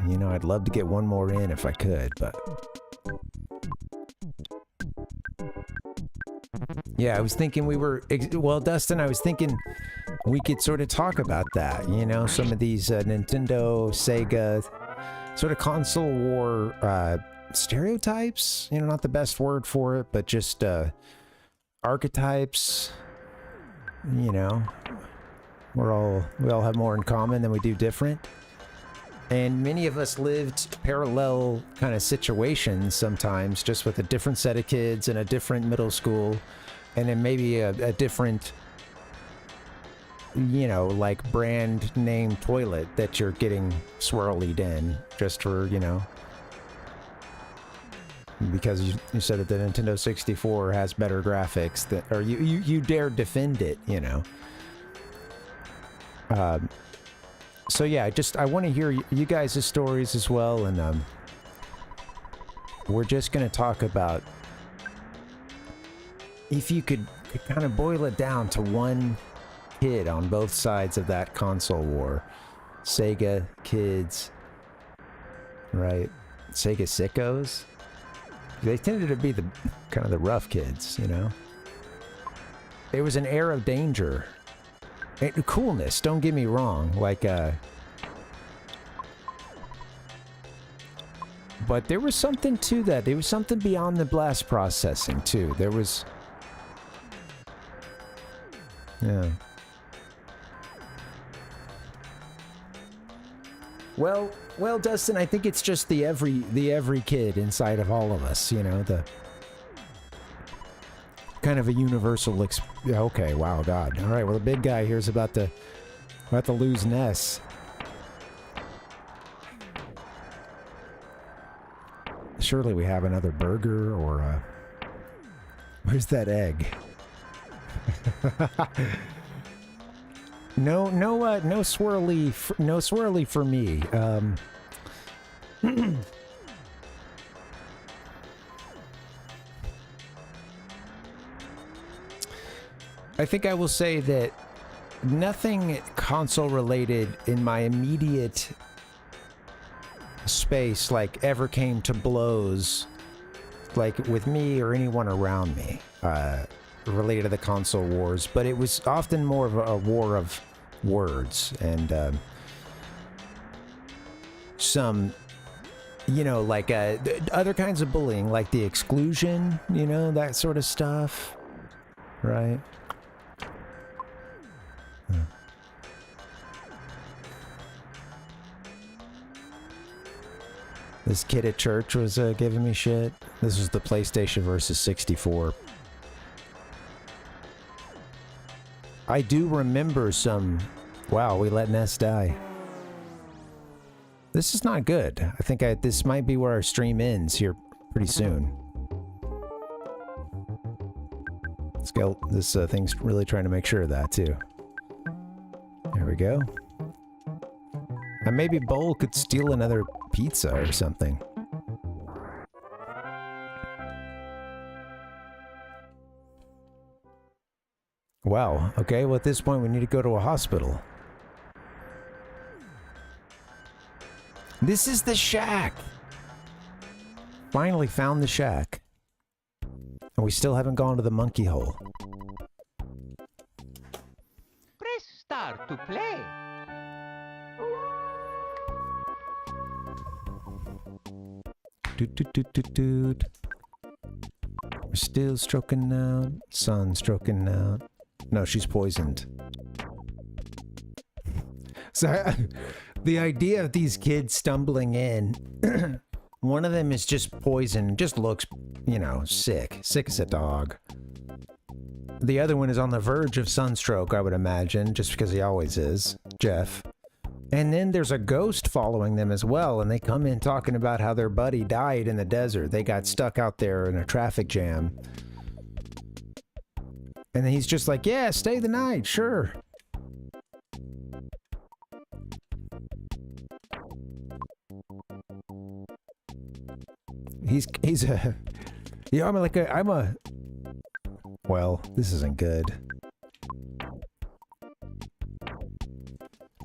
you know, I'd love to get one more in if I could, but yeah, I was thinking well, Dustin, I was thinking we could sort of talk about that, you know, some of these Nintendo, Sega, sort of console war stereotypes, you know, not the best word for it, but just archetypes, you know. We all have more in common than we do different. And many of us lived parallel kind of situations sometimes, just with a different set of kids and a different middle school, and then maybe a different, you know, like brand name toilet that you're getting swirlied in, just for, you know. because you said that the Nintendo 64 has better graphics, or you dare defend it, you know. So yeah, I want to hear you guys' stories as well, and we're just going to talk about, if you could kind of boil it down to one kid on both sides of that console war. Sega kids, right? Sega sickos. They tended to be the kind of the rough kids, you know. It was an air of danger. Coolness, don't get me wrong, like but there was something to that. There was something beyond the blast processing too. There was, yeah. Well, Dustin, I think it's just the every kid inside of all of us, you know, the kind of a universal yeah, okay, wow, God. All right, well, the big guy here's about to lose Ness. Surely we have another burger, or where's that egg? No swirly for me. I think I will say that nothing console related in my immediate space like ever came to blows like with me or anyone around me related to the console wars, but it was often more of a war of words and some, you know, like other kinds of bullying, like the exclusion, you know, that sort of stuff, right? This kid at church was giving me shit. This was the PlayStation versus 64. I do remember some... Wow, we let Ness die. This is not good. I think this might be where our stream ends here pretty soon. This thing's really trying to make sure of that, too. There we go. And maybe Bowl could steal another pizza or something. Wow. Okay, well at this point we need to go to a hospital. This is the shack! Finally found the shack. And we still haven't gone to the monkey hole. Press start to play. Doot. We're still stroking out. Sun stroking out. No, she's poisoned. So, the idea of these kids stumbling in, one of them is just poisoned, just looks, you know, sick as a dog. The other one is on the verge of sunstroke, I would imagine, just because he always is, Jeff. And then there's a ghost following them as well, and they come in talking about how their buddy died in the desert. They got stuck out there in a traffic jam. And then he's just like, yeah, stay the night, sure. He's a... Yeah, I'm a... Well, this isn't good.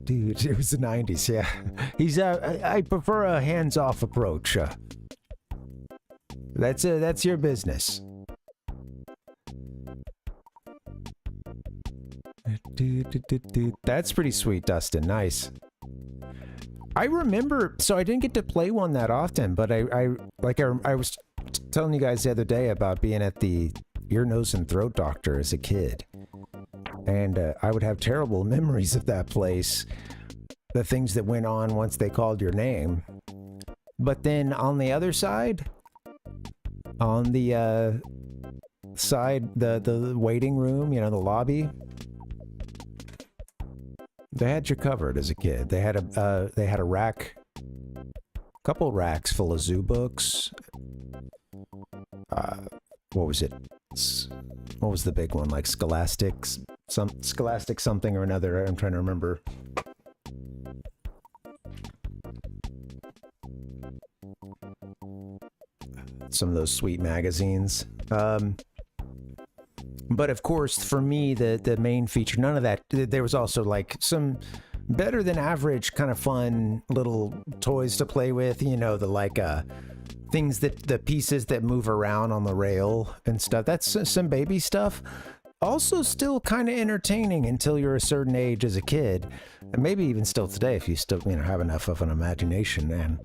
Dude, it was the 90s, yeah. He's I prefer a hands-off approach. That's your business. That's pretty sweet, Dustin. Nice. I remember, so I didn't get to play one that often, but I was telling you guys the other day about being at the ear, nose, and throat doctor as a kid. And I would have terrible memories of that place, the things that went on once they called your name. But then on the other side, on the side, the waiting room, you know, the lobby, they had you covered as a kid. They had a rack, couple racks full of zoo books, what was it? What was the big one? Like Scholastic something or another. I'm trying to remember. Some of those sweet magazines. But of course, for me, the main feature, none of that. There was also like some better than average kind of fun little toys to play with. You know, the like things the pieces that move around on the rail and stuff. That's some baby stuff. Also still kind of entertaining until you're a certain age as a kid, and maybe even still today if you still have enough of an imagination and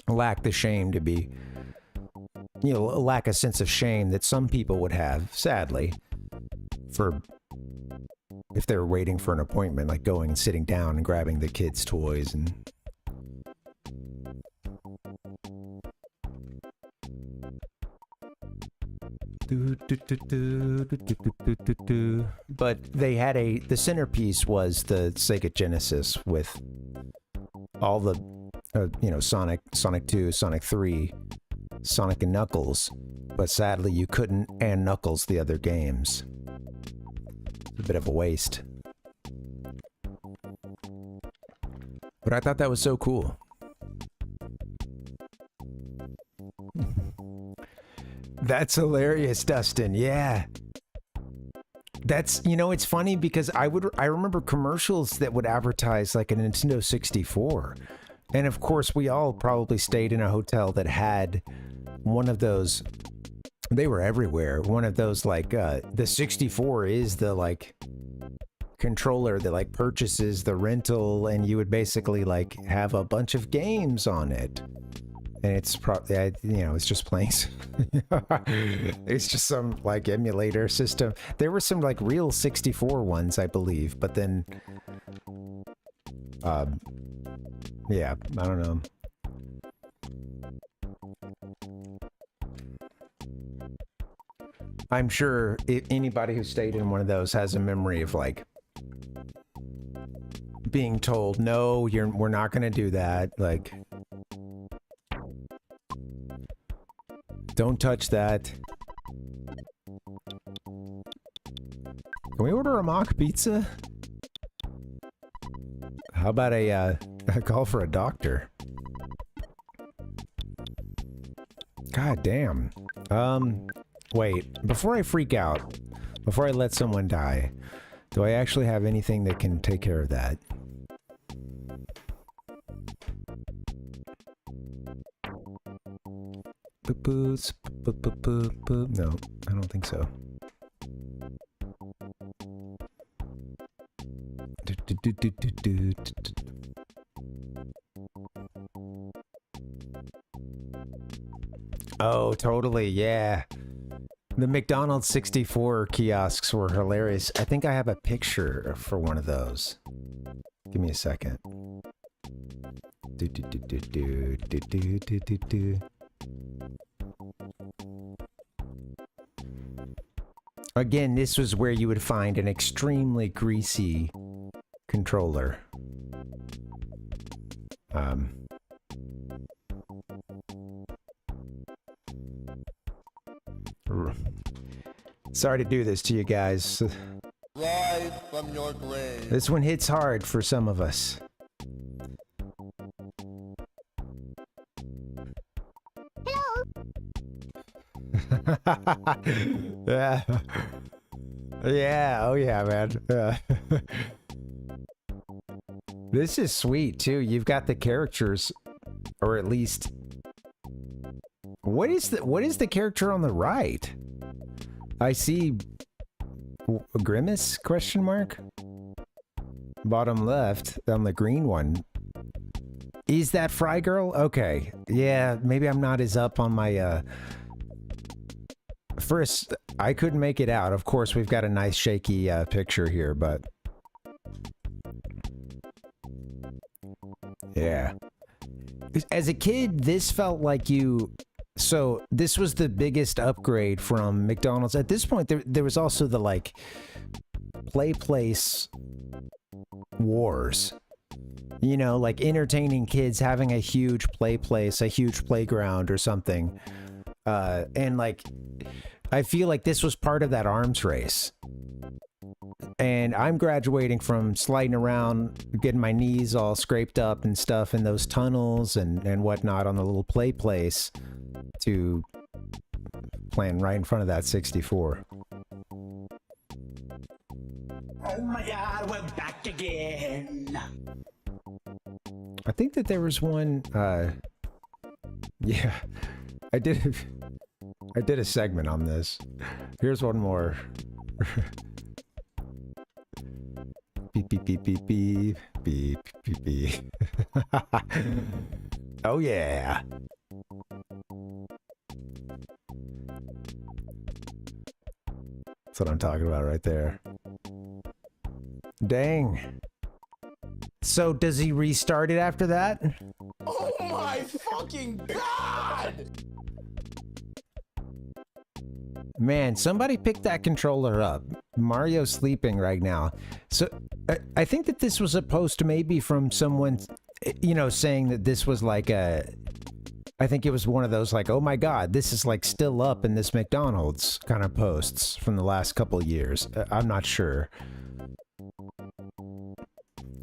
lack the shame to be, lack a sense of shame that some people would have, sadly, for if they were waiting for an appointment, like going and sitting down and grabbing the kids' toys and. But they had the centerpiece was the Sega Genesis with all the, Sonic 2, Sonic 3, Sonic and Knuckles. But sadly, you couldn't and Knuckles the other games. A bit of a waste. But I thought that was so cool. That's hilarious, Dustin. Yeah. That's, it's funny because I remember commercials that would advertise like a Nintendo 64. And of course, we all probably stayed in a hotel that had one of those. They were everywhere. One of those like the 64 is the like controller that like purchases the rental, and you would basically like have a bunch of games on it. And it's probably, it's just playing. It's just some like emulator system. There were some like real 64 ones, I believe, but then, yeah, I don't know. I'm sure anybody who stayed in one of those has a memory of like being told, no, we're not going to do that. Like, don't touch that. Can we order a mock pizza? How about a call for a doctor? God damn. Wait, before I freak out, before I let someone die, do I actually have anything that can take care of that? No, I don't think so. Oh, totally, yeah. The McDonald's 64 kiosks were hilarious. I think I have a picture for one of those. Give me a second. Again, this was where you would find an extremely greasy controller. Sorry to do this to you guys. Rise from your grave. This one hits hard for some of us. Yeah. Yeah, oh yeah, man. This is sweet too. You've got the characters, or at least what is the character on the right? I see a Grimace question mark. Bottom left on the green one. Is that Fry Girl? Okay. Yeah, maybe I'm not as up on my first, I couldn't make it out. Of course, we've got a nice shaky picture here, but yeah. As a kid, this felt like so this was the biggest upgrade from McDonald's. At this point, there was also the like play place wars. Like entertaining kids, having a huge play place, a huge playground or something. And like, I feel like this was part of that arms race. And I'm graduating from sliding around, getting my knees all scraped up and stuff in those tunnels and whatnot on the little play place to playing right in front of that 64. Oh my god, we're back again. I think that there was one, yeah, I did a segment on this. Here's one more. Beep, beep, beep, beep, beep, beep, beep, beep. Oh, yeah. That's what I'm talking about right there. Dang. So does he restart it after that? Oh my fucking god! Man, somebody pick that controller up. Mario's sleeping right now. So I think that this was supposed to maybe from someone, you know, saying that this was like a, I think it was one of those like, oh my god, this is like still up in this McDonald's kind of posts from the last couple of years. I'm not sure.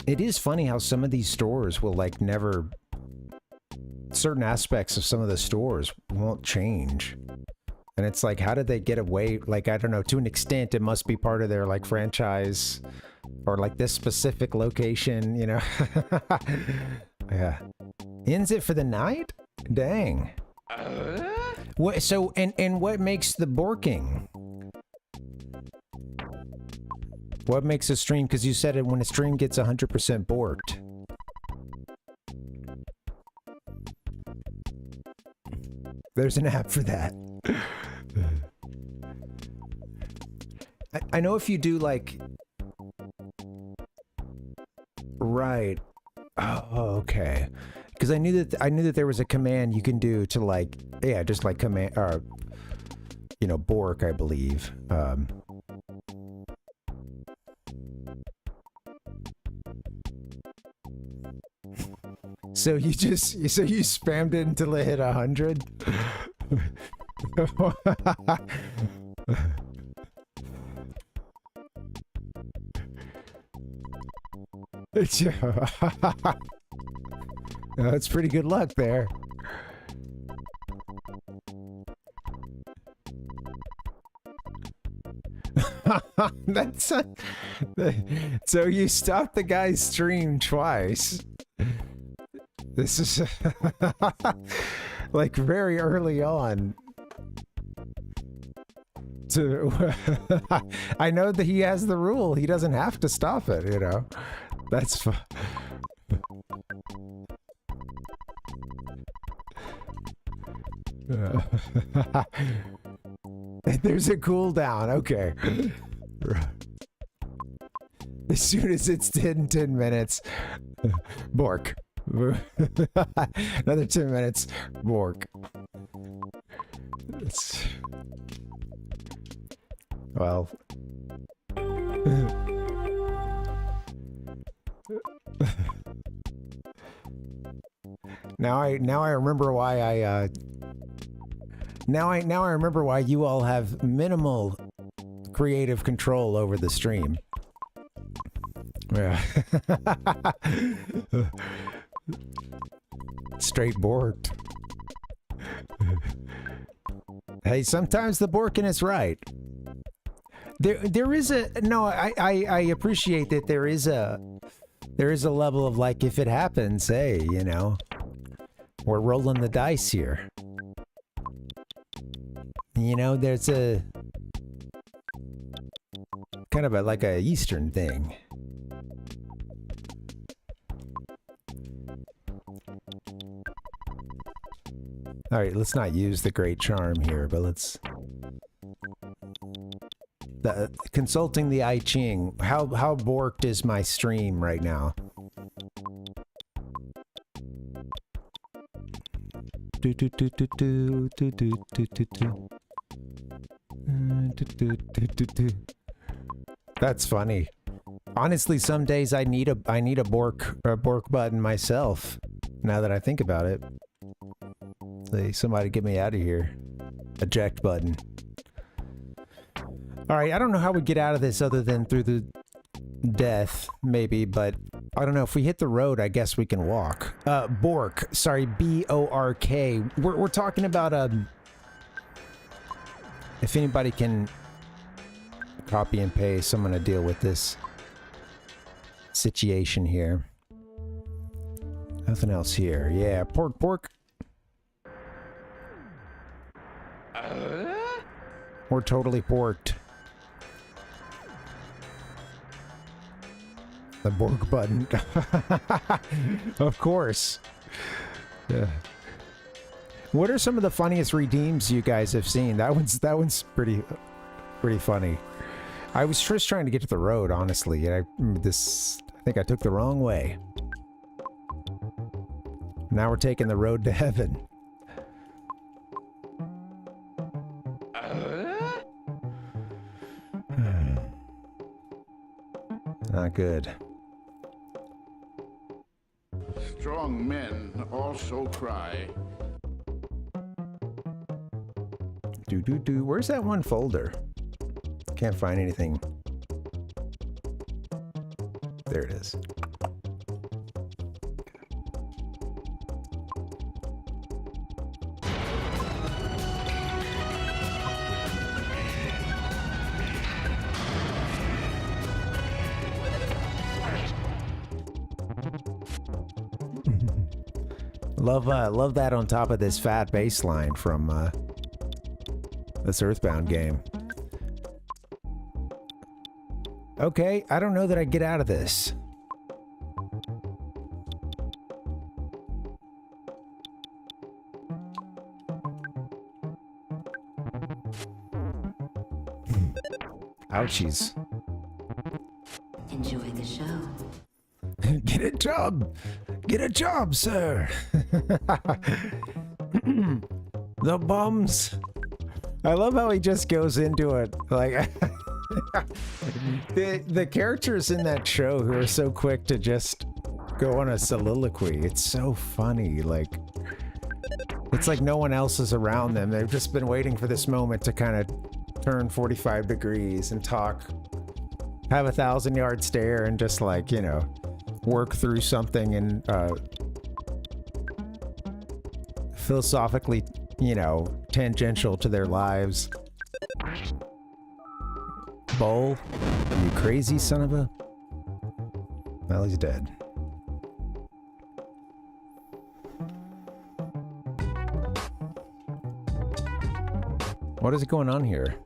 It is funny how some of these stores will like never, certain aspects of some of the stores won't change. And it's like, how did they get away? Like, I don't know, to an extent, it must be part of their like franchise or like this specific location, you know? Yeah. Ends it for the night? Dang. What, so, and what makes the borking? What makes a stream? Because you said it when a stream gets 100% borked. There's an app for that. I know if you do like, right. Oh, okay. Because I knew that there was a command you can do to like, yeah, just like command, or you know, bork, I believe. So you spammed it until it hit 100? That's pretty good luck there. That's so you stopped the guy's stream twice. This is like very early on. I know that he has the rule. He doesn't have to stop it, you know. That's there's a cooldown. Okay. As soon as it's 10 minutes, bork. Another 10 minutes, bork. Well. Now I remember why now I remember why you all have minimal creative control over the stream. Yeah. Straight borked. Hey, sometimes the borking is right. There is a no. I appreciate that there is a level of like, if it happens, hey, you know, we're rolling the dice here. You know, there's a kind of like a Eastern thing. All right, let's not use the great charm here, but let's consulting the I Ching. How borked is my stream right now? That's funny. Honestly, some days I need a bork button myself. Now that I think about it, say, somebody get me out of here. eject button. Alright, I don't know how we get out of this other than through the death, maybe, but I don't know. If we hit the road, I guess we can walk. Bork. Sorry, B-O-R-K. We're talking about, if anybody can copy and paste, I'm gonna deal with this situation here. Nothing else here. Yeah, pork. We're totally porked. The Borg button. Of course. Yeah. What are some of the funniest redeems you guys have seen? That one's pretty funny. I was just trying to get to the road, honestly. I think I took the wrong way. Now we're taking the road to heaven. Not good. Strong men also cry. Do. Where's that one folder? Can't find anything. There it is. Love that on top of this fat bass line from this Earthbound game. Okay, I don't know that I get out of this. Ouchies. Enjoy the show. Get a job! Get a job, sir! The bums! I love how he just goes into it. Like, the characters in that show who are so quick to just go on a soliloquy. It's so funny. Like, it's like no one else is around them. They've just been waiting for this moment to kind of turn 45 degrees and talk. Have a 1,000-yard stare and just, like, you know, work through something and philosophically, you know, tangential to their lives. Bull, you crazy son of a... Well, he's dead. What is going on here?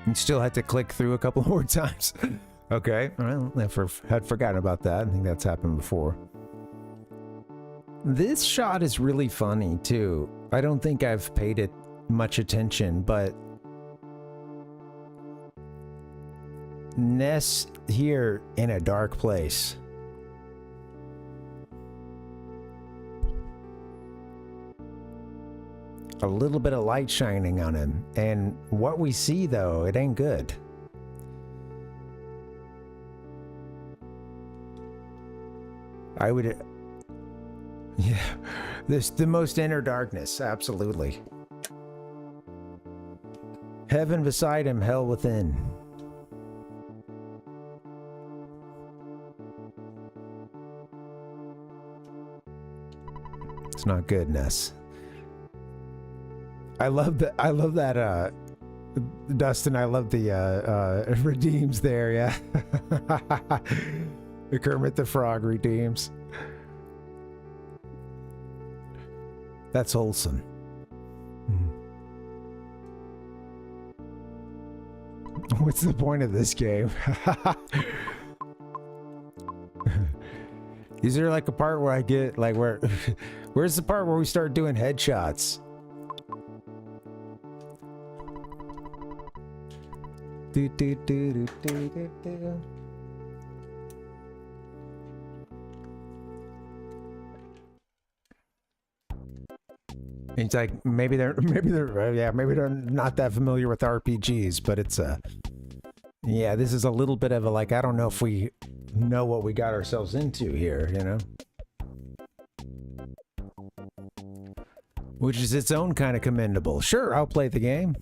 You still had to click through a couple more times. Okay, well, I had forgotten about that. I think that's happened before. This shot is really funny, too. I don't think I've paid it much attention, but... Ness here in a dark place. A little bit of light shining on him, and what we see, though, it ain't good. I would... Yeah, this the most inner darkness, absolutely. Heaven beside him, hell within. It's not good, Ness. I love that, Dustin, I love the, redeems there, yeah. The Kermit the Frog redeems. That's wholesome. What's the point of this game? Is there like a part where I get, like, where's the part where we start doing headshots? It's like maybe they're not that familiar with RPGs, but it's Yeah, this is a little bit of a, like, I don't know if we know what we got ourselves into here, you know? Which is its own kind of commendable. Sure, I'll play the game.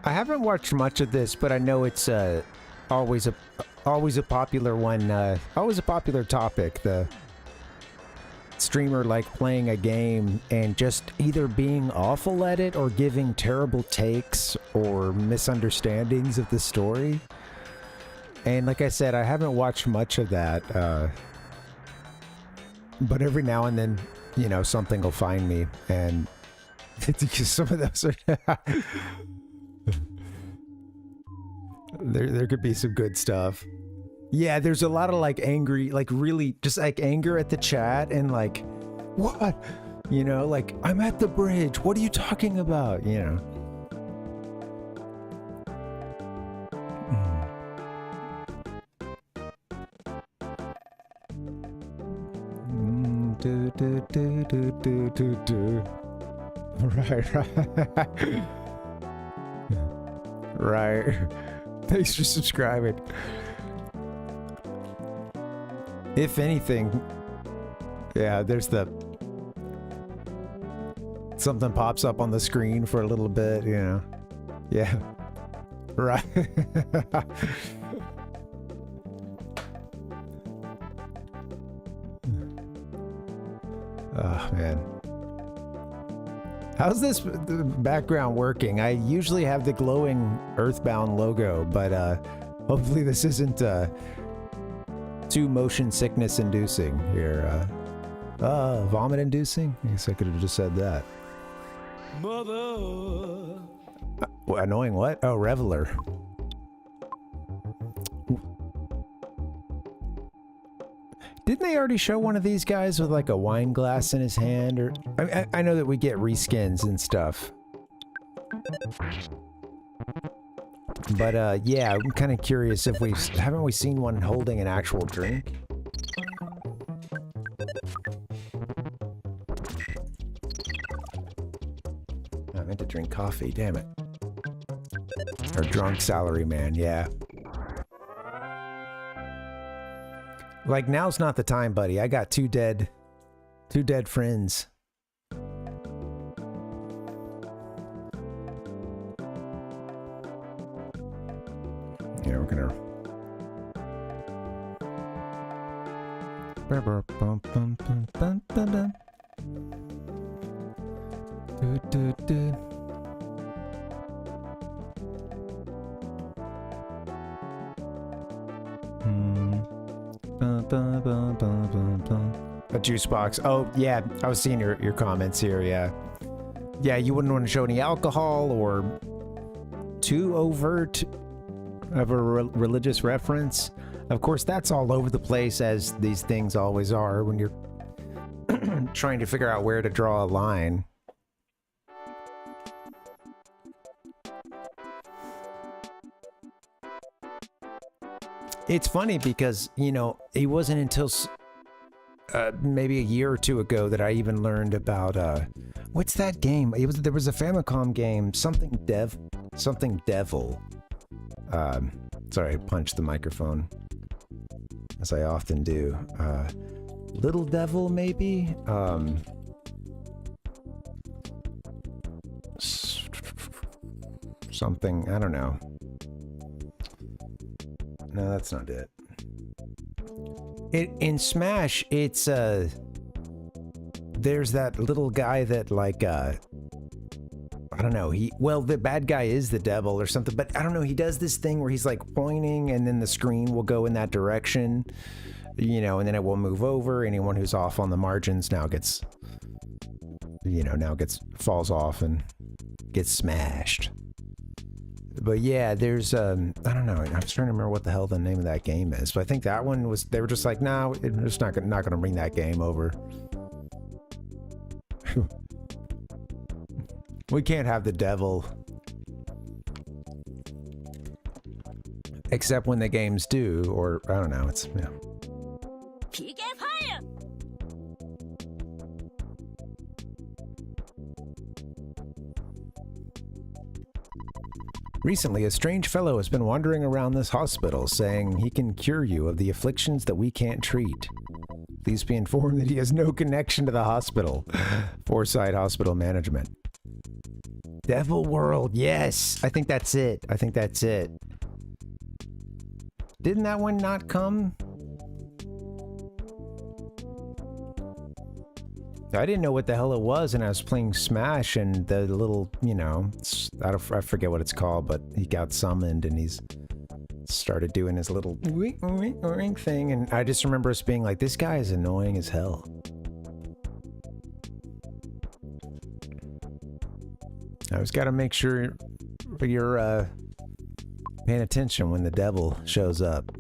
I haven't watched much of this, but I know it's always a popular one, always a popular topic. The streamer like playing a game and just either being awful at it or giving terrible takes or misunderstandings of the story. And like I said, I haven't watched much of that, but every now and then, you know, something will find me, and some of those are there could be some good stuff. Yeah, there's a lot of like angry, like really just like anger at the chat and like, what? You know, like, I'm at the bridge. What are you talking about? You know. Right. Right. Thanks for subscribing. If anything, yeah, there's the something pops up on the screen for a little bit, you know. Yeah. Right. Oh, man. How's this background working? I usually have the glowing Earthbound logo, but hopefully this isn't too motion sickness inducing here. Vomit inducing? I guess I could have just said that. Mother. Annoying what? Oh, Reveler. Didn't they already show one of these guys with like a wine glass in his hand? Or I know that we get reskins and stuff. But yeah, I'm kind of curious if haven't we seen one holding an actual drink? I meant to drink coffee, damn it. Or drunk salaryman, yeah. Like, now's not the time, buddy. I got two dead friends. Yeah, we're gonna... A juice box. Oh, yeah. I was seeing your comments here, yeah. Yeah, you wouldn't want to show any alcohol or too overt of a religious reference. Of course, that's all over the place, as these things always are when you're trying to figure out where to draw a line. It's funny because, you know, it wasn't until maybe a year or two ago that I even learned about what's that game? There was a Famicom game, something Devil. Sorry, I punched the microphone, as I often do. Little Devil, maybe? Something, I don't know. No, that's not it. In Smash, it's there's that little guy that like I don't know, the bad guy is the devil or something, but I don't know, he does this thing where he's like pointing and then the screen will go in that direction, you know, and then it will move over. Anyone who's off on the margins now falls off and gets smashed. But yeah, there's I don't know, I was trying to remember what the hell the name of that game is, but I think that one was, they were just like, no, we're just not gonna bring that game over. We can't have the devil, except when the games do, or I don't know, it's, you know. Recently, a strange fellow has been wandering around this hospital saying he can cure you of the afflictions that we can't treat. Please be informed that he has no connection to the hospital. Fourside Hospital Management. Devil World, yes! I think that's it. I think that's it. Didn't that one not come? I didn't know what the hell it was, and I was playing Smash, and the little, you know, I forget what it's called, but he got summoned, and he's started doing his little thing, and I just remember us being like, this guy is annoying as hell. I always got to make sure you're paying attention when the devil shows up.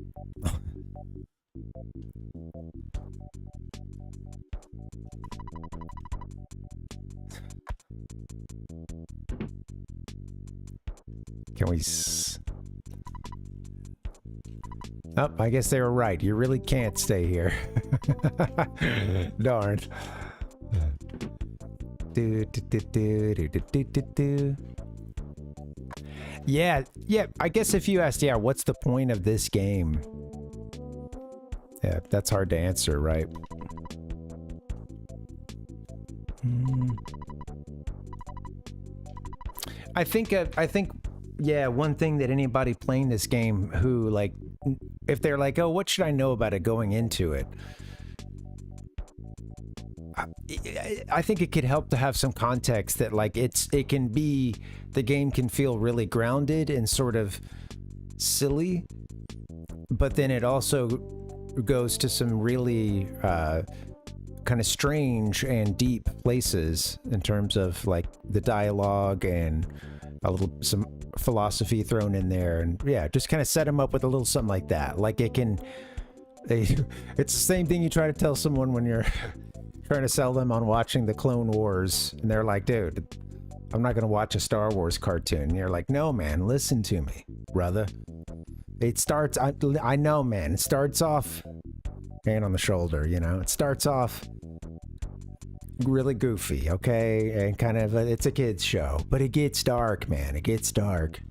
Can we... Oh, I guess they were right. You really can't stay here. Darn. Yeah, I guess if you asked, yeah, what's the point of this game? Yeah, that's hard to answer, right? I think, yeah, one thing that anybody playing this game who, like, if they're like, oh, what should I know about it going into it? I think it could help to have some context that, like, it can be, the game can feel really grounded and sort of silly, but then it also goes to some really kind of strange and deep places in terms of, like, the dialogue and some philosophy thrown in there, and yeah, just kind of set them up with a little something like that. Like, it's the same thing you try to tell someone when you're trying to sell them on watching the Clone Wars, and they're like, dude, I'm not gonna watch a Star Wars cartoon. And you're like, no, man, listen to me, brother. It starts, I know, man, it starts off, hand on the shoulder, you know, it starts off really goofy, okay, and kind of it's a kid's show, but it gets dark, man. It gets dark.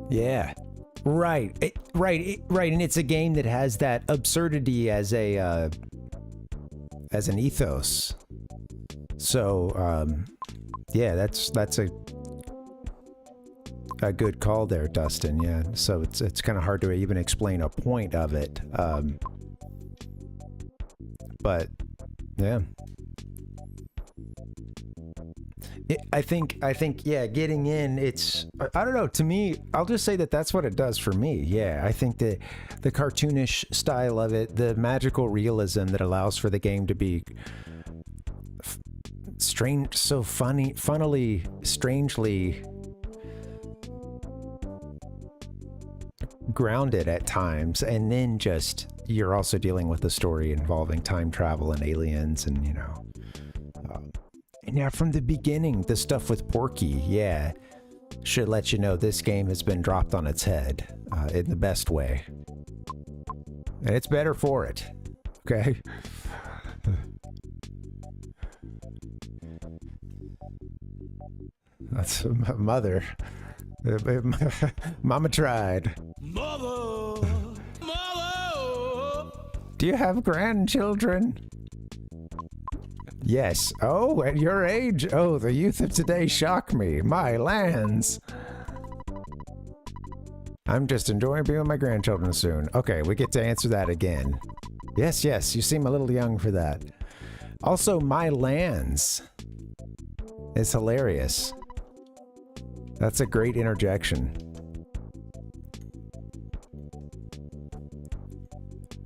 Yeah, right, and it's a game that has that absurdity as an ethos. So yeah, that's a good call there, Dustin. Yeah, so it's kind of hard to even explain a point of it, but yeah, I think yeah, getting in, it's, I don't know, to me, I'll just say that that's what it does for me. Yeah, I think the cartoonish style of it, the magical realism that allows for the game to be strange, so funnily, strangely grounded at times, and then just, you're also dealing with a story involving time travel and aliens, and, you know, and yeah, from the beginning, the stuff with Porky, yeah, should let you know this game has been dropped on its head in the best way, and it's better for it. Okay. That's mother. Mama tried. Mother! Mother! Do you have grandchildren? Yes. Oh, at your age? Oh, the youth of today shock me. My lands. I'm just enjoying being with my grandchildren soon. Okay, we get to answer that again. Yes, yes, you seem a little young for that. Also, my lands is hilarious. That's a great interjection.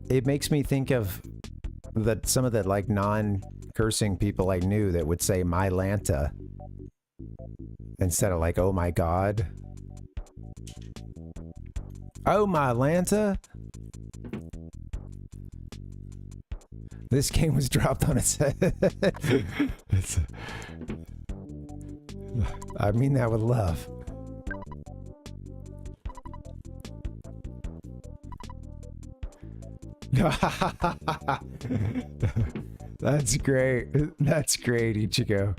It makes me think of some of the, like, non-cursing people I knew that would say my Lanta instead of, like, oh my god. Oh my Lanta. This game was dropped on its head. I mean that with love. That's great. That's great, Ichigo.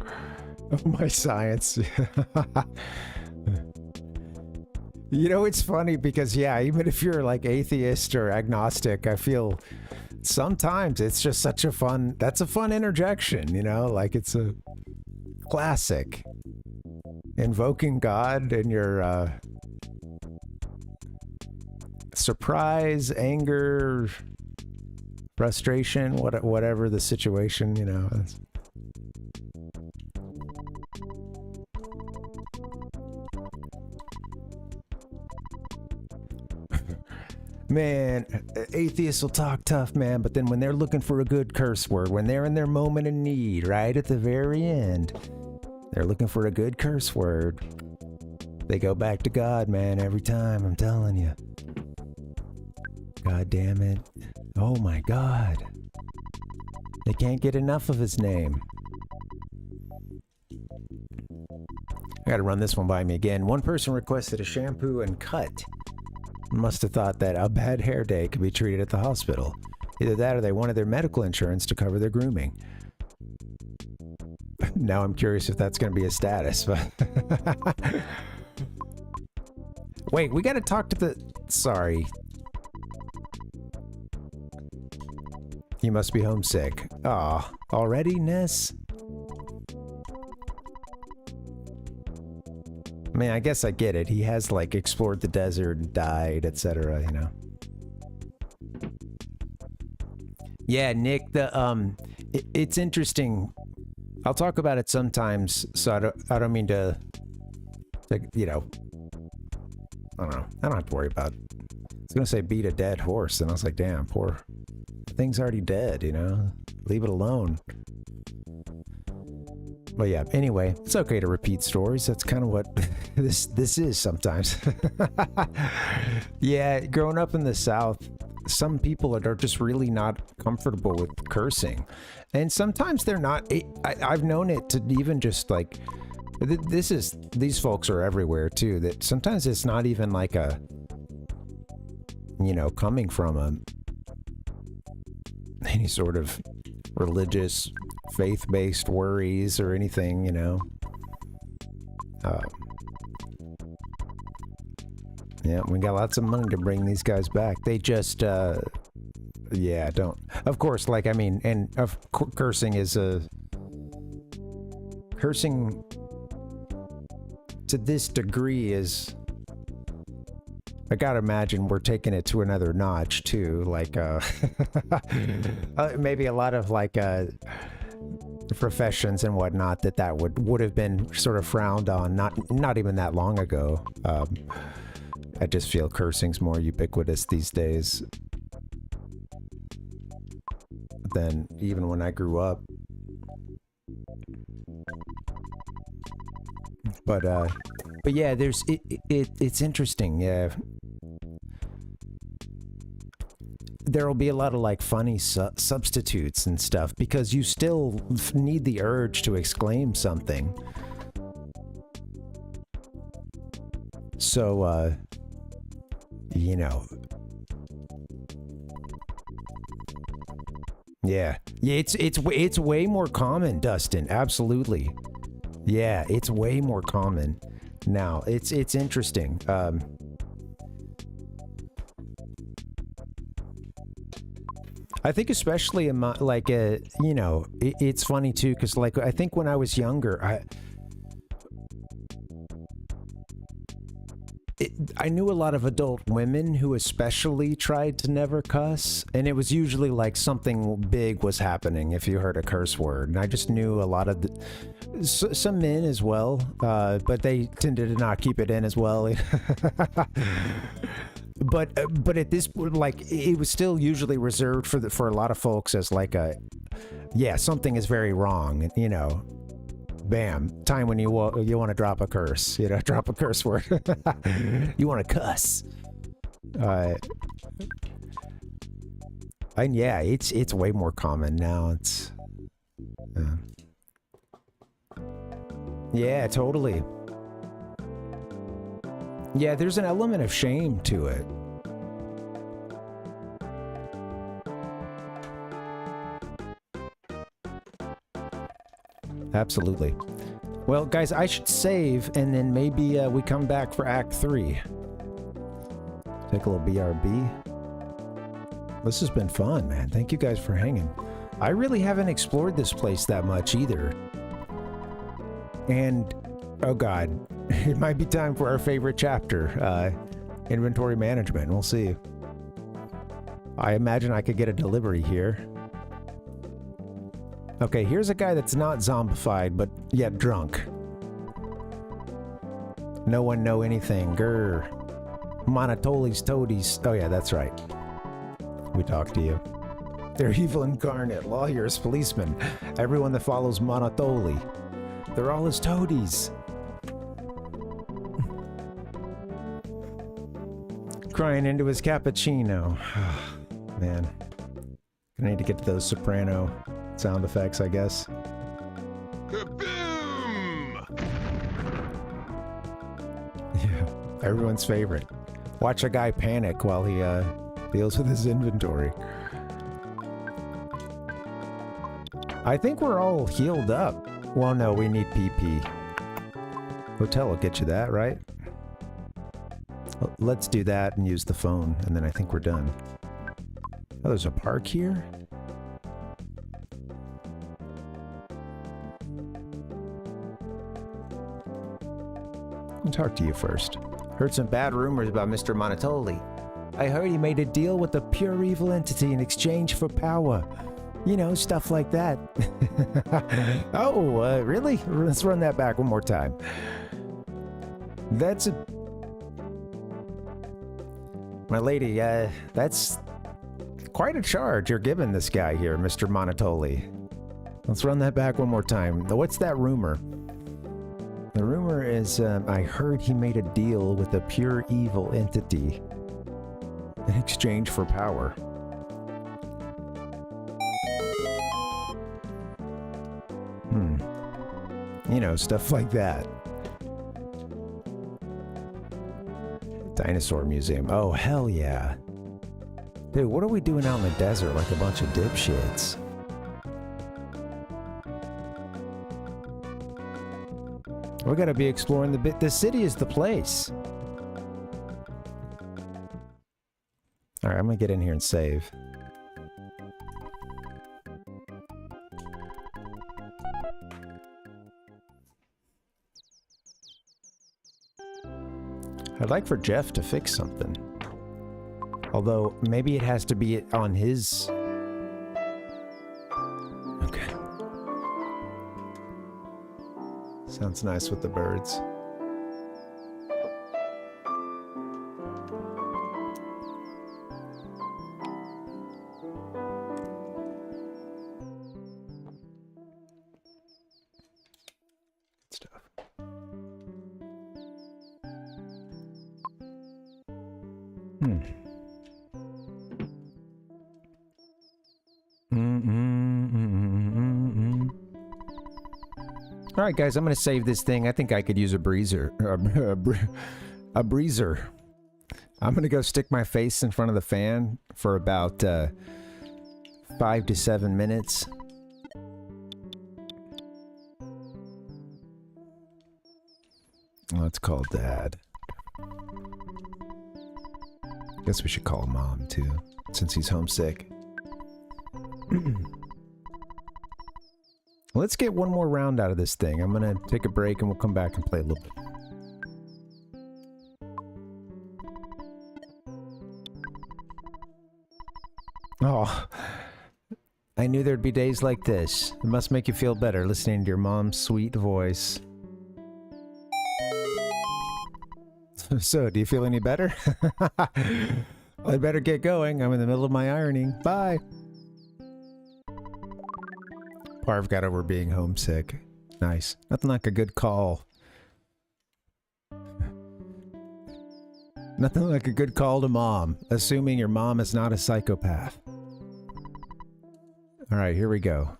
Oh, my science. You know, it's funny because, yeah, even if you're like atheist or agnostic, I feel sometimes it's just such a fun, that's a fun interjection, you know, like it's a classic. Invoking God in your surprise, anger, frustration, whatever the situation, you know. Man, atheists will talk tough, man, but then when they're looking for a good curse word, when they're in their moment of need, right at the very end, they're looking for a good curse word. They go back to God, man, every time, I'm telling you. God damn it. Oh my God. They can't get enough of his name. I gotta run this one by me again. One person requested a shampoo and cut. Must have thought that a bad hair day could be treated at the hospital. Either that or they wanted their medical insurance to cover their grooming. Now I'm curious if that's going to be a status. Wait, we got to talk to the... Sorry. You must be homesick. Aw, already, Ness? I mean, I guess I get it. He has, like, explored the desert and died, etc., you know? Yeah, Nick, it's interesting. I'll talk about it sometimes, so I don't mean to, you know, I don't know. I don't have to worry about it. I was going to say beat a dead horse, and I was like, damn, poor thing's already dead, you know? Leave it alone. But yeah, anyway, it's okay to repeat stories. That's kind of what this is sometimes. Yeah, growing up in the South, some people are just really not comfortable with cursing. And sometimes they're not. I've known it to even just like, these folks are everywhere too, that sometimes it's not even like a, you know, coming from any sort of religious, faith-based worries or anything, you know. Yeah, we got lots of money to bring these guys back. They just, yeah, don't. Of course, like, I mean, and cursing is cursing to this degree is, I gotta imagine we're taking it to another notch too. Like, maybe a lot of like professions and whatnot that would have been sort of frowned on not even that long ago. I just feel cursing's more ubiquitous these days than even when I grew up. But yeah, it's interesting. Yeah, there'll be a lot of like funny substitutes and stuff because you still need the urge to exclaim something. So, you know, yeah, it's way more common, Dustin. Absolutely. Yeah, it's way more common now. It's interesting. I think especially in my, like, you know, it's funny too, because like, I think when I was younger, I knew a lot of adult women who especially tried to never cuss, and it was usually like something big was happening if you heard a curse word. And I just knew a lot of some men as well, but they tended to not keep it in as well. But at this point, like, it was still usually reserved for a lot of folks as like yeah, something is very wrong, you know. Bam, time when you want to drop a curse, you know, drop a curse word. You want to cuss. And yeah, it's way more common now. It's yeah, totally. Yeah, there's an element of shame to it. absolutely. Well, guys, I should save, and then maybe we come back for Act 3. Take a little BRB. This has been fun, man. Thank you guys for hanging. I really haven't explored this place that much either. And, oh god, it might be time for our favorite chapter, inventory management. We'll see. I imagine I could get a delivery here. Okay, here's a guy that's not zombified, but yet drunk. No one know anything. Grr. Monotoli's toadies. Oh yeah, that's right. We talked to you. They're evil incarnate, lawyers, policemen, everyone that follows Monotoli. They're all his toadies. Crying into his cappuccino. Man. I need to get to those soprano sound effects, I guess. Kaboom! Yeah, everyone's favorite. Watch a guy panic while he deals with his inventory. I think we're all healed up. Well, no, we need PP. Hotel will get you that, right? Let's do that and use the phone, and then I think we're done. Oh, there's a park here? I'll talk to you first. Heard some bad rumors about Mr. Monotoli. I heard he made a deal with a pure evil entity in exchange for power. You know, stuff like that. Oh, really? Let's run that back one more time. That's a... My lady, that's quite a charge you're giving this guy here, Mr. Monotoli. Let's run that back one more time. What's that rumor? The rumor is, I heard he made a deal with a pure evil entity in exchange for power. You know, stuff like that. Dinosaur Museum. Oh, hell yeah. Dude, what are we doing out in the desert like a bunch of dipshits? We gotta be exploring the bit. The city is the place. Alright, I'm gonna get in here and save. I'd like for Jeff to fix something. Although, maybe it has to be on his... Okay. Sounds nice with the birds. Alright guys, I'm gonna save this thing. I think I could use a breezer. A breezer. I'm gonna go stick my face in front of the fan for about 5 to 7 minutes. Let's call Dad. Guess we should call Mom too, since he's homesick. Let's get one more round out of this thing. I'm gonna take a break and we'll come back and play a little bit. Oh, I knew there'd be days like this. It must make you feel better listening to your mom's sweet voice. So, do you feel any better? I better get going. I'm in the middle of my ironing. Bye! Parv got over being homesick. Nice. Nothing like a good call. Nothing like a good call to Mom, assuming your mom is not a psychopath. Alright, here we go.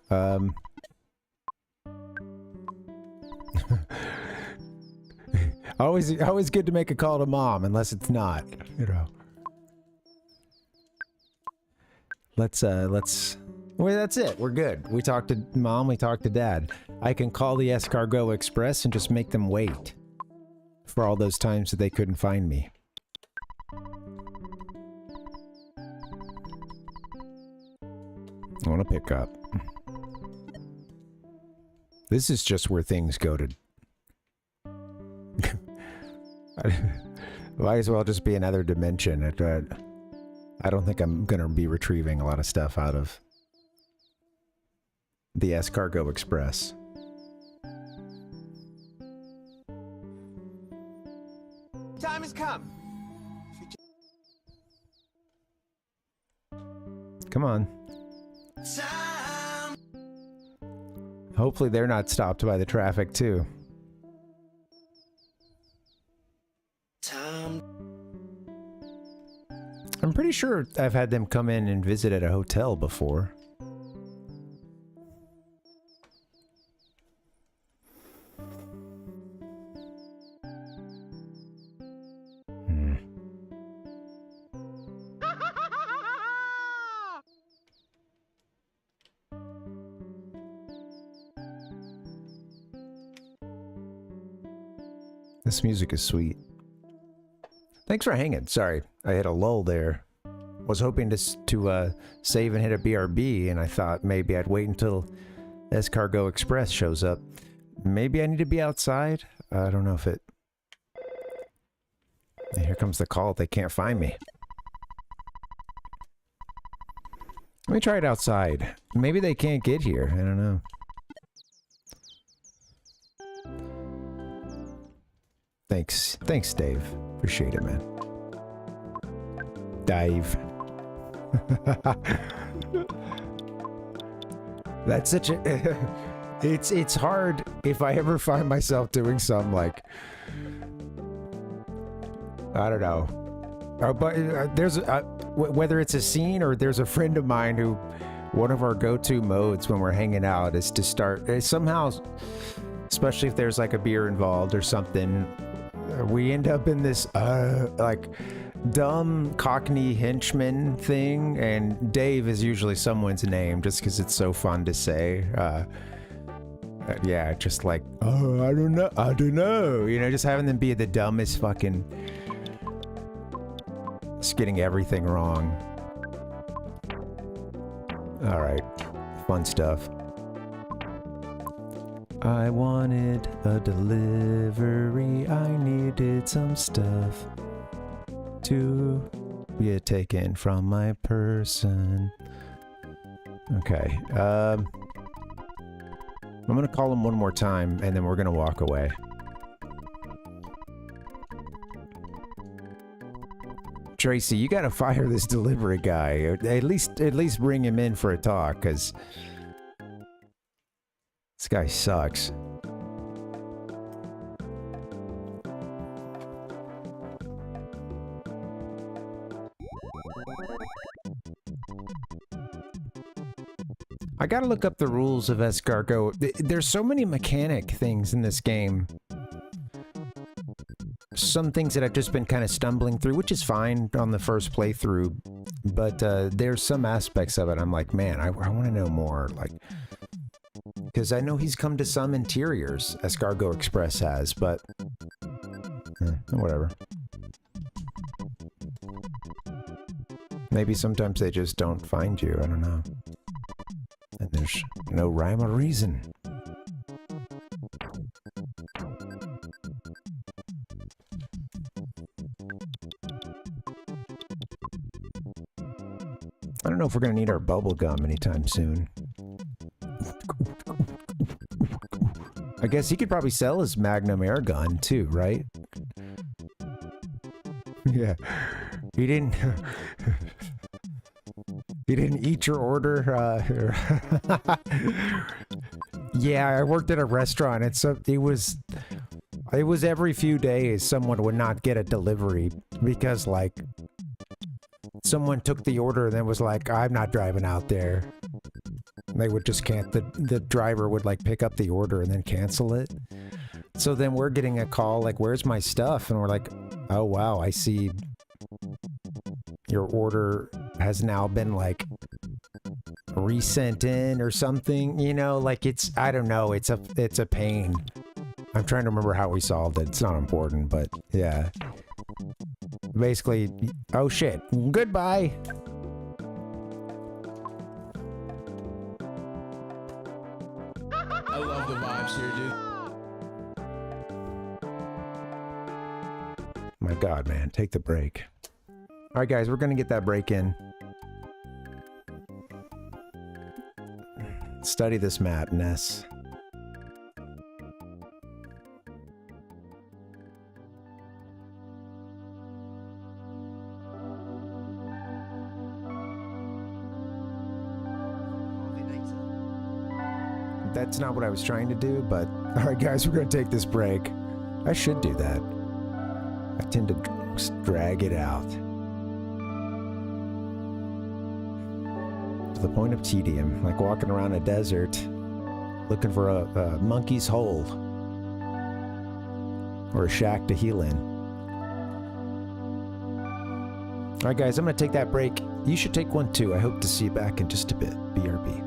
Always good to make a call to Mom, unless it's not, you know. Let's Well, that's it. We're good. We talked to Mom, we talked to Dad. I can call the Escargot Express and just make them wait for all those times that they couldn't find me. I want to pick up. This is just where things go to... Might as well just be another dimension. I don't think I'm going to be retrieving a lot of stuff out of the Escargot Express. Time has come. Come on. Hopefully they're not stopped by the traffic too. I'm pretty sure I've had them come in and visit at a hotel before. This music is sweet. Thanks for hanging. Sorry, I hit a lull there. Was hoping to save and hit a BRB, and I thought maybe I'd wait until Escargot Express shows up. Maybe I need to be outside? I don't know if it... Here comes the call. They can't find me. Let me try it outside. Maybe they can't get here. I don't know. Thanks. Thanks, Dave. Appreciate it, man. Dave. That's such a... It's hard if I ever find myself doing some, like... I don't know. But there's... whether it's a scene or there's a friend of mine who... One of our go-to modes when we're hanging out is to start... somehow... Especially if there's like a beer involved or something... We end up in this, like... dumb Cockney henchman thing, and Dave is usually someone's name just because it's so fun to say. Yeah, just like, oh, I don't know, you know, just having them be the dumbest fucking, just getting everything wrong. All right, fun stuff. I wanted a delivery, I needed some stuff to be taken from my person. Okay, I'm gonna call him one more time and then we're gonna walk away. Tracy, you gotta fire this delivery guy. At least bring him in for a talk, cause this guy sucks. I gotta look up the rules of Escargot. There's so many mechanic things in this game. Some things that I've just been kind of stumbling through, which is fine on the first playthrough. But there's some aspects of it I'm like, man, I want to know more. Like, because I know he's come to some interiors, Escargot Express has, but whatever. Maybe sometimes they just don't find you. I don't know. And there's no rhyme or reason. I don't know if we're gonna need our bubble gum anytime soon. I guess he could probably sell his Magnum air gun too, right? Yeah. He didn't... He didn't eat your order? Yeah, I worked at a restaurant, and so it was every few days someone would not get a delivery because, like, someone took the order and then was like, I'm not driving out there. They would just can't, the driver would like pick up the order and then cancel it. So then we're getting a call like, where's my stuff? And we're like, oh wow, I see your order has now been like resent in or something, you know, like it's, I don't know, it's a pain. I'm trying to remember how we solved it. It's not important, but yeah. Basically, oh shit, goodbye. I love the vibes here, dude. My God, man, take the break. All right, guys, we're gonna get that break in. Study this map, Ness. That's not what I was trying to do, but all right, guys, we're gonna take this break. I should do that. I tend to drag it out to the point of tedium, like walking around a desert looking for a monkey's hole or a shack to heal in. All right, guys, I'm gonna take that break. You should take one too. I hope to see you back in just a bit. BRB.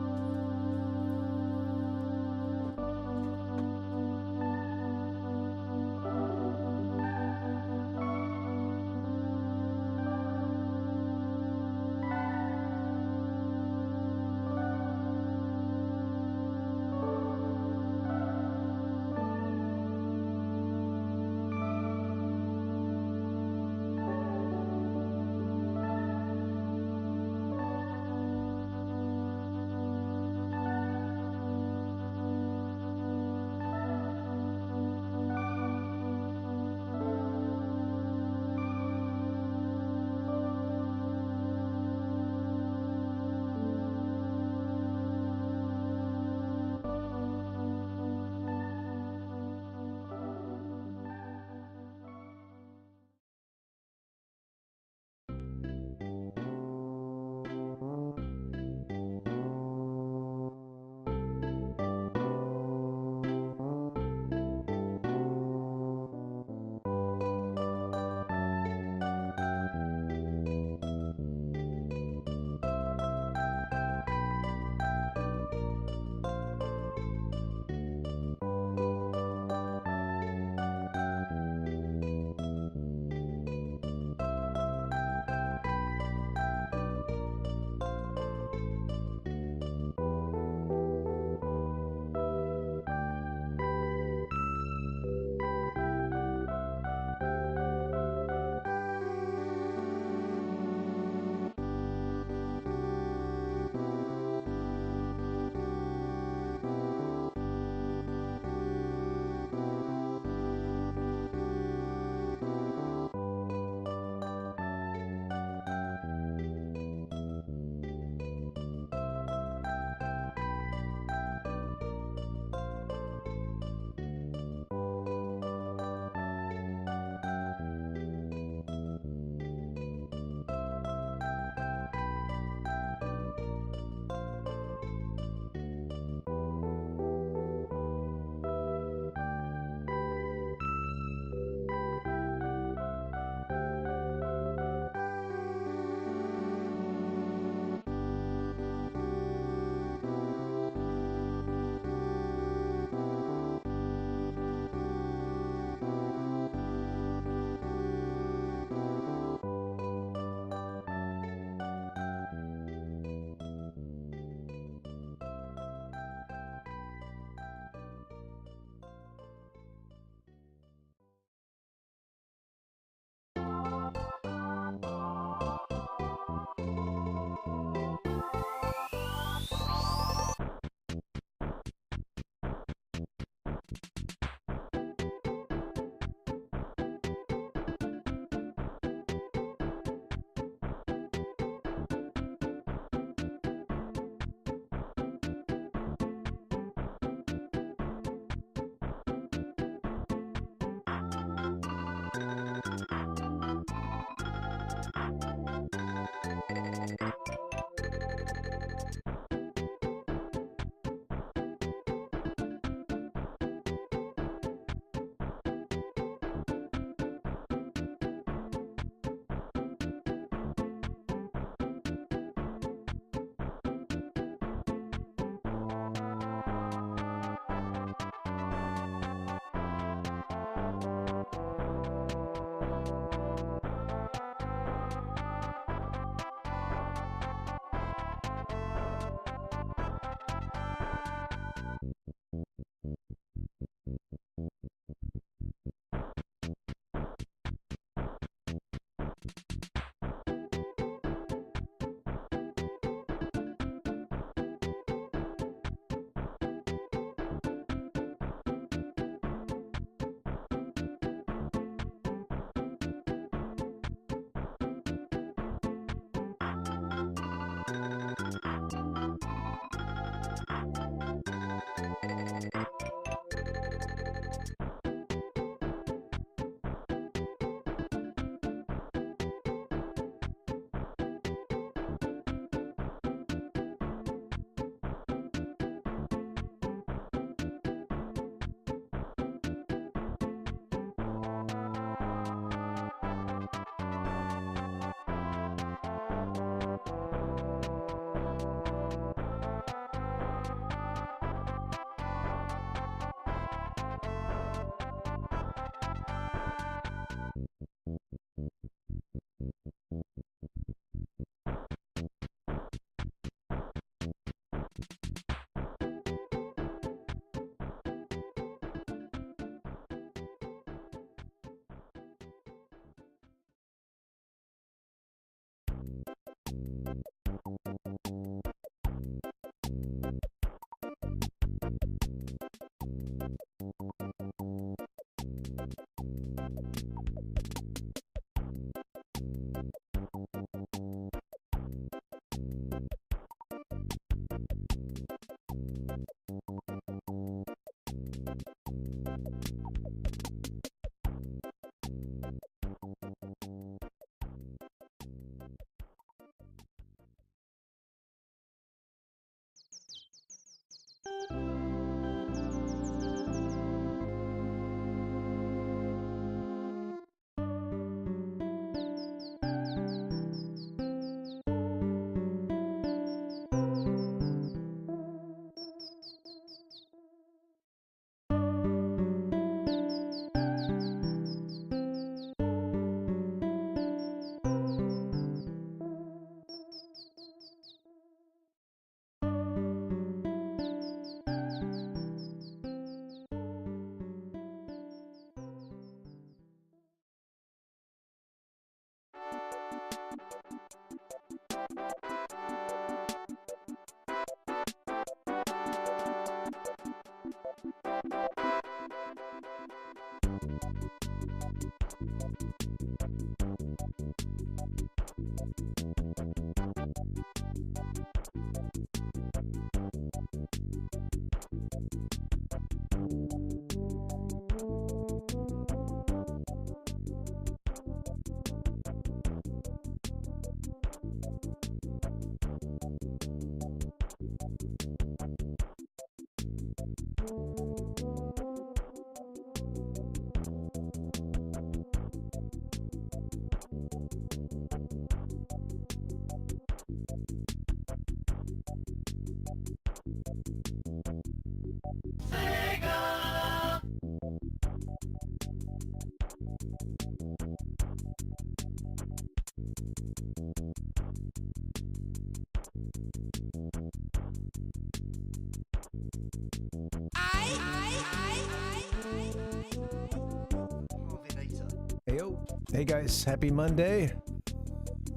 Hey guys, happy Monday.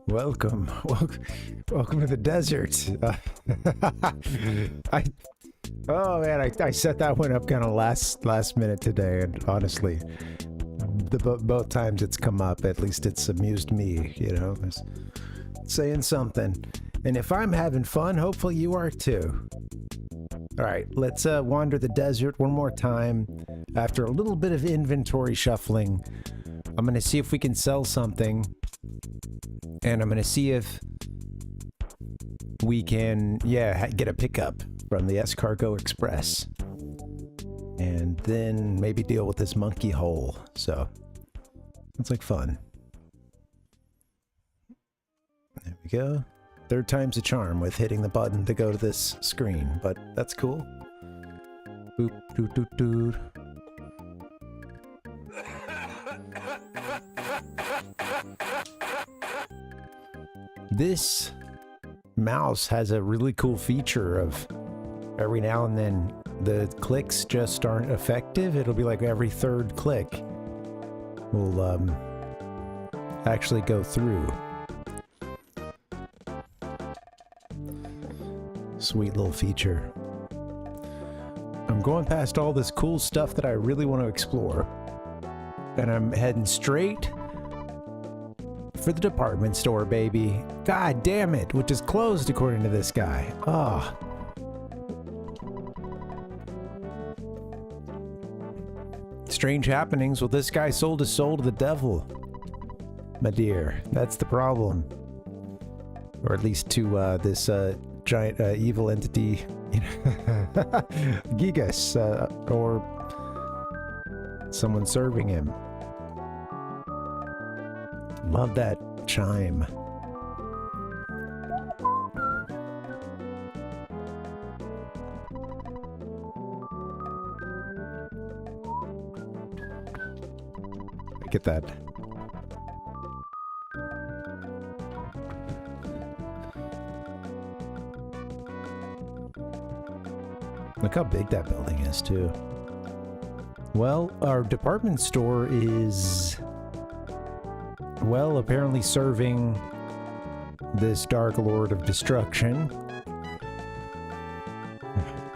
Welcome to the desert. Oh man, I set that one up kind of last minute today, and honestly, both times it's come up, at least it's amused me, you know, it's saying something. And if I'm having fun, hopefully you are too. All right, let's wander the desert one more time. After a little bit of inventory shuffling, I'm going to see if we can sell something. And I'm going to see if we can, get a pickup from the S-Cargo Express. And then maybe deal with this monkey hole. So, it's like fun. There we go. Third time's a charm with hitting the button to go to this screen, but that's cool. Boop, doot, doot, doot. This mouse has a really cool feature of Every now and then the clicks just aren't effective. It'll be like every third click will actually go through. Sweet little feature. I'm going past all this cool stuff that I really want to explore, and I'm heading straight for the department store, baby. God damn it, which is closed according to this guy. Ah. Strange happenings. Well, this guy sold his soul to the devil, my dear. That's the problem. Or at least to this giant evil entity, Gigas, or someone serving him. Love that chime. Get that. Look how big that building is, too. Well, our department store is, well, apparently serving this Dark Lord of Destruction.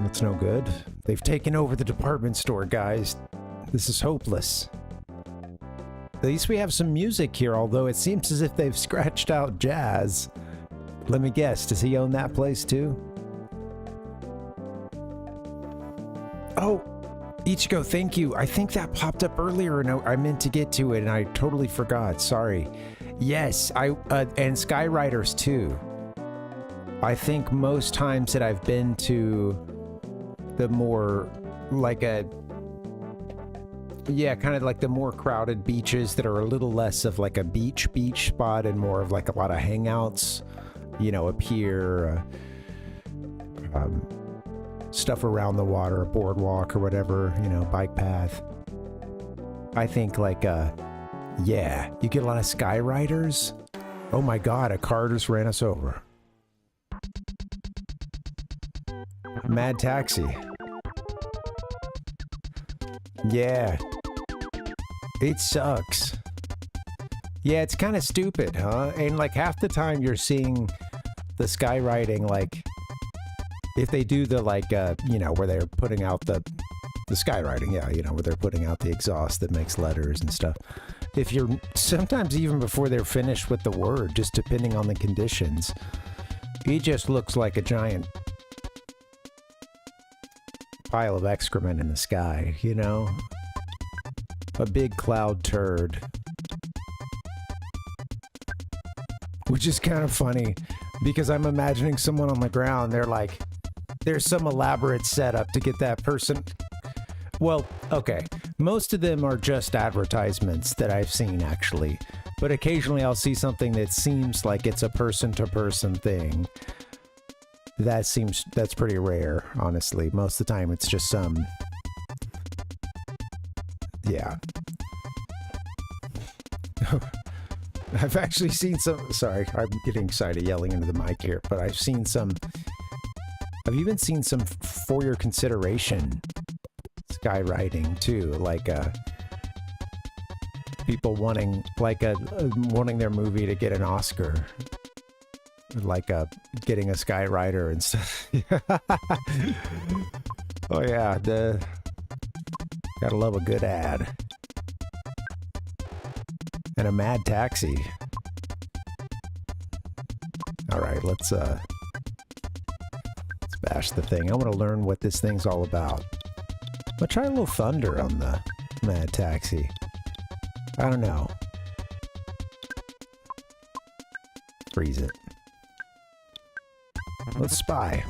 That's no good. They've taken over the department store, guys. This is hopeless. At least we have some music here, although it seems as if they've scratched out jazz. Let me guess, does he own that place too? Oh, Ichigo, thank you. I think that popped up earlier and I meant to get to it and I totally forgot. Sorry. Yes, and Skyriders too. I think most times that I've been to the more like kind of like the more crowded beaches that are a little less of like a beach spot and more of like a lot of hangouts, you know, a pier, stuff around the water, a boardwalk or whatever, you know, bike path. I think like, yeah, you get a lot of Skyriders. Oh my God, a car just ran us over. Mad Taxi. Yeah. It sucks. Yeah, it's kind of stupid, huh? And like half the time you're seeing the skywriting, like if they do the like, you know, where they're putting out the skywriting, yeah, you know, where they're putting out the exhaust that makes letters and stuff. If you're sometimes even before they're finished with the word, just depending on the conditions, it just looks like a giant pile of excrement in the sky, you know? A big cloud turd. Which is kind of funny, because I'm imagining someone on the ground, they're like, there's some elaborate setup to get that person. Well, okay, most of them are just advertisements that I've seen, actually. But occasionally I'll see something that seems like it's a person-to-person thing. That's pretty rare, honestly. Most of the time it's just some... Yeah. I've actually seen some... Sorry, I'm getting excited yelling into the mic here, but I've seen some... I've even seen some for your consideration skywriting, too. Like, people wanting, like, wanting their movie to get an Oscar. Like, getting a Skyrider and stuff. Oh, yeah, gotta love a good ad. And a Mad Taxi. Alright, let's bash the thing. I want to learn what this thing's all about. I'll try a little thunder on the Mad Taxi. I don't know. Freeze it. Let's spy.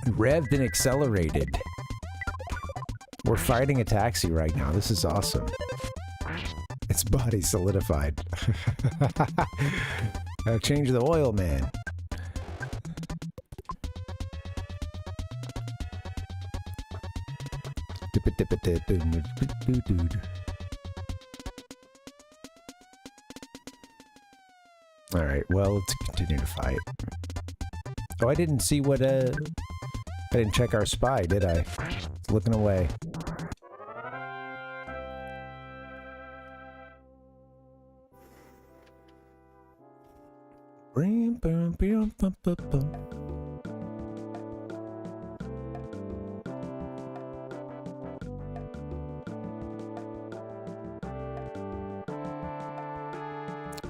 Revved and accelerated. We're fighting a taxi right now. This is awesome. Its body solidified. Gotta change the oil, man. Alright, well, let's continue to fight. Oh, I didn't see what I didn't check our spy, did I? Looking away.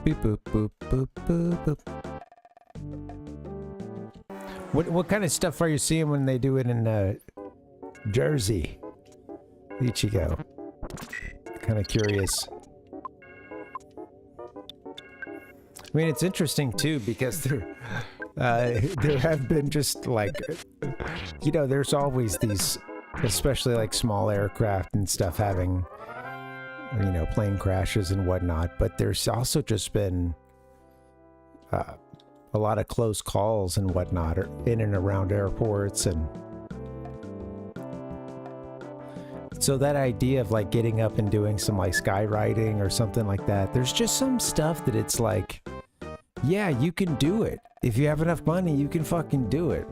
Beep boop boop boop boop boop. What kind of stuff are you seeing when they do it in Jersey? Ichigo. Kind of curious. I mean, it's interesting too because there have been just like, you know, there's always these, especially like small aircraft and stuff having, you know, plane crashes and whatnot. But there's also just been a lot of close calls and whatnot in and around airports. And so that idea of like getting up and doing some like skywriting or something like that, there's just some stuff that it's like, yeah, you can do it. If you have enough money, you can fucking do it.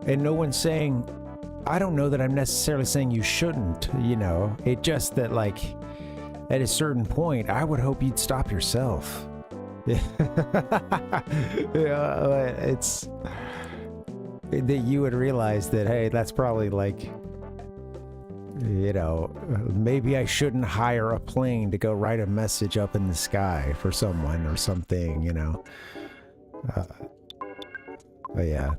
And no one's saying, I don't know that I'm necessarily saying you shouldn't, you know. It just that like at a certain point, I would hope you'd stop yourself. It's that you would realize that, hey, that's probably like, you know, maybe I shouldn't hire a plane to go write a message up in the sky for someone or something, you know. But yeah.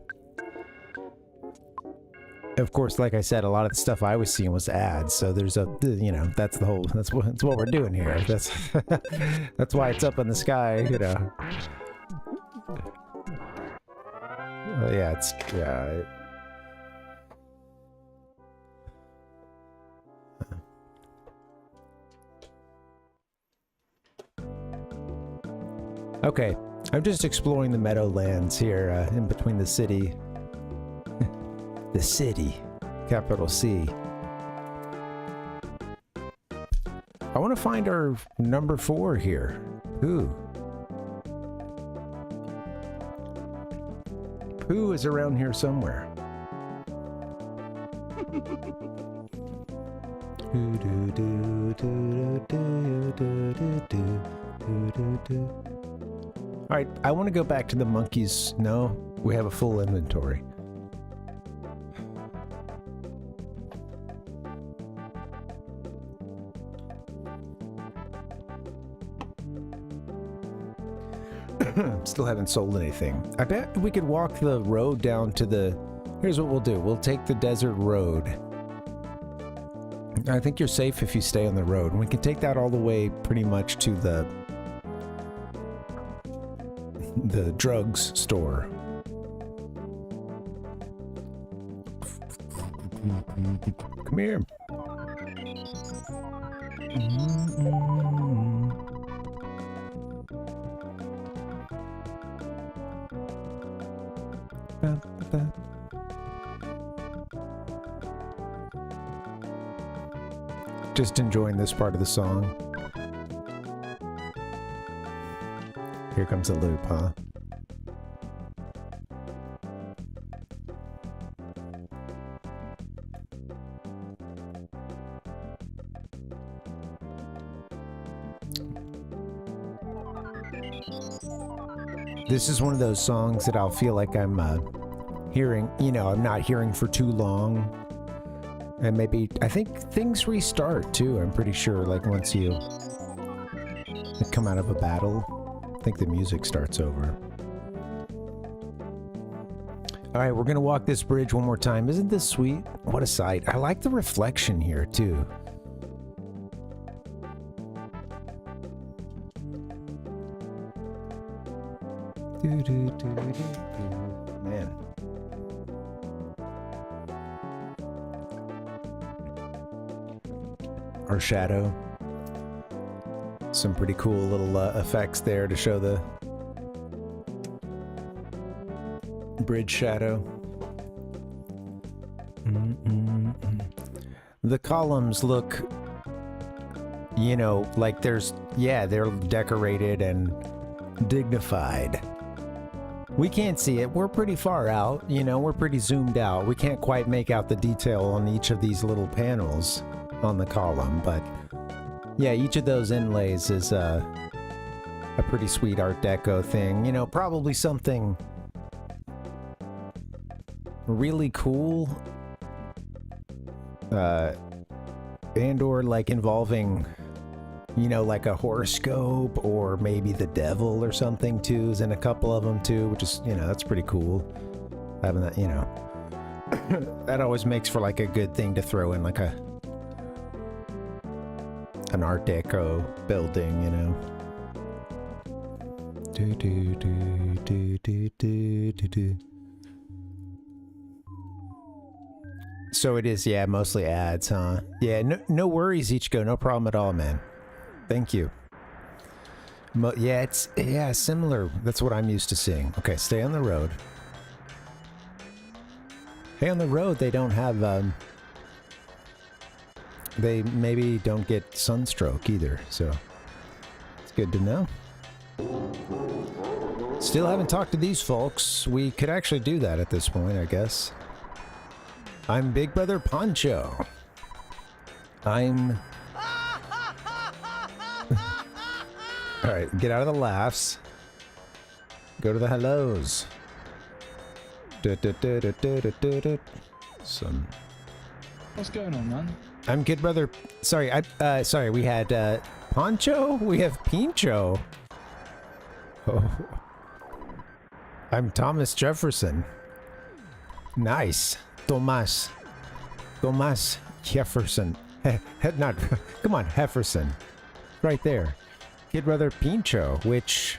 Of course, like I said, a lot of the stuff I was seeing was ads, so there's a, you know, that's what we're doing here. That's that's why it's up in the sky, you know. Yeah, it's yeah. Okay, I'm just exploring the meadowlands here in between the city. The city, capital C. I want to find our number 4 here. Who is around here somewhere? All right, I want to go back to the monkeys. No, we have a full inventory. Still haven't sold anything. I bet we could walk the road down to the... Here's what we'll do. We'll take the desert road. I think you're safe if you stay on the road. And we can take that all the way pretty much to the drugs store. Come here. Just enjoying this part of the song. Here comes a loop, huh? This is one of those songs that I'll feel like I'm hearing, you know, I'm not hearing for too long. And maybe, I think things restart too, I'm pretty sure, like once you come out of a battle, I think the music starts over. All right, we're gonna walk this bridge one more time. Isn't this sweet? What a sight. I like the reflection here too. Man. Our shadow. Some pretty cool little effects there to show the bridge shadow. The columns look, you know, like there's, yeah, they're decorated and dignified. We can't see it. We're pretty far out. You know, we're pretty zoomed out. We can't quite make out the detail on each of these little panels on the column, but yeah, each of those inlays is a pretty sweet Art Deco thing. You know, probably something really cool, and or like involving, you know, like a horoscope or maybe the devil or something too is in a couple of them too, which is, you know, that's pretty cool. Having that, you know, that always makes for like a good thing to throw in like an Art Deco building, you know. Do do do do do do do do. So it is, yeah, mostly ads, huh? Yeah, no worries, Ichigo, no problem at all, man. Thank you. Yeah, it's, yeah, similar. That's what I'm used to seeing. Okay, stay on the road. Hey, on the road, they don't have, they maybe don't get sunstroke either, so it's good to know. Still haven't talked to these folks. We could actually do that at this point, I guess. I'm Big Brother Poncho. I'm... Alright, get out of the laughs. Go to the hellos. Some... What's going on, man? I'm Kid Brother... Sorry, sorry, we had, Poncho? We have Pincho. Oh. I'm Thomas Jefferson. Nice. Thomas Jefferson. Not, come on, Hefferson. Right there. Kid Brother Pincho, which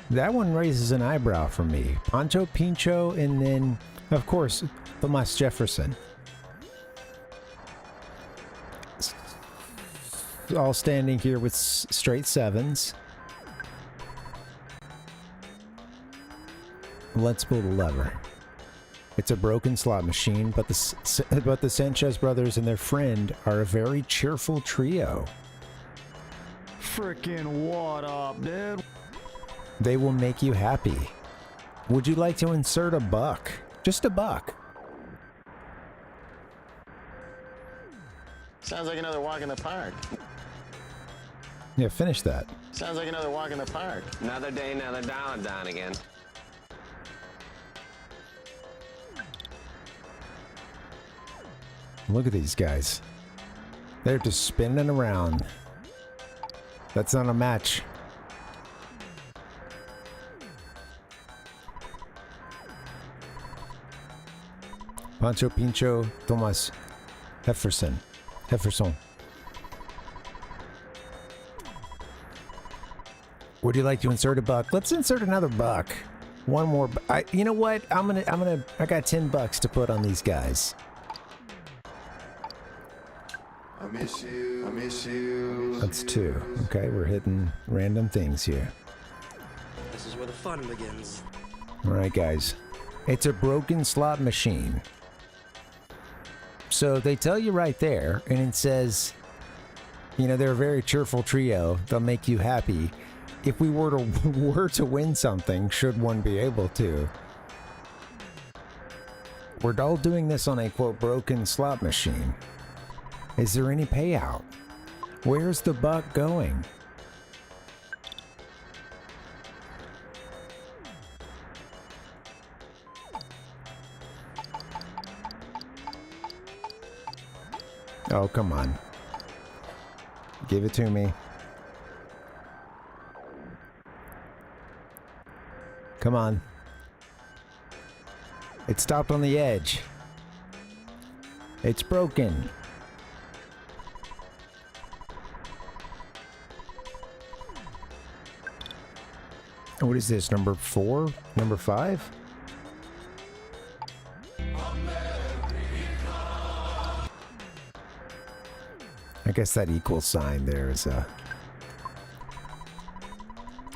that one raises an eyebrow for me. Poncho, Pincho, and then, of course, Thomas Jefferson. All standing here with straight sevens. Let's pull the lever. It's a broken slot machine, but the Sanchez brothers and their friend are a very cheerful trio. Frickin' what up, dude? They will make you happy. Would you like to insert a buck? Just a buck. Sounds like another walk in the park. Yeah, finish that. Sounds like another walk in the park. Another day, another dollar down again. Look at these guys. They're just spinning around. That's not a match. Pancho, Pincho, Thomas, Hefferson. Would you like to insert a buck? Let's insert another buck. One more. You know what? I got $10 to put on these guys. I miss you. That's 2. Okay, we're hitting random things here. This is where the fun begins. All right, guys. It's a broken slot machine. So they tell you right there, and it says, you know, they're a very cheerful trio. They'll make you happy. If we were to win something, should one be able to, we're all doing this on a, quote, broken slot machine. Is there any payout? Where's the buck going? Oh, come on. Give it to me. Come on. It stopped on the edge. It's broken. What is this, number 4? Number 5? I guess that equal sign there is a...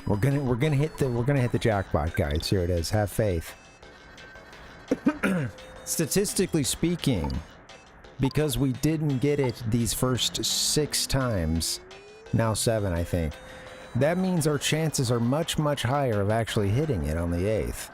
We're gonna hit the jackpot, guys. Here it is. Have faith. Statistically speaking, because we didn't get it these first 6 times, now 7, I think, that means our chances are much, much higher of actually hitting it on the 8th.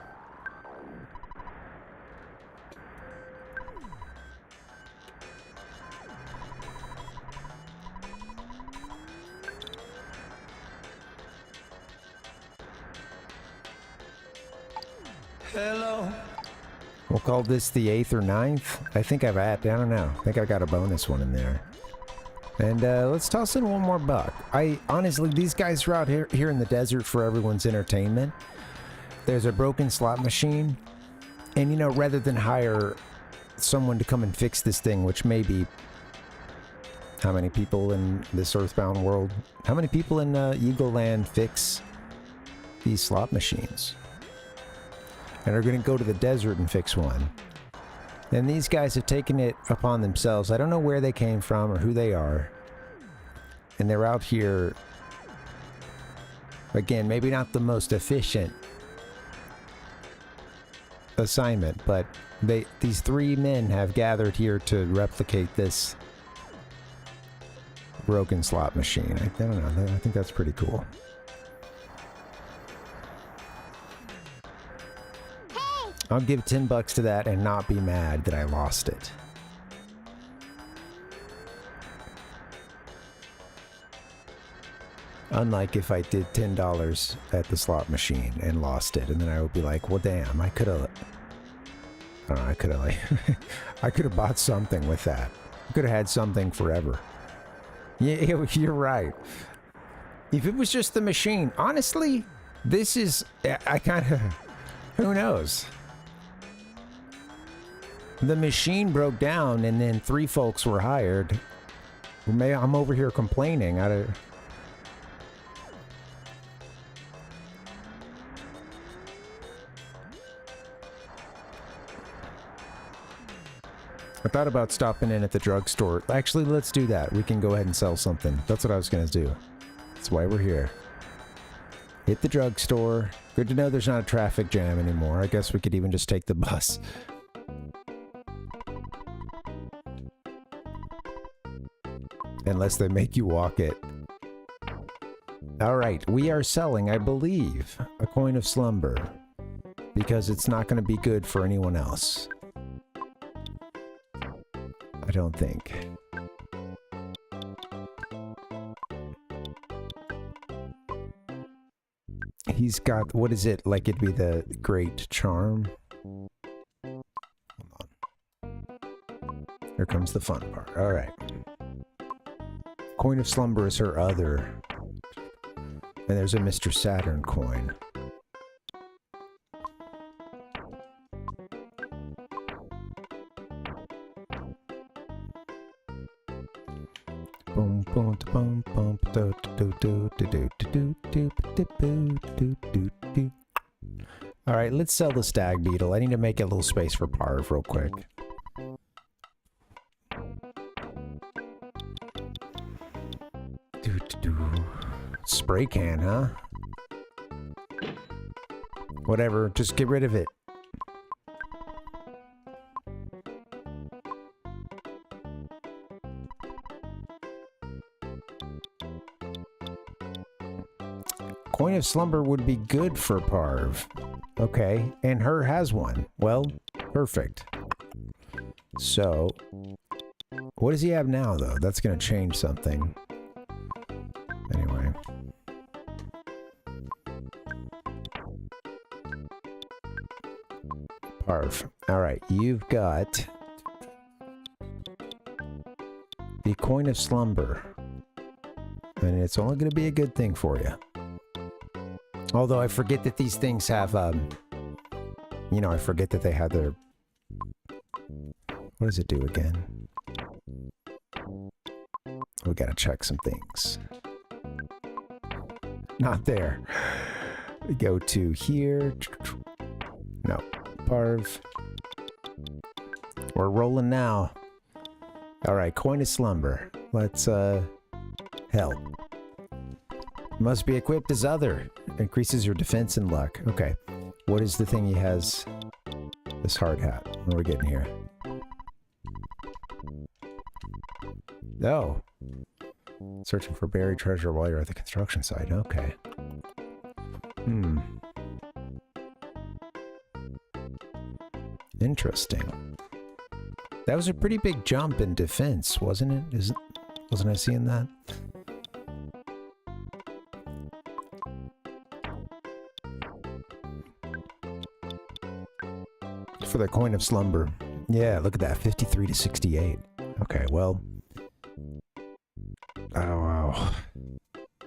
Hello. We'll call this the 8th or 9th. I think I don't know. I think I got a bonus one in there. And let's toss in one more buck. Honestly, these guys are out here in the desert for everyone's entertainment. There's a broken slot machine. And, you know, rather than hire someone to come and fix this thing, which may be... How many people in this Earthbound world? How many people in Eagle Land fix these slot machines? And are going to go to the desert and fix one. And these guys have taken it upon themselves. I don't know where they came from or who they are. And they're out here, again, maybe not the most efficient assignment, but these 3 men have gathered here to replicate this broken slot machine. I don't know. I think that's pretty cool. I'll give $10 to that and not be mad that I lost it. Unlike if I did $10 at the slot machine and lost it, and then I would be like, well, damn, I could have... I don't know, I could have, like... I could have bought something with that. I could have had something forever. Yeah, you're right. If it was just the machine, honestly, this is... I kind of... Who knows? The machine broke down and then 3 folks were hired. I'm over here complaining. I thought about stopping in at the drugstore. Actually, let's do that. We can go ahead and sell something. That's what I was going to do. That's why we're here. Hit the drugstore. Good to know there's not a traffic jam anymore. I guess we could even just take the bus. Unless they make you walk it. Alright, we are selling, I believe, a coin of slumber. Because it's not going to be good for anyone else. I don't think. He's got, what is it? Like it'd be the Great Charm? Hold on. Here comes the fun part. Alright. Coin of Slumber is her other. And there's a Mr. Saturn coin. Boom boom boom boom do do do do do do do do do do do. All right, let's sell the stag beetle. I need to make a little space for Parv real quick. Spray can, huh? Whatever, just get rid of it. Coin of Slumber would be good for Parv. Okay, and her has one. Well, perfect. So, what does he have now, though? That's going to change something. Anyway. Parv. Alright, you've got the Coin of Slumber. And it's only going to be a good thing for you. Although I forget that these things have, you know, I forget that they have their... What does it do again? We gotta check some things. Not there. We go to here. No. Parv. We're rolling now. Alright, Coin of Slumber. Let's, help. Must be equipped as other. Increases your defense and luck. Okay. What is the thing he has? This hard hat. What are we getting here? Oh. Searching for buried treasure while you're at the construction site. Okay. Interesting. That was a pretty big jump in defense, wasn't it? Wasn't I seeing that? For the coin of slumber. Yeah, look at that. 53 to 68. Okay, well. Oh, wow.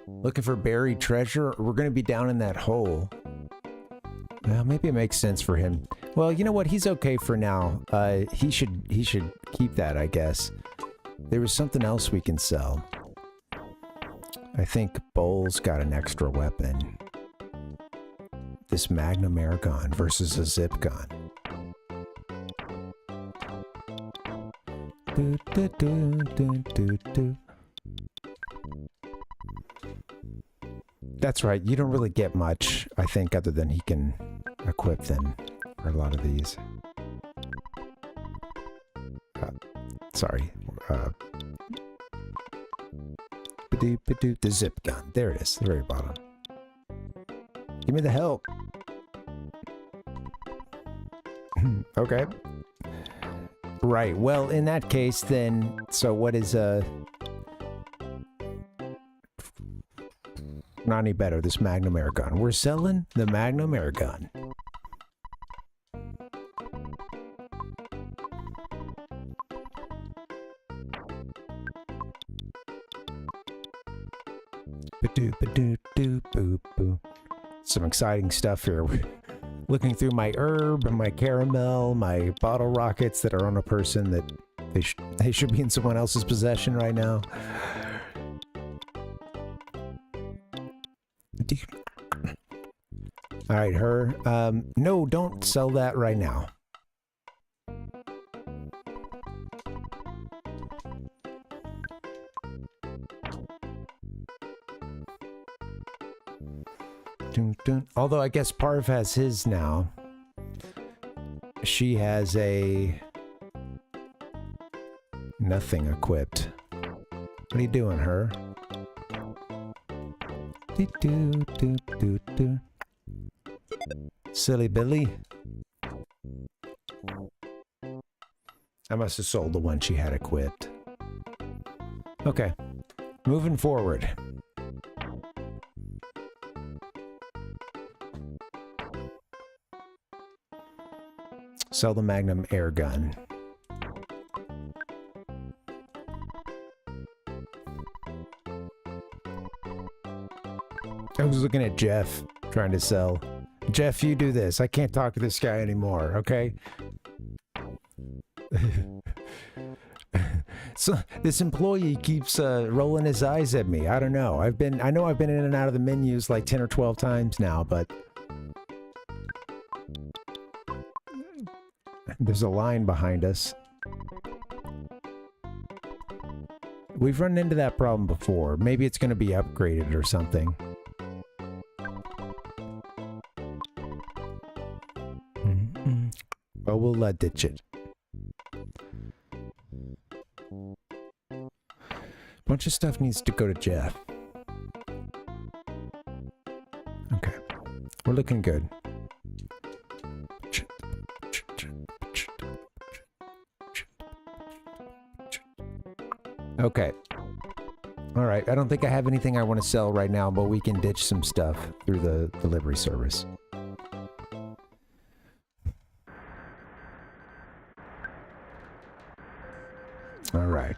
Looking for buried treasure? We're going to be down in that hole. Well, maybe it makes sense for him. Well, you know what? He's okay for now. He should keep that, I guess. There was something else we can sell. I think Bowles got an extra weapon. This Magnum air gun versus a zip gun. That's right. You don't really get much, I think, other than he can equip them for a lot of these. Sorry. The zip gun. There it is. The very bottom. Give me the help. Okay. Right. Well, in that case, then, so what is, not any better, this Magnum air gun. We're selling the Magnum air gun. Some exciting stuff here. We're looking through my herb and my caramel, my bottle rockets that are on a person that they should be in someone else's possession right now. All right, her. No, don't sell that right now. Although I guess Parv has his now. She has a nothing equipped. What are you doing, her? Silly Billy. I must have sold the one she had equipped. Okay, moving forward. Sell the Magnum air gun. I was looking at Jeff trying to sell. Jeff, you do this. I can't talk to this guy anymore, okay? So this employee keeps rolling his eyes at me. I don't know. I know I've been in and out of the menus like 10 or 12 times now, but there's a line behind us. We've run into that problem before. Maybe it's going to be upgraded or something. Well, we'll ditch it. Bunch of stuff needs to go to Jeff. Okay. We're looking good. Okay. All right. I don't think I have anything I want to sell right now, but we can ditch some stuff through the delivery service. All right.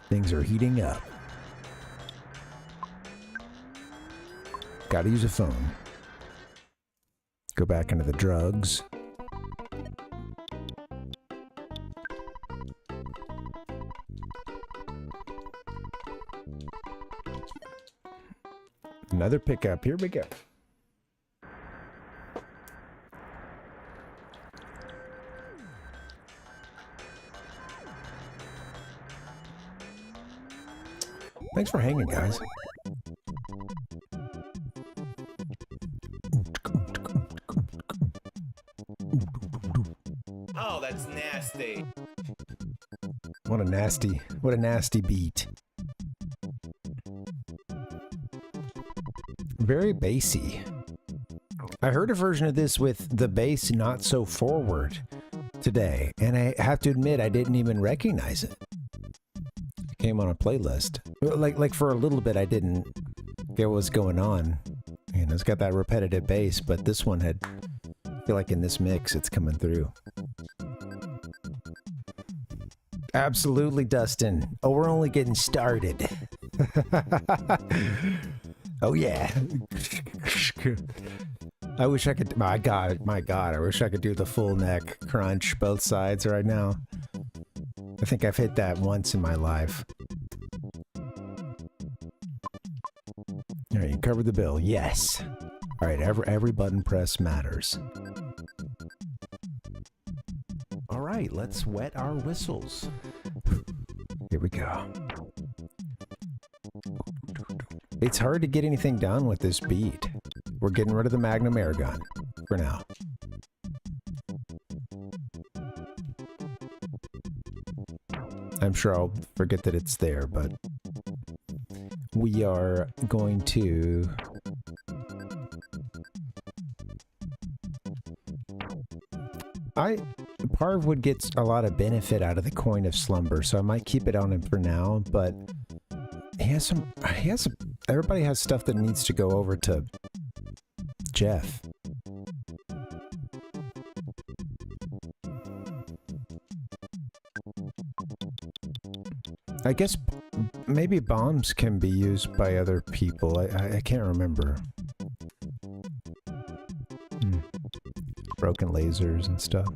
Things are heating up. Gotta use a phone. Go back into the drugs. Another pickup. Here we go. Thanks for hanging, guys. Oh, that's nasty. What a nasty beat. Very bassy. I heard a version of this with the bass not so forward today, and I have to admit I didn't even recognize it. It came on a playlist. Like for a little bit I didn't get what was going on. You know, it's got that repetitive bass, but this one had, I feel like in this mix it's coming through. Absolutely, Dustin. Oh, we're only getting started. Oh yeah. I wish I could, my god, I wish I could do the full neck crunch both sides right now. I think I've hit that once in my life. Alright, you covered the bill. Yes. Alright, every button press matters. Alright, let's wet our whistles. Here we go. It's hard to get anything done with this beat. We're getting rid of the Magnum air gun for now. I'm sure I'll forget that it's there, but we are going to Parv would get a lot of benefit out of the Coin of Slumber, so I might keep it on him for now, but everybody has stuff that needs to go over to Jeff. I guess maybe bombs can be used by other people. I can't remember. Broken lasers and stuff.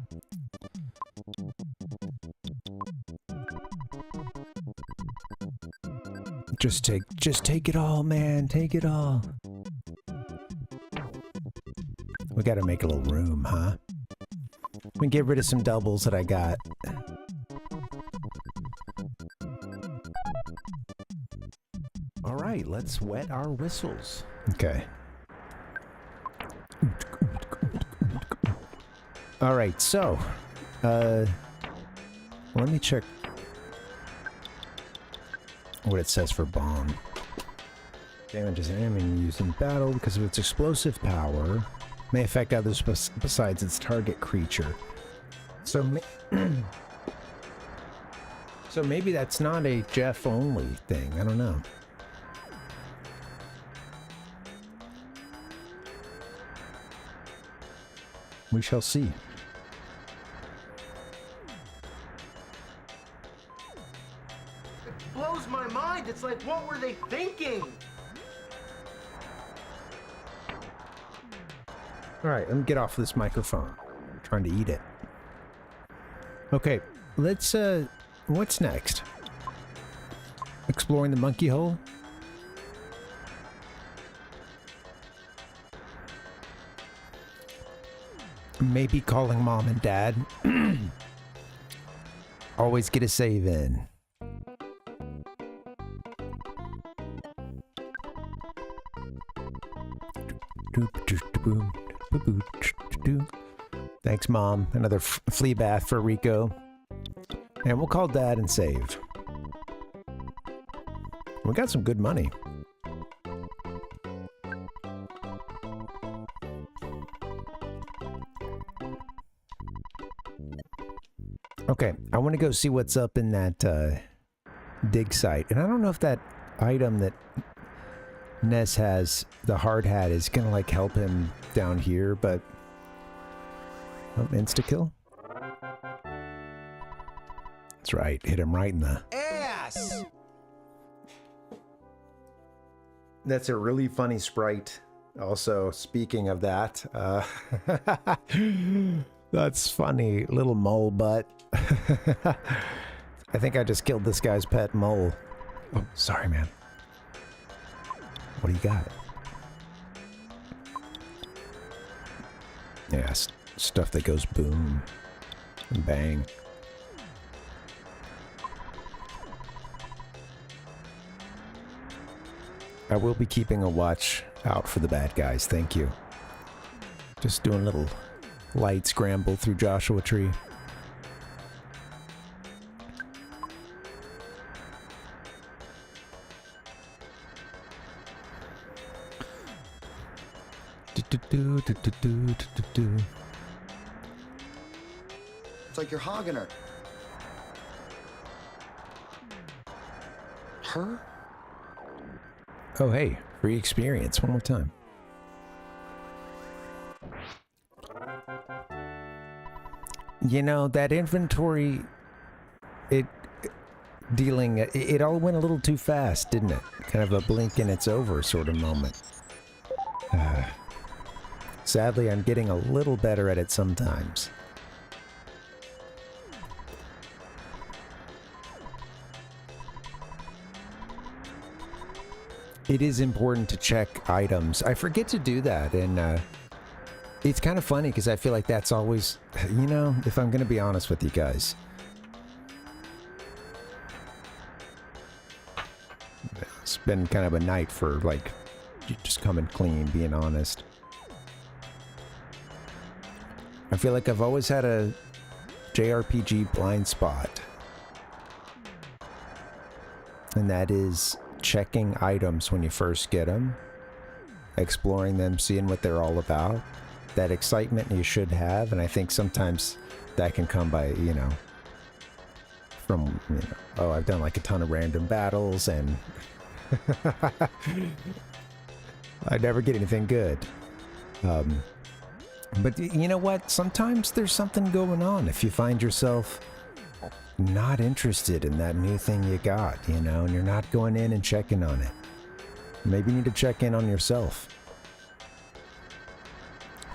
Just take it all, man. Take it all. We gotta make a little room, huh? Let me get rid of some doubles that I got. Alright, let's wet our whistles. Okay. Alright, so let me check what it says for bomb. Damages an enemy used in battle because of its explosive power. May affect others besides its target creature. So, so maybe that's not a Jeff only thing. I don't know. We shall see. It blows my mind. It's like, what were they thinking? Alright, let me get off this microphone. I'm trying to eat it. Okay, let's, what's next? Exploring the monkey hole? Maybe calling mom and dad. Always get a save in. Thanks, Mom. Another flea bath for Rico. And we'll call Dad and save. We got some good money. Okay, I want to go see what's up in that dig site. And I don't know if that item that Ness has, the hard hat, is gonna like help him down here, but oh, insta-kill? That's right, hit him right in the Ass! That's a really funny sprite. Also, speaking of that, that's funny, little mole butt. I think I just killed this guy's pet mole. Oh, sorry, man. What do you got? Yeah, stuff that goes boom and bang. I will be keeping a watch out for the bad guys, thank you. Just doing a little light scramble through Joshua Tree. It's like you're hogging her. Her? Oh, hey, free experience. One more time. You know, that inventory, it all went a little too fast, didn't it? Kind of a blink and it's over sort of moment. Sadly, I'm getting a little better at it sometimes. It is important to check items. I forget to do that, and it's kind of funny because I feel like that's always, you know, if I'm going to be honest with you guys. It's been kind of a night for, like, just coming clean, being honest. I feel like I've always had a JRPG blind spot. And that is checking items when you first get them. Exploring them, seeing what they're all about. That excitement you should have, and I think sometimes that can come by, you know, from, you know, oh, I've done like a ton of random battles, and I never get anything good. But you know what? Sometimes there's something going on if you find yourself not interested in that new thing you got, you know, and you're not going in and checking on it. Maybe you need to check in on yourself.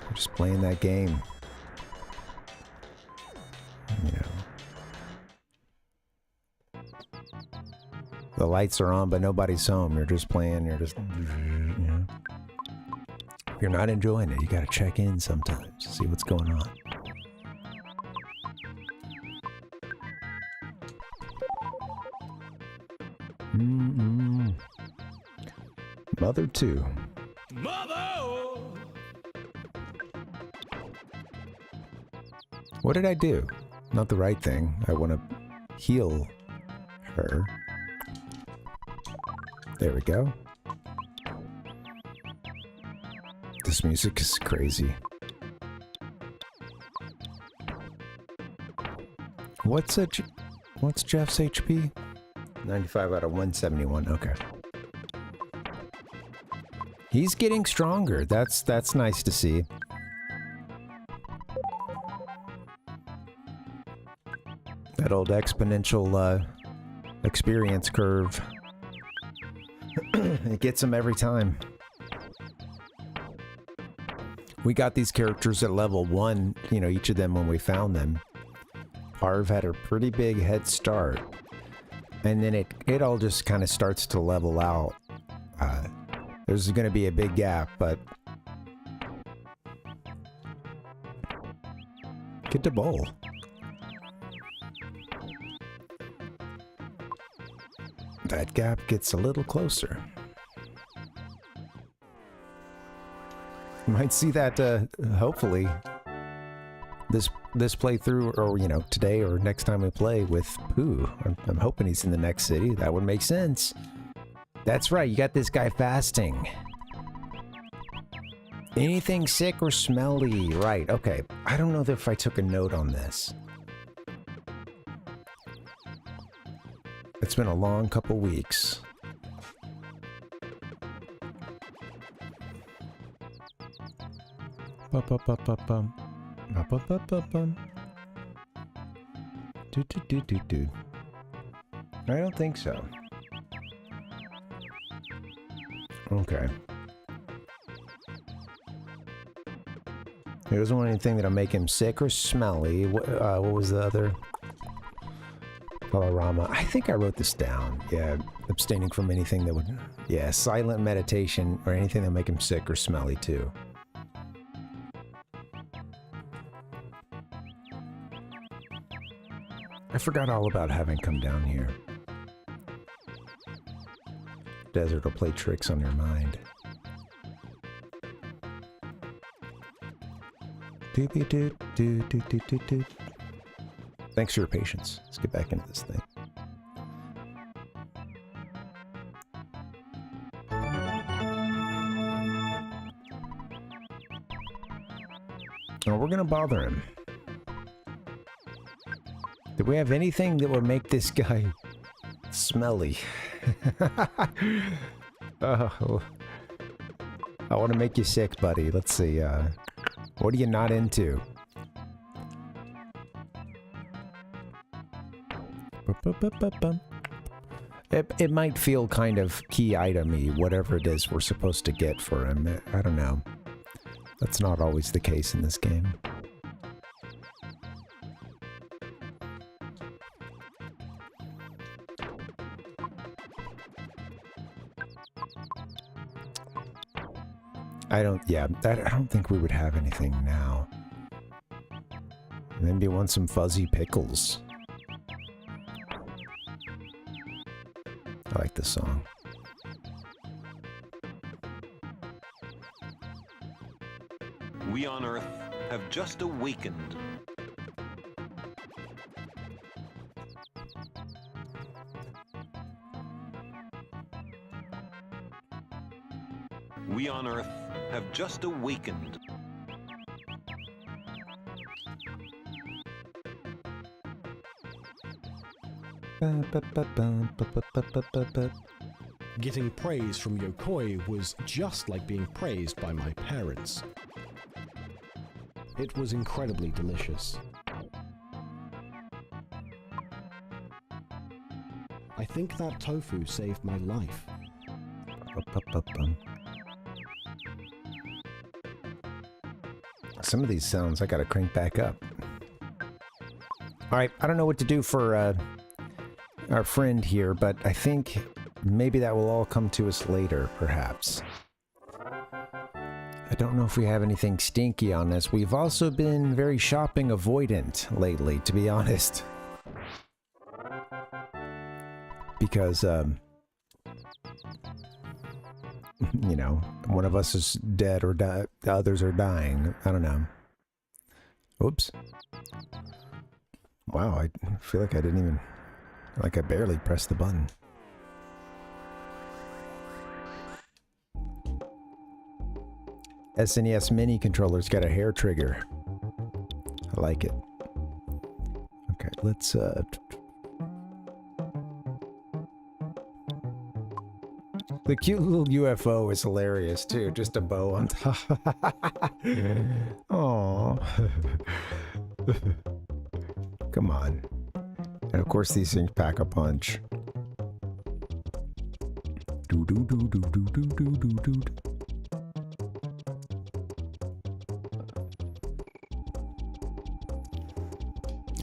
You're just playing that game. You know. The lights are on, but nobody's home. You're just playing. You're just, you know. If you're not enjoying it, you gotta check in sometimes. See what's going on. Mother 2. Mother! What did I do? Not the right thing. I want to heal her. There we go. This music is crazy. What's Jeff's HP? 95 out of 171. Okay. He's getting stronger. That's nice to see. That old exponential experience curve. It gets him every time. We got these characters at level 1, you know, each of them when we found them. Parv had a pretty big head start. And then it all just kind of starts to level out. There's going to be a big gap, but... Get to bowl. That gap gets a little closer. You might see that, hopefully, this playthrough, or, you know, today or next time we play with Pooh. I'm hoping he's in the next city. That would make sense. That's right, you got this guy fasting. Anything sick or smelly? Right, okay. I don't know if I took a note on this. It's been a long couple weeks. Ba-ba-ba-ba-bum. Ba-ba-ba-ba-bum. Do-do-do-do-do. I don't think so. Okay. He doesn't want anything that'll make him sick or smelly. What was the other? Panorama. I think I wrote this down. Yeah, abstaining from anything that would... Yeah, silent meditation or anything that'll make him sick or smelly too. I forgot all about having come down here. Desert will play tricks on your mind. Do-do-do-do-do-do-do. Thanks for your patience. Let's get back into this thing. we're gonna bother him. Do we have anything that would make this guy smelly? Oh, I want to make you sick, buddy. Let's see. What are you not into? It might feel kind of key item-y, whatever it is we're supposed to get for him. I don't know. That's not always the case in this game. I don't think we would have anything now. Maybe you want some fuzzy pickles. I like this song. We on Earth have just awakened. We on Earth have just awakened. Getting praise from Yokoi was just like being praised by my parents. It was incredibly delicious. I think that tofu saved my life. Some of these sounds I gotta crank back up. Alright, I don't know what to do for our friend here, but I think maybe that will all come to us later, perhaps. I don't know if we have anything stinky on this. We've also been very shopping avoidant lately, to be honest. Because, you know, one of us is dead or the others are dying. I don't know. Oops. Wow, I feel like I didn't even... Like I barely pressed the button. SNES mini controller's got a hair trigger. I like it. Okay, let's the cute little UFO is hilarious too, just a bow on top. Aww. Come on. And of course these things pack a punch. Do do do do do do do do do.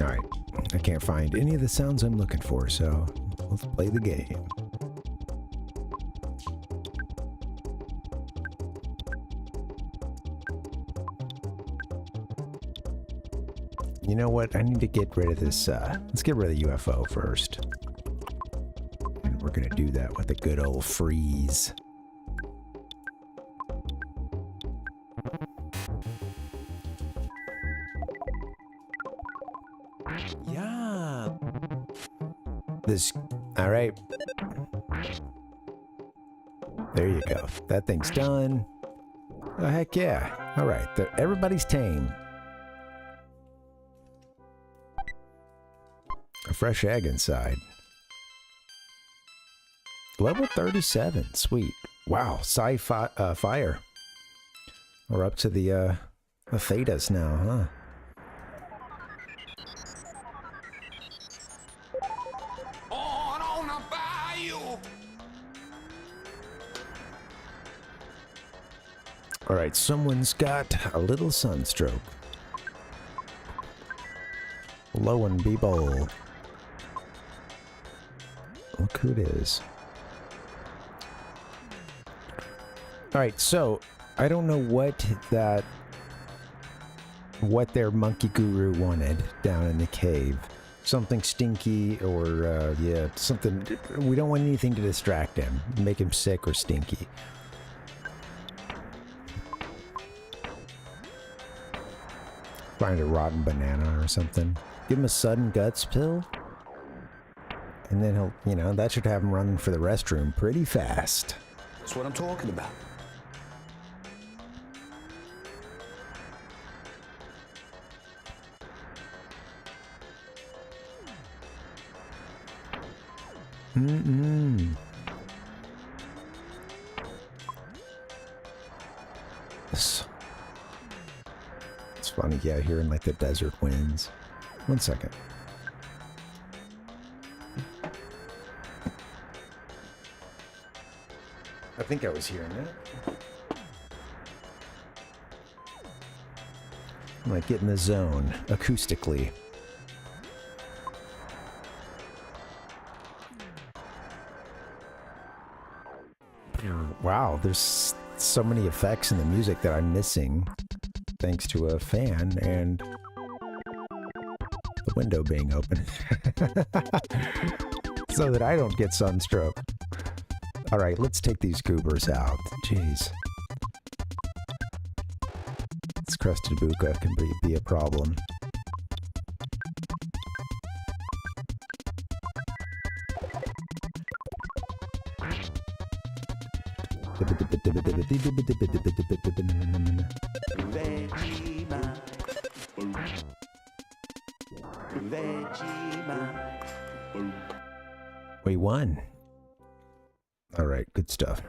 Alright, I can't find any of the sounds I'm looking for, so let's play the game. You know what? I need to get rid of this, let's get rid of the UFO first. And we're gonna do that with a good old freeze. Yeah. Alright. There you go. That thing's done. Oh, heck yeah. Alright, everybody's tame. A fresh egg inside. Level 37. Sweet. Wow. Sci-fi fire. We're up to the thetas now, huh? On a bayou. Alright, someone's got a little sunstroke. Lo and behold. Look who it is. Alright, so I don't know what their monkey guru wanted down in the cave. Something stinky or yeah, something. We don't want anything to distract him, make him sick or stinky. Find a rotten banana or something. Give him a sudden guts pill. And then he'll, you know, that should have him running for the restroom pretty fast. That's what I'm talking about. It's funny, yeah, hearing like the desert winds. 1 second. I think I was hearing it. I might get in the zone acoustically. Wow, there's so many effects in the music that I'm missing thanks to a fan and the window being open so that I don't get sunstroke. All right, let's take these goobers out. Jeez. This crested buka can be a problem. We won. All right, good stuff.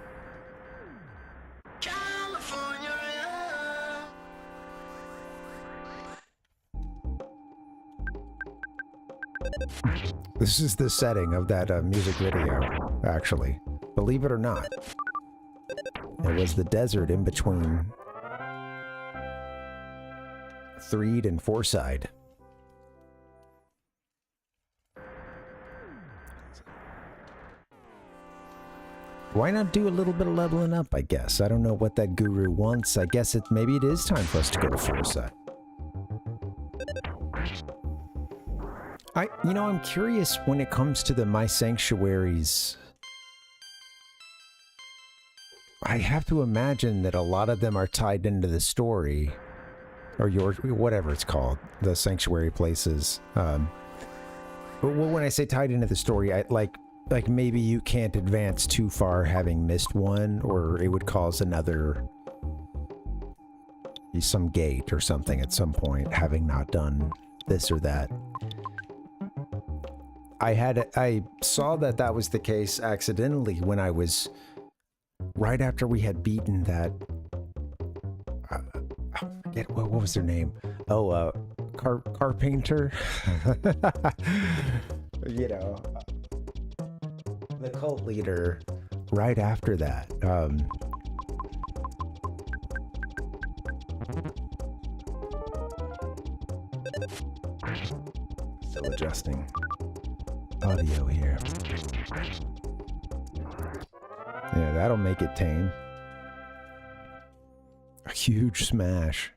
This is the setting of that music video, actually. Believe it or not. It was the desert in between Threed and Fourside. Why not do a little bit of leveling up, I guess? I don't know what that guru wants. I guess maybe it is time for us to go to Fourside. I'm curious when it comes to the My Sanctuaries. I have to imagine that a lot of them are tied into the story, or whatever it's called, the sanctuary places. But when I say tied into the story, like maybe you can't advance too far having missed one, or it would cause some gate or something at some point, having not done this or that. I saw that was the case accidentally when I was right after we had beaten that. What was their name? Oh, Carpenter. The cult leader. Right after that. Still adjusting audio here. Yeah, that'll make it tame. A huge smash.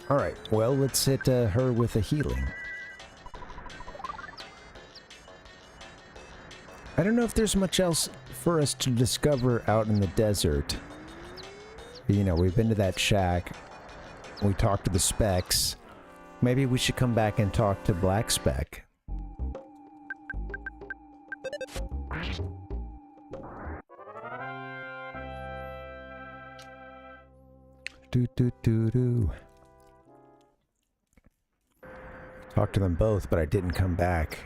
Alright, well, let's hit her with a healing. I don't know if there's much else for us to discover out in the desert. We've been to that shack. We talked to the Specs. Maybe we should come back and talk to Black Spec. Talked to them both, but I didn't come back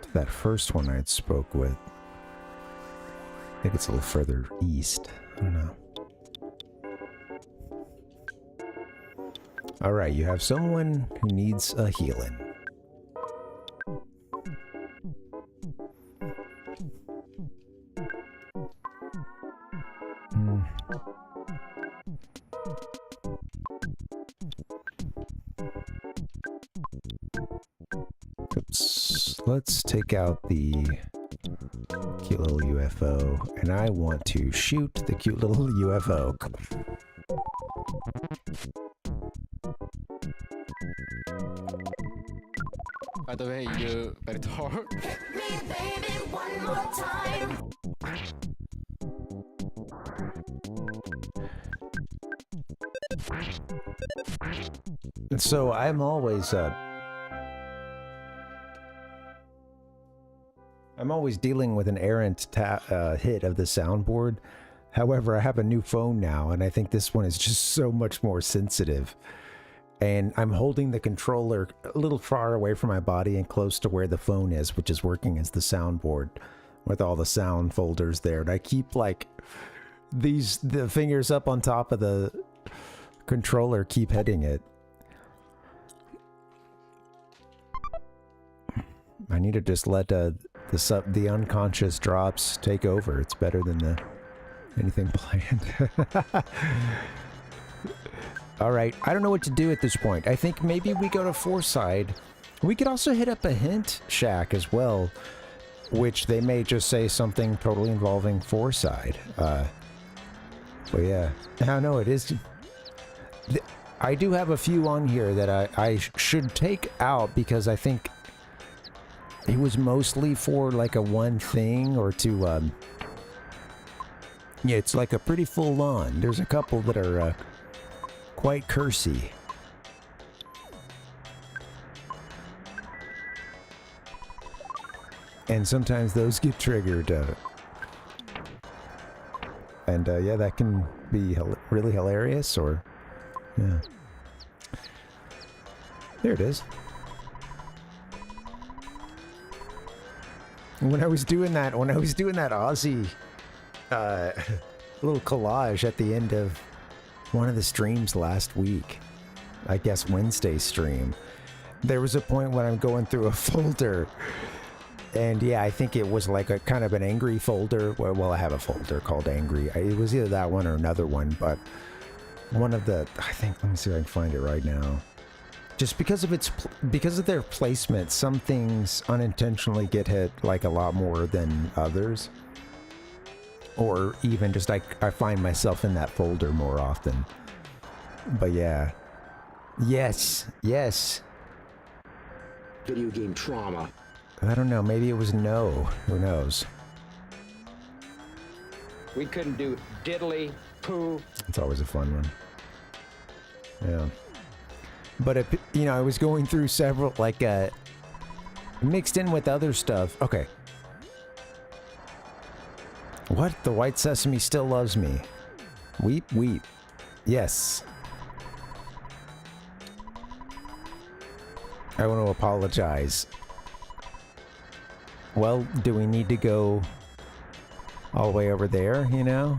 to that first one I spoke with. I think it's a little further east. I don't know. Alright, you have someone who needs a healing. Oops. Let's take out the cute little UFO, and I want to shoot the cute little UFO. By the way, you better talk. Hit me, baby, one more time. And so I'm always dealing with an errant hit of the soundboard. However, I have a new phone now, and I think this one is just so much more sensitive. And I'm holding the controller a little far away from my body and close to where the phone is, which is working as the soundboard with all the sound folders there. And I keep like the fingers up on top of the controller, keep hitting it. I need to just let the unconscious drops take over. It's better than anything planned. All right, I don't know what to do at this point. I think maybe we go to Fourside. We could also hit up a hint shack as well, which they may just say something totally involving Fourside. But yeah, I don't know. It is. I do have a few on here that I should take out because I think it was mostly for like a one thing or to. Yeah, it's like a pretty full on. There's a couple that are quite cursy. And sometimes those get triggered. And yeah, that can be really hilarious or... Yeah. There it is. When I was doing that Aussie little collage at the end of one of the streams last week, I guess Wednesday's stream, there was a point when I'm going through a folder, and yeah, I think it was like a kind of an angry folder. Well, I have a folder called angry. It was either that one or another one, but one of the, I think, let me see if I can find it right now. Just because of their placement, some things unintentionally get hit like a lot more than others. Or even just I find myself in that folder more often. But yeah. Yes. Video game trauma. I don't know. Maybe it was no. Who knows? We couldn't do diddly poo. It's always a fun one. Yeah. But, you know, I was going through several, like, mixed in with other stuff. Okay. What? The white sesame still loves me. Weep, weep. Yes. I want to apologize. Well, do we need to go all the way over there, you know?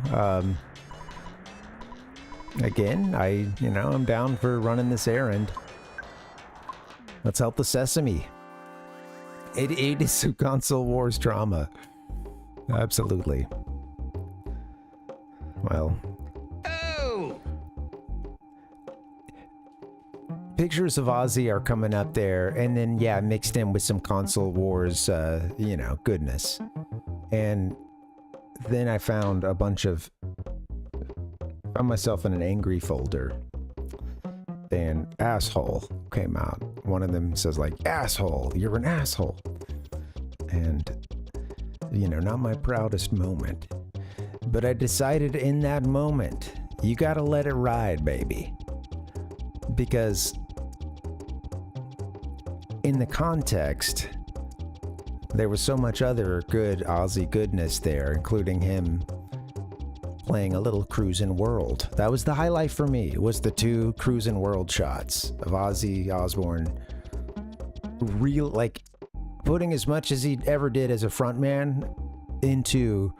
Again, I'm down for running this errand. Let's help the sesame. It is some console wars drama. Absolutely. Well. Oh! Pictures of Ozzy are coming up there, and then, yeah, mixed in with some console wars, goodness. And then I found a bunch of... found myself in an angry folder. And asshole came out. One of them says, like, asshole, you're an asshole. And... not my proudest moment. But I decided in that moment, you gotta let it ride, baby. Because in the context, there was so much other good Aussie goodness there, including him playing a little Cruisin' World. That was the highlight for me, was the 2 Cruisin' World shots of Ozzy Osbourne. Putting as much as he ever did as a frontman into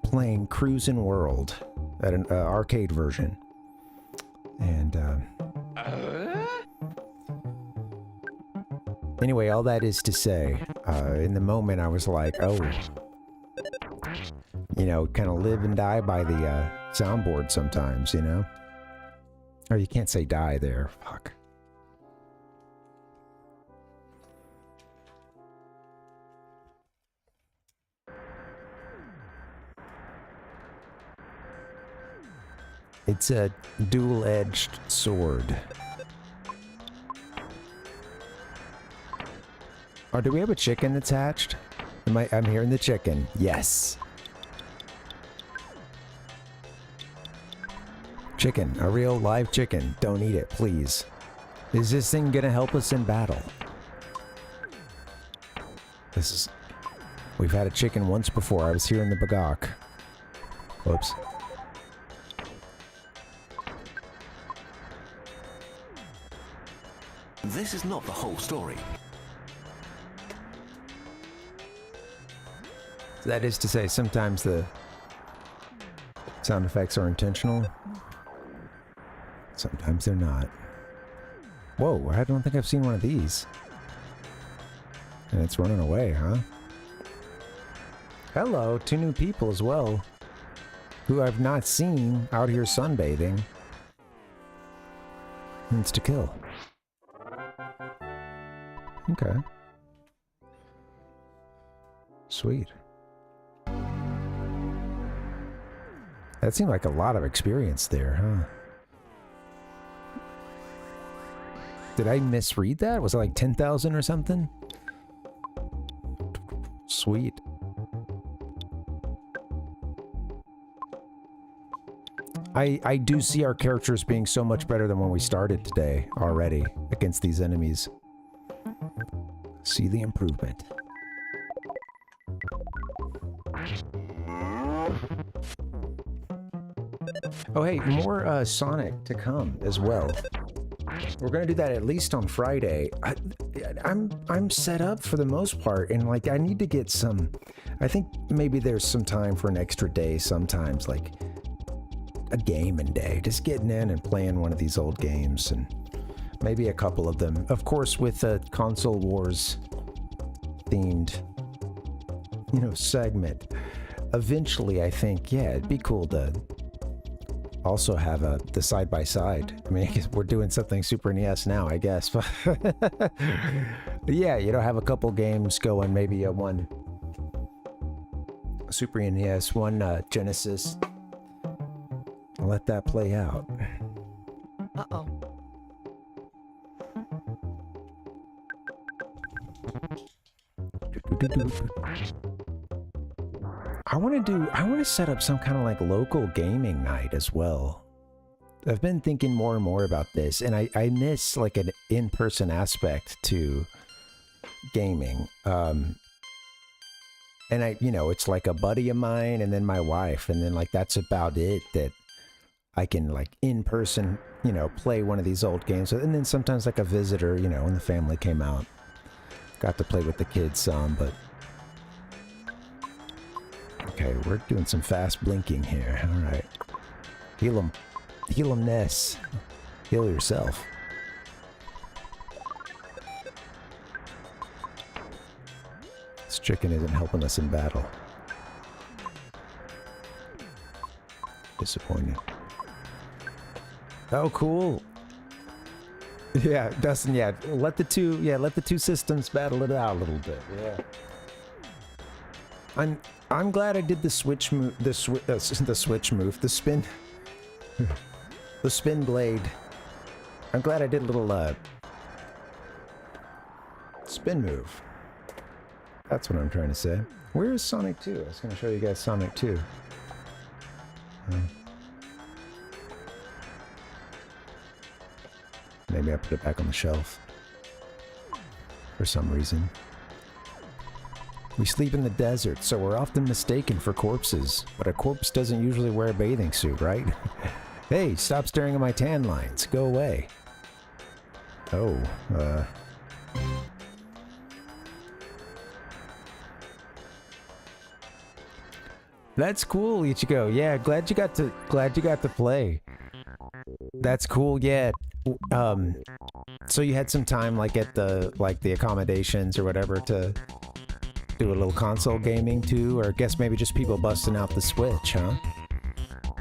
playing Cruisin' World at an arcade version. And anyway, all that is to say, in the moment I was like, oh, kind of live and die by the soundboard sometimes, Or you can't say die there, fuck. It's a dual-edged sword. Oh, do we have a chicken that's hatched? I'm hearing the chicken. Yes. Chicken. A real live chicken. Don't eat it, please. Is this thing gonna help us in battle? We've had a chicken once before. I was here in the Bagok. Whoops. This is not the whole story. That is to say, sometimes the sound effects are intentional. Sometimes they're not. Whoa, I don't think I've seen one of these. And it's running away, huh? Hello, 2 new people as well, who I've not seen out here sunbathing. Needs to kill. Okay. Sweet. That seemed like a lot of experience there, huh? Did I misread that? Was it like 10,000 or something? Sweet. I do see our characters being so much better than when we started today already against these enemies. See the improvement. Oh hey, more Sonic to come as well. We're gonna do that at least on Friday. I'm set up for the most part, and like I need to get some. I think maybe there's some time for an extra day sometimes, like a gaming day, just getting in and playing one of these old games, and maybe a couple of them. Of course, with a console wars themed, segment. Eventually, I think, yeah, it'd be cool to also have the side-by-side. I mean, I guess we're doing something Super NES now, I guess. Yeah, have a couple games going, maybe one Super NES, one Genesis. Let that play out. Uh-oh. I want to set up some kind of like local gaming night as well. I've been thinking more and more about this, and I miss like an in-person aspect to gaming. And it's like a buddy of mine and then my wife, and then like that's about it that I can like in person, play one of these old games. And then sometimes like a visitor, when the family came out, got to play with the kids some, but okay, we're doing some fast blinking here. All right. Heal him, Ness. Heal yourself. This chicken isn't helping us in battle. Disappointing. Oh, cool. Yeah, Dustin, yeah. Let the two systems battle it out a little bit. Yeah. I'm glad I did the switch move, the spin, the spin blade. I'm glad I did a little spin move. That's what I'm trying to say. Where is Sonic 2? I was going to show you guys Sonic 2. Maybe I put it back on the shelf for some reason. We sleep in the desert, so we're often mistaken for corpses. But a corpse doesn't usually wear a bathing suit, right? Hey, stop staring at my tan lines. Go away. Oh, That's cool, Ichigo. Yeah, glad you got to play. That's cool. Yeah. So you had some time like at the accommodations or whatever to do a little console gaming too, or I guess maybe just people busting out the Switch, huh?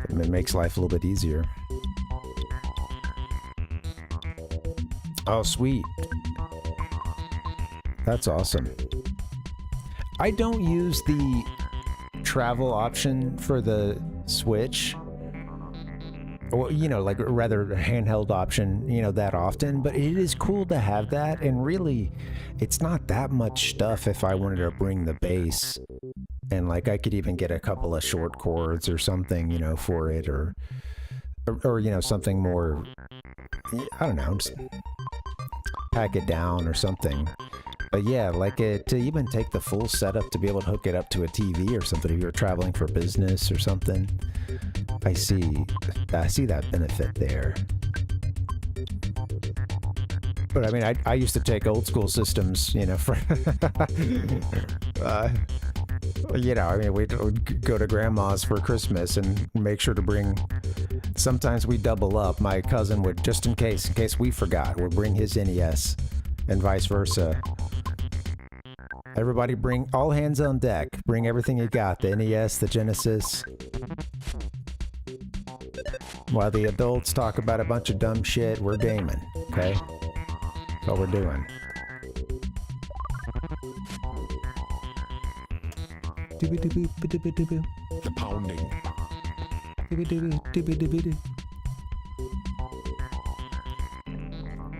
It makes life a little bit easier. Oh, sweet. That's awesome. I don't use the travel option for the Switch, or like rather handheld option, that often, but it is cool to have that. And really, it's not that much stuff if I wanted to bring the base, and like I could even get a couple of short cords or something, for it, or something more, I don't know, just pack it down or something. But yeah, like to even take the full setup to be able to hook it up to a TV or something if you're traveling for business or something. I see that benefit there. But I mean, I used to take old school systems, you know, for you know, I mean, we'd go to grandma's for Christmas and make sure to bring. Sometimes we double up. My cousin would, just in case we forgot, would bring his NES, and vice versa. Everybody bring all hands on deck. Bring everything you got. The NES, the Genesis. While the adults talk about a bunch of dumb shit, we're gaming. Okay, that's all we're doing. The pounding.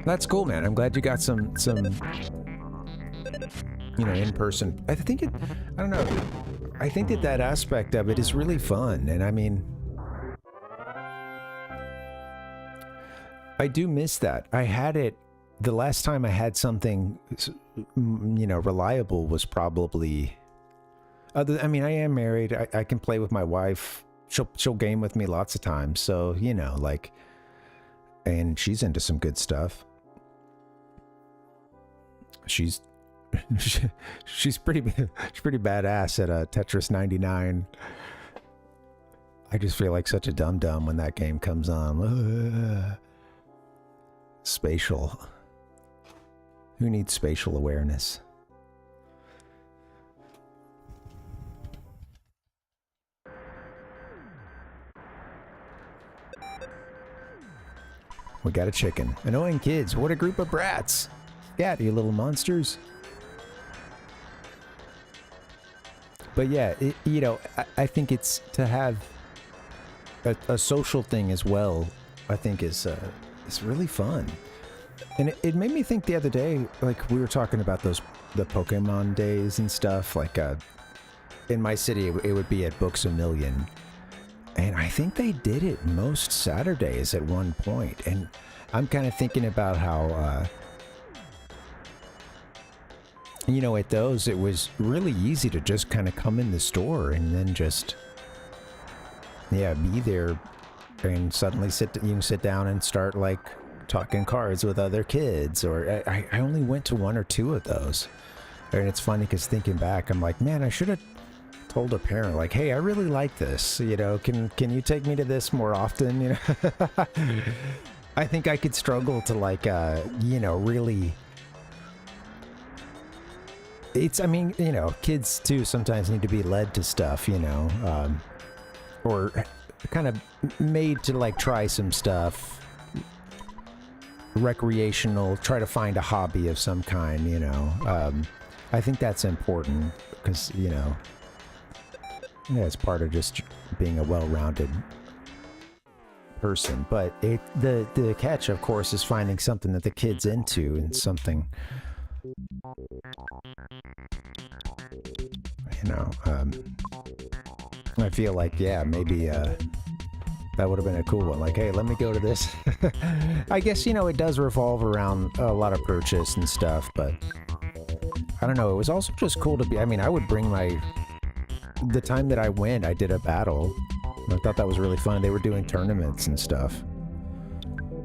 That's cool, man. I'm glad you got some you know, in person. I don't know. I think that aspect of it is really fun, and I mean, I do miss that. I had it the last time I had something, you know, reliable was probably. I mean, I am married. I can play with my wife. She'll game with me lots of times. So, you know, like, and she's into some good stuff. She's pretty badass at Tetris 99. I just feel like such a dum-dum when that game comes on. Spatial. Who needs spatial awareness? We got a chicken. Annoying kids. What a group of brats. Yeah, you little monsters. But yeah, you know, I think it's to have a social thing as well. I think is really fun. And it made me think the other day, like we were talking about the Pokemon days and stuff. Like in my city, it would be at Books A Million. And I think they did it most Saturdays at one point. And I'm kind of thinking about how, you know, at those, it was really easy to just kind of come in the store and then just, yeah, be there and suddenly you can sit down and start like talking cards with other kids. Or I only went to one or two of those. And it's funny because thinking back, I'm like, man, I should have told a parent, like, hey, I really like this, you know, can you take me to this more often, you know? I think I could struggle to like, you know, really, I mean, you know, kids too sometimes need to be led to stuff, you know, or kind of made to like try some stuff, recreational, try to find a hobby of some kind, you know. I think that's important because, you know, yeah, it's part of just being a well-rounded person. But the catch, of course, is finding something that the kid's into and something, you know, I feel like, yeah, maybe that would have been a cool one. Like, hey, let me go to this. I guess, you know, it does revolve around a lot of purchase and stuff, but I don't know. It was also just cool to be, I mean, I would bring the time that I went, I did a battle. I thought that was really fun. They were doing tournaments and stuff.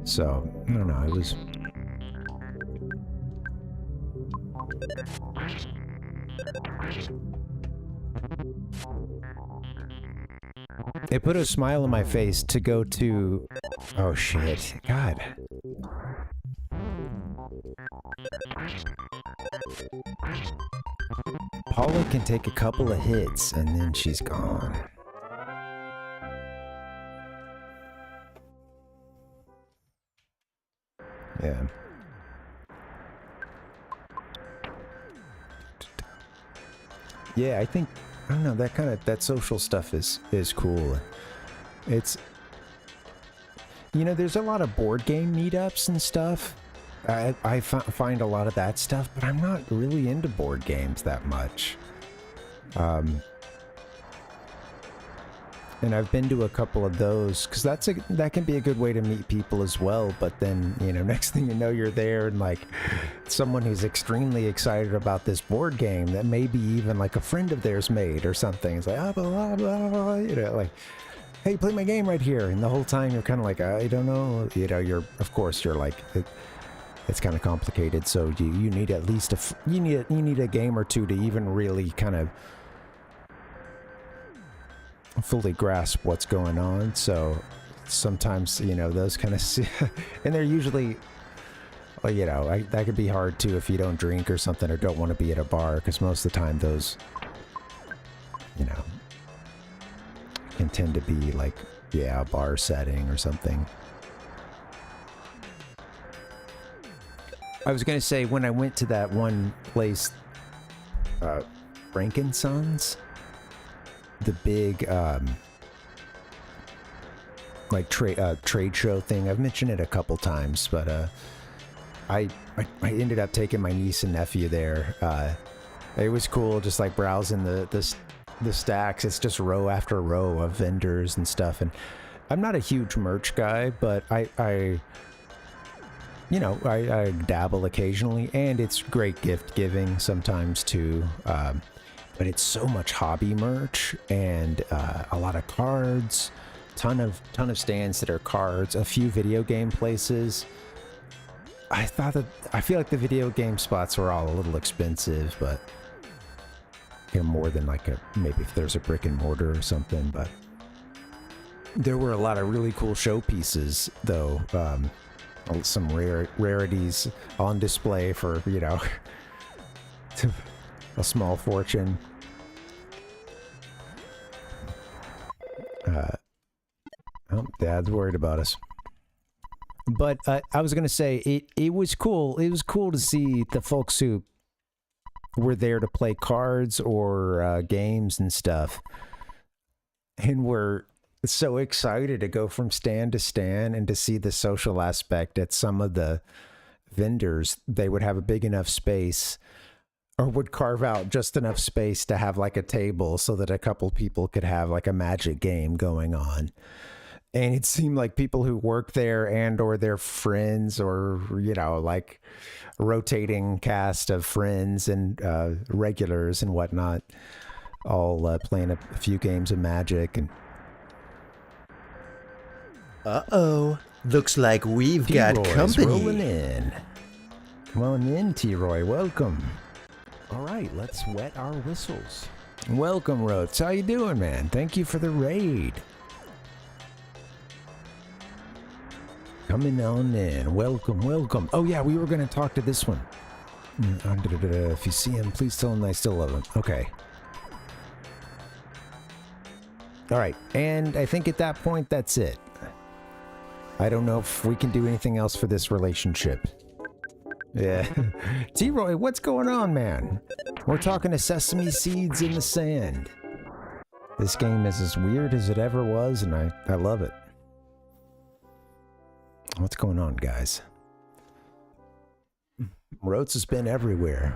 So, I don't know, it was... It put a smile on my face to go to... Oh shit, God. Paula can take a couple of hits and then she's gone. Yeah. Yeah, I think, I don't know, that social stuff is cool. It's, you know, there's a lot of board game meetups and stuff. I find a lot of that stuff, but I'm not really into board games that much. And I've been to a couple of those because that can be a good way to meet people as well. But then, you know, next thing you know, you're there and like someone who's extremely excited about this board game that maybe even like a friend of theirs made or something. It's like, blah, blah, blah, blah, you know, like, hey, play my game right here. And the whole time you're kind of like, I don't know, you know, of course you're like, it's kind of complicated. So you need at least you need a game or two to even really kind of fully grasp what's going on. So sometimes, you know, those kind of and they're usually, well, you know, that could be hard too if you don't drink or something or don't want to be at a bar, because most of the time those, you know, can tend to be like, yeah, a bar setting or something. I was gonna say, when I went to that one place, Frankensons, the big like trade show thing. I've mentioned it a couple times, but I ended up taking my niece and nephew there. It was cool, just like browsing the stacks. It's just row after row of vendors and stuff. And I'm not a huge merch guy, but I you know, I dabble occasionally, and it's great gift giving sometimes too. But it's so much hobby merch and a lot of cards, ton of stands that are cards, a few video game places. I feel like the video game spots were all a little expensive, but you know, more than like maybe if there's a brick and mortar or something. But there were a lot of really cool showpieces though, some rarities on display for, you know, a small fortune. Oh, Dad's worried about us. But I was gonna say it was cool. It was cool to see the folks who were there to play cards or games and stuff, and were so excited to go from stand to stand and to see the social aspect at some of the vendors. They would have a big enough space, or would carve out just enough space to have like a table so that a couple people could have like a magic game going on. And it seemed like people who work there and or their friends, or, you know, like a rotating cast of friends and regulars and whatnot, all playing a few games of Magic. And uh-oh, looks like we've got company. Rolling in. Come on in, T-Roy. Welcome. All right, let's wet our whistles. Welcome, Rotes. How you doing, man? Thank you for the raid. Coming on in. Welcome, welcome. Oh, yeah, we were going to talk to this one. If you see him, please tell him I still love him. Okay. All right, and I think at that point, that's it. I don't know if we can do anything else for this relationship. Yeah. T-Roy, what's going on, man? We're talking to sesame seeds in the sand. This game is as weird as it ever was, and I love it. What's going on, guys? Rotes has been everywhere.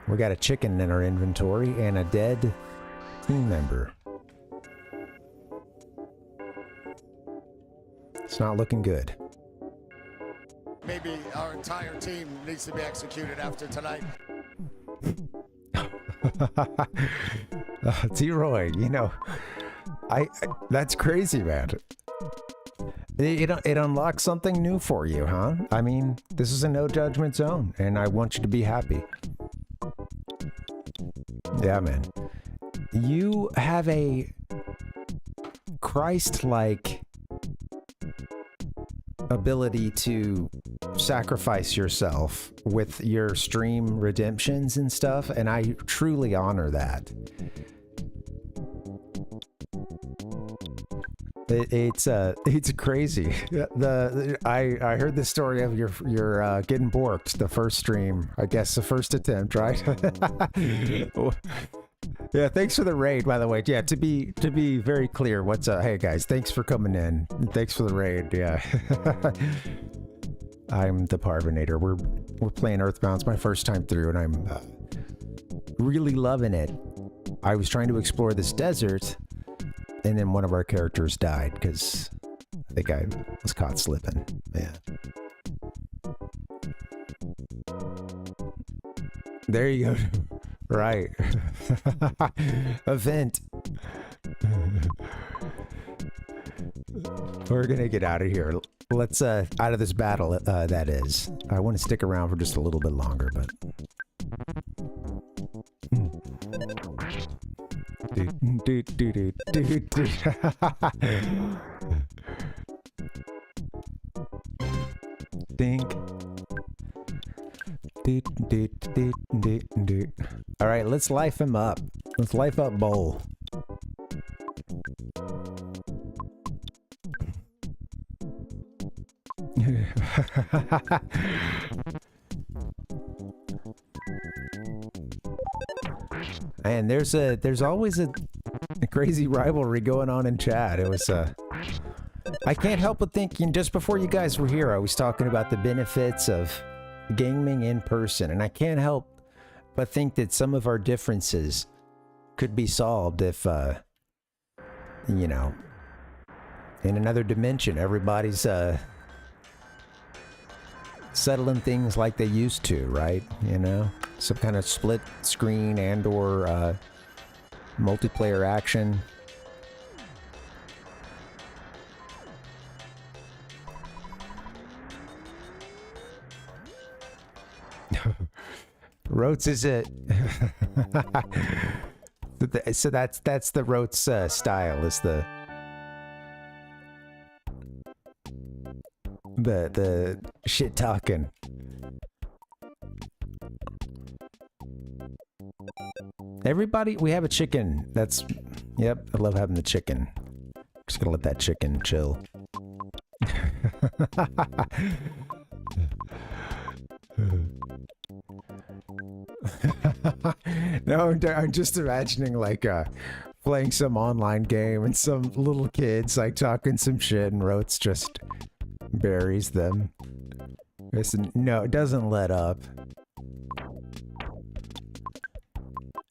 We got a chicken in our inventory and a dead team member. It's not looking good. Maybe our entire team needs to be executed after tonight. T-Roy, you know, I that's crazy, man. It unlocks something new for you, huh? I mean, this is a no judgment zone, and I want you to be happy. Yeah, man. You have a Christ-like ability to sacrifice yourself with your stream redemptions and stuff, and I truly honor that. It's crazy. I heard the story of your getting borked the first stream. I guess the first attempt, right? Yeah, thanks for the raid, by the way. Yeah, to be very clear, what's up? Hey guys, thanks for coming in. Thanks for the raid. Yeah. I'm the Parvinator. We're playing Earthbound. It's my first time through, and I'm really loving it. I was trying to explore this desert, and then one of our characters died because I think I was caught slipping. Yeah. There you go. Right. Event. We're gonna get out of here. Let's out of this battle, that is. I want to stick around for just a little bit longer, but Dink. All right, let's life him up. Let's life up Bowl. And there's always a crazy rivalry going on in chat. It was I can't help but thinking, just before you guys were here, I was talking about the benefits of gaming in person, and I can't help but think that some of our differences could be solved if you know, in another dimension everybody's settling things like they used to, right? You know, some kind of split screen and or multiplayer action. Rotes is it? So that's the Rotes style, is the shit talking. Everybody, we have a chicken. That's, yep, I love having the chicken. Just gonna let that chicken chill. No, I'm just imagining like playing some online game and some little kids like talking some shit and Rotes just buries them. Listen, no, it doesn't let up.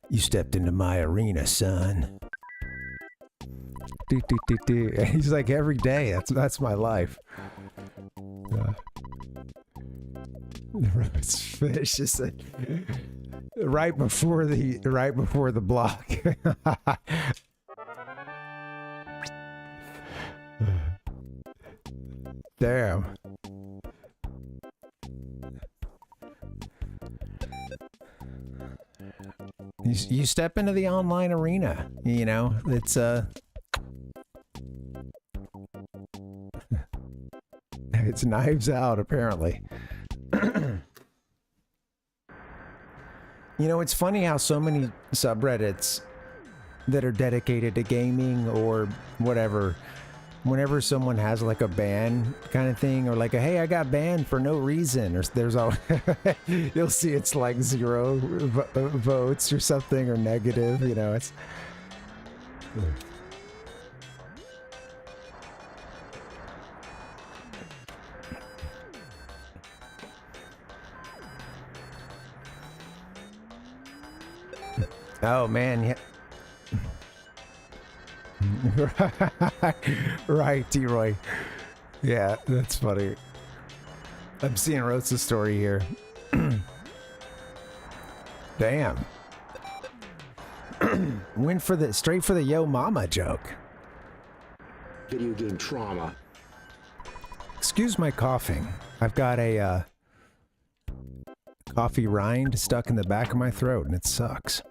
You stepped into my arena, son. He's like, every day, that's my life. It's just like, right before the block. Damn. You step into the online arena, you know, it's it's Knives Out, apparently. You know, it's funny how so many subreddits that are dedicated to gaming or whatever, whenever someone has like a ban kind of thing, or like a, hey, I got banned for no reason, or there's all you'll see it's like 0 votes or something, or negative, you know, it's oh man, yeah. Right, T-Roy. Yeah, that's funny. I'm seeing Rose's story here. Damn. Went for the straight for the yo mama joke. Video game trauma. Excuse my coughing. I've got a coffee rind stuck in the back of my throat and it sucks.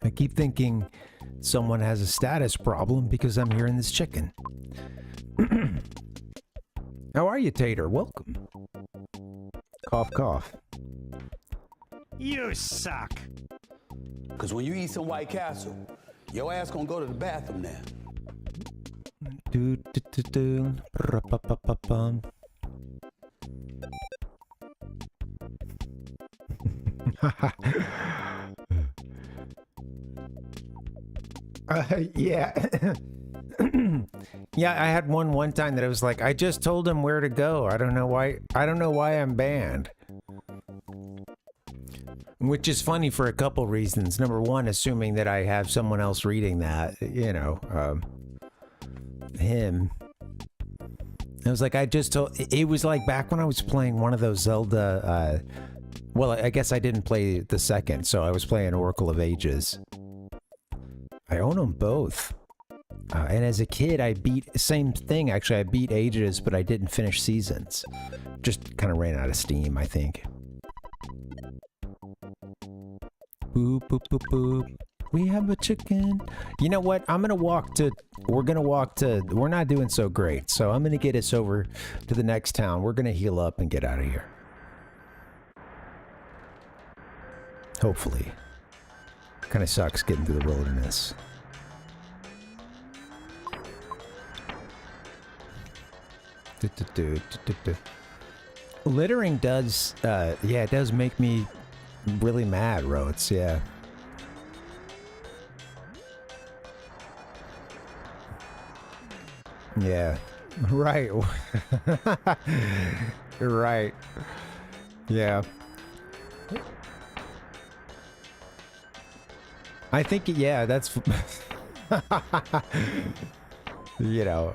I keep thinking someone has a status problem because I'm hearing this chicken. How are you, Tater? Welcome. Cough, cough. You suck. Because when you eat some White Castle, your ass gonna go to the bathroom now. Do, do, do, do. Ra-pa-pa-pa-pum. Yeah. Yeah, I had one time that I was like, I just told him where to go. I don't know why I'm banned. Which is funny for a couple reasons. Number one, assuming that I have someone else reading that, you know, him. I was like, I just told, it was like back when I was playing one of those Zelda, well, I guess I didn't play the second, so I was playing Oracle of Ages. I own them both. And as a kid, I beat, same thing actually, I beat Ages, but I didn't finish Seasons. Just kind of ran out of steam, I think. Boop, boop, boop, boop. We have a chicken. You know what? We're not doing so great, so I'm gonna get us over to the next town. We're gonna heal up and get out of here. Hopefully. Kind of sucks getting through the wilderness. Littering does, yeah, it does make me really mad, Roads, yeah. Yeah, right. Right. Yeah. I think, yeah, that's, you know,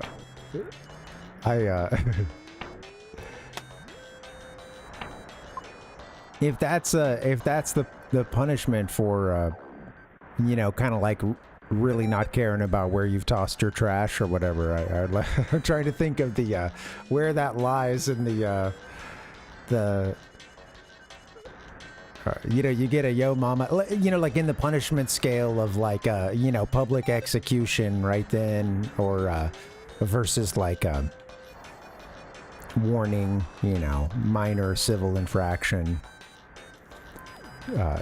if that's the punishment for, you know, kind of like really not caring about where you've tossed your trash or whatever, I'm trying to think of the, where that lies in the, you know, you get a yo mama, you know, like in the punishment scale of like, you know, public execution right then, or versus like warning, you know, minor civil infraction.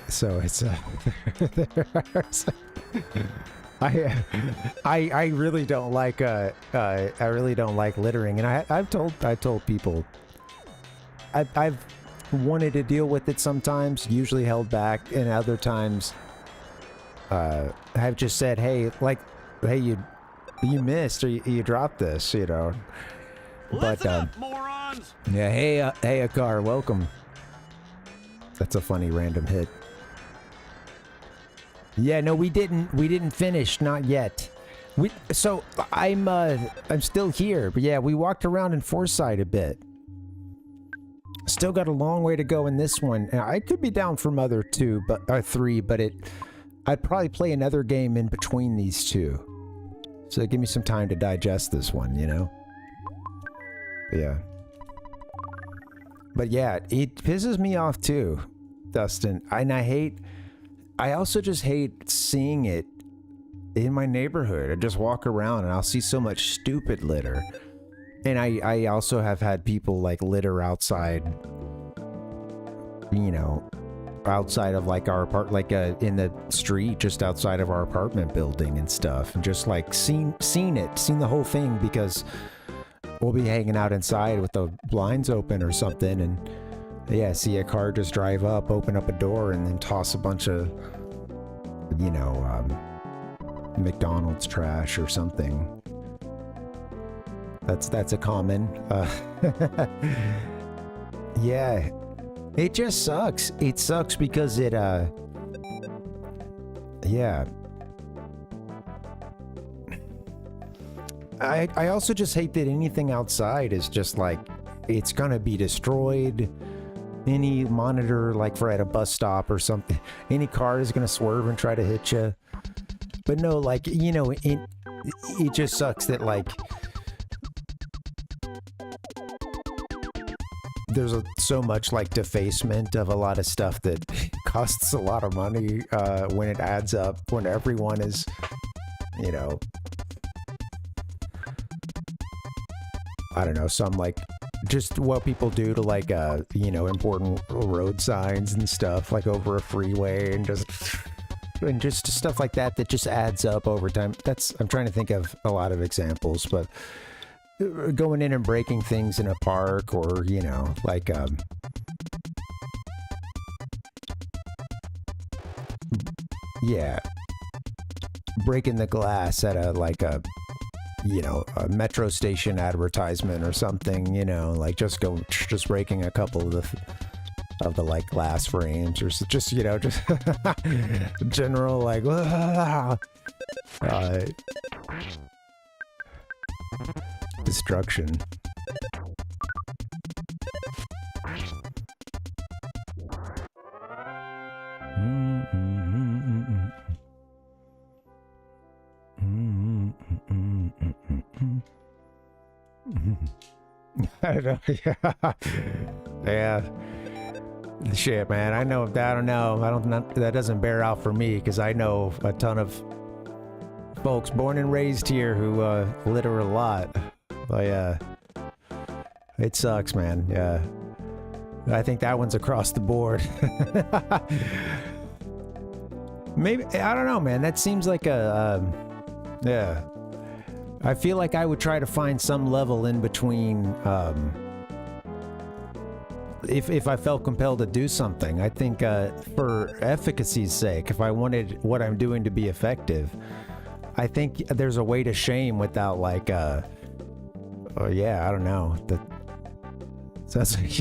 So it's I really don't like I really don't like littering, and I told people I've wanted to deal with it sometimes, usually held back, and other times I've just said, hey, like, hey, you missed, or you dropped this, you know. But up, morons! Yeah, hey Akar, welcome. That's a funny random hit. Yeah, no, we didn't finish, not yet. So I'm still here, but yeah, we walked around in Fourside a bit. Still got a long way to go in this one. I could be down for Mother 2, but 3, but I'd probably play another game in between these two. So give me some time to digest this one, you know? Yeah. But yeah, it pisses me off too, Dustin. And I also just hate seeing it in my neighborhood. I just walk around and I'll see so much stupid litter. And I also have had people like litter outside, you know, outside of like our in the street just outside of our apartment building and stuff, and just like seen the whole thing, because we'll be hanging out inside with the blinds open or something, and yeah, see a car just drive up, open up a door, and then toss a bunch of, you know, McDonald's trash or something. That's a common, yeah, it just sucks. It sucks because it, yeah. I also just hate that anything outside is just like, it's gonna be destroyed. Any monitor, like for at a bus stop or something, any car is gonna swerve and try to hit you. But no, like, you know, it just sucks that like, there's so much like defacement of a lot of stuff that costs a lot of money when it adds up, when everyone is, you know, I don't know, some like just what people do to like you know, important road signs and stuff like over a freeway, and just stuff like that just adds up over time. I'm trying to think of a lot of examples, but going in and breaking things in a park, or, you know, like yeah, breaking the glass at a like a, you know, a metro station advertisement or something, you know, like just breaking a couple of the of the like glass frames, or just you know, just general like destruction. I don't know. Yeah. Shit, man. I know. I don't know. That doesn't bear out for me because I know a ton of folks born and raised here who litter a lot. But yeah, it sucks, man. Yeah. I think that one's across the board. Maybe, I don't know, man. That seems like yeah. I feel like I would try to find some level in between, if I felt compelled to do something. I think for efficacy's sake, if I wanted what I'm doing to be effective, I think there's a way to shame without like, oh yeah, I don't know. Sounds like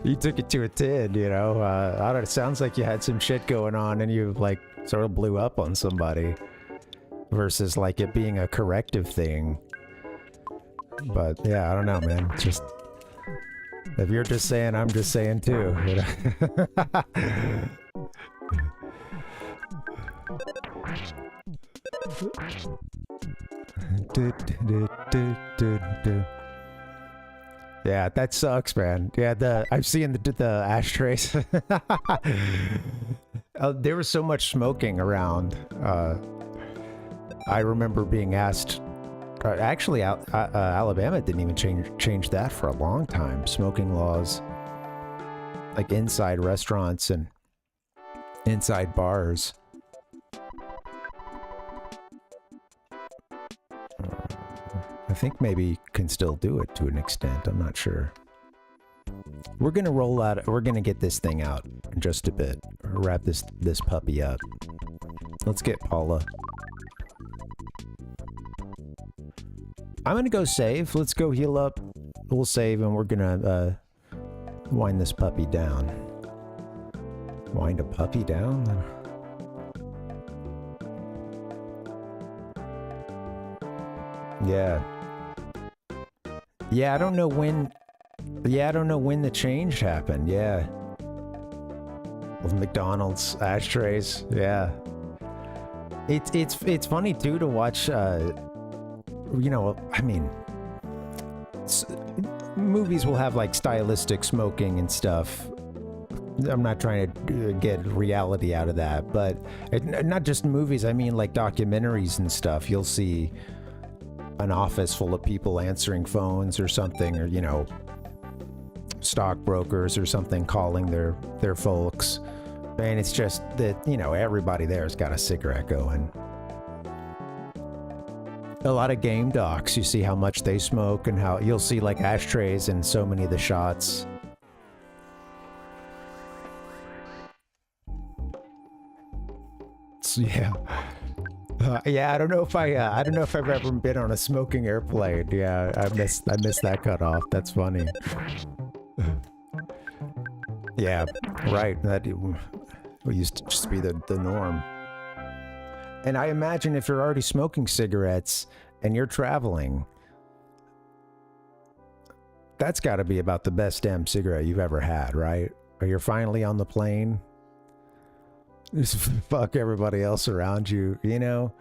you took it to a 10, you know. I don't know, it sounds like you had some shit going on and you like sort of blew up on somebody versus like it being a corrective thing. But yeah, I don't know, man. It's just, if you're just saying, I'm just saying too. You know? Yeah, that sucks, man. Yeah, I've seen the ashtrays. There was so much smoking around. I remember being asked. Actually, Alabama didn't even change that for a long time. Smoking laws, like inside restaurants and inside bars. I think maybe you can still do it to an extent. I'm not sure. We're gonna roll out. We're gonna get this thing out in just a bit. Wrap this puppy up. Let's get Paula. I'm gonna go save. Let's go heal up. We'll save, and we're gonna wind this puppy down. Wind a puppy down? Yeah. Yeah, I don't know when. Yeah, I don't know when the change happened. Yeah. With McDonald's ashtrays. Yeah. It's funny too to watch. You know, I mean, movies will have like stylistic smoking and stuff. I'm not trying to get reality out of that, but not just movies. I mean, like documentaries and stuff. You'll see an office full of people answering phones or something, or, you know, stockbrokers or something calling their folks. And it's just that, you know, everybody there's got a cigarette going. A lot of game docs, you see how much they smoke and how you'll see like ashtrays in so many of the shots. So, yeah. Yeah, I don't know if I've ever been on a smoking airplane. Yeah, I missed that cutoff. That's funny. Yeah, right. That used to just be the norm. And I imagine if you're already smoking cigarettes and you're traveling, that's got to be about the best damn cigarette you've ever had, right? Or you're finally on the plane. Just fuck everybody else around you, you know?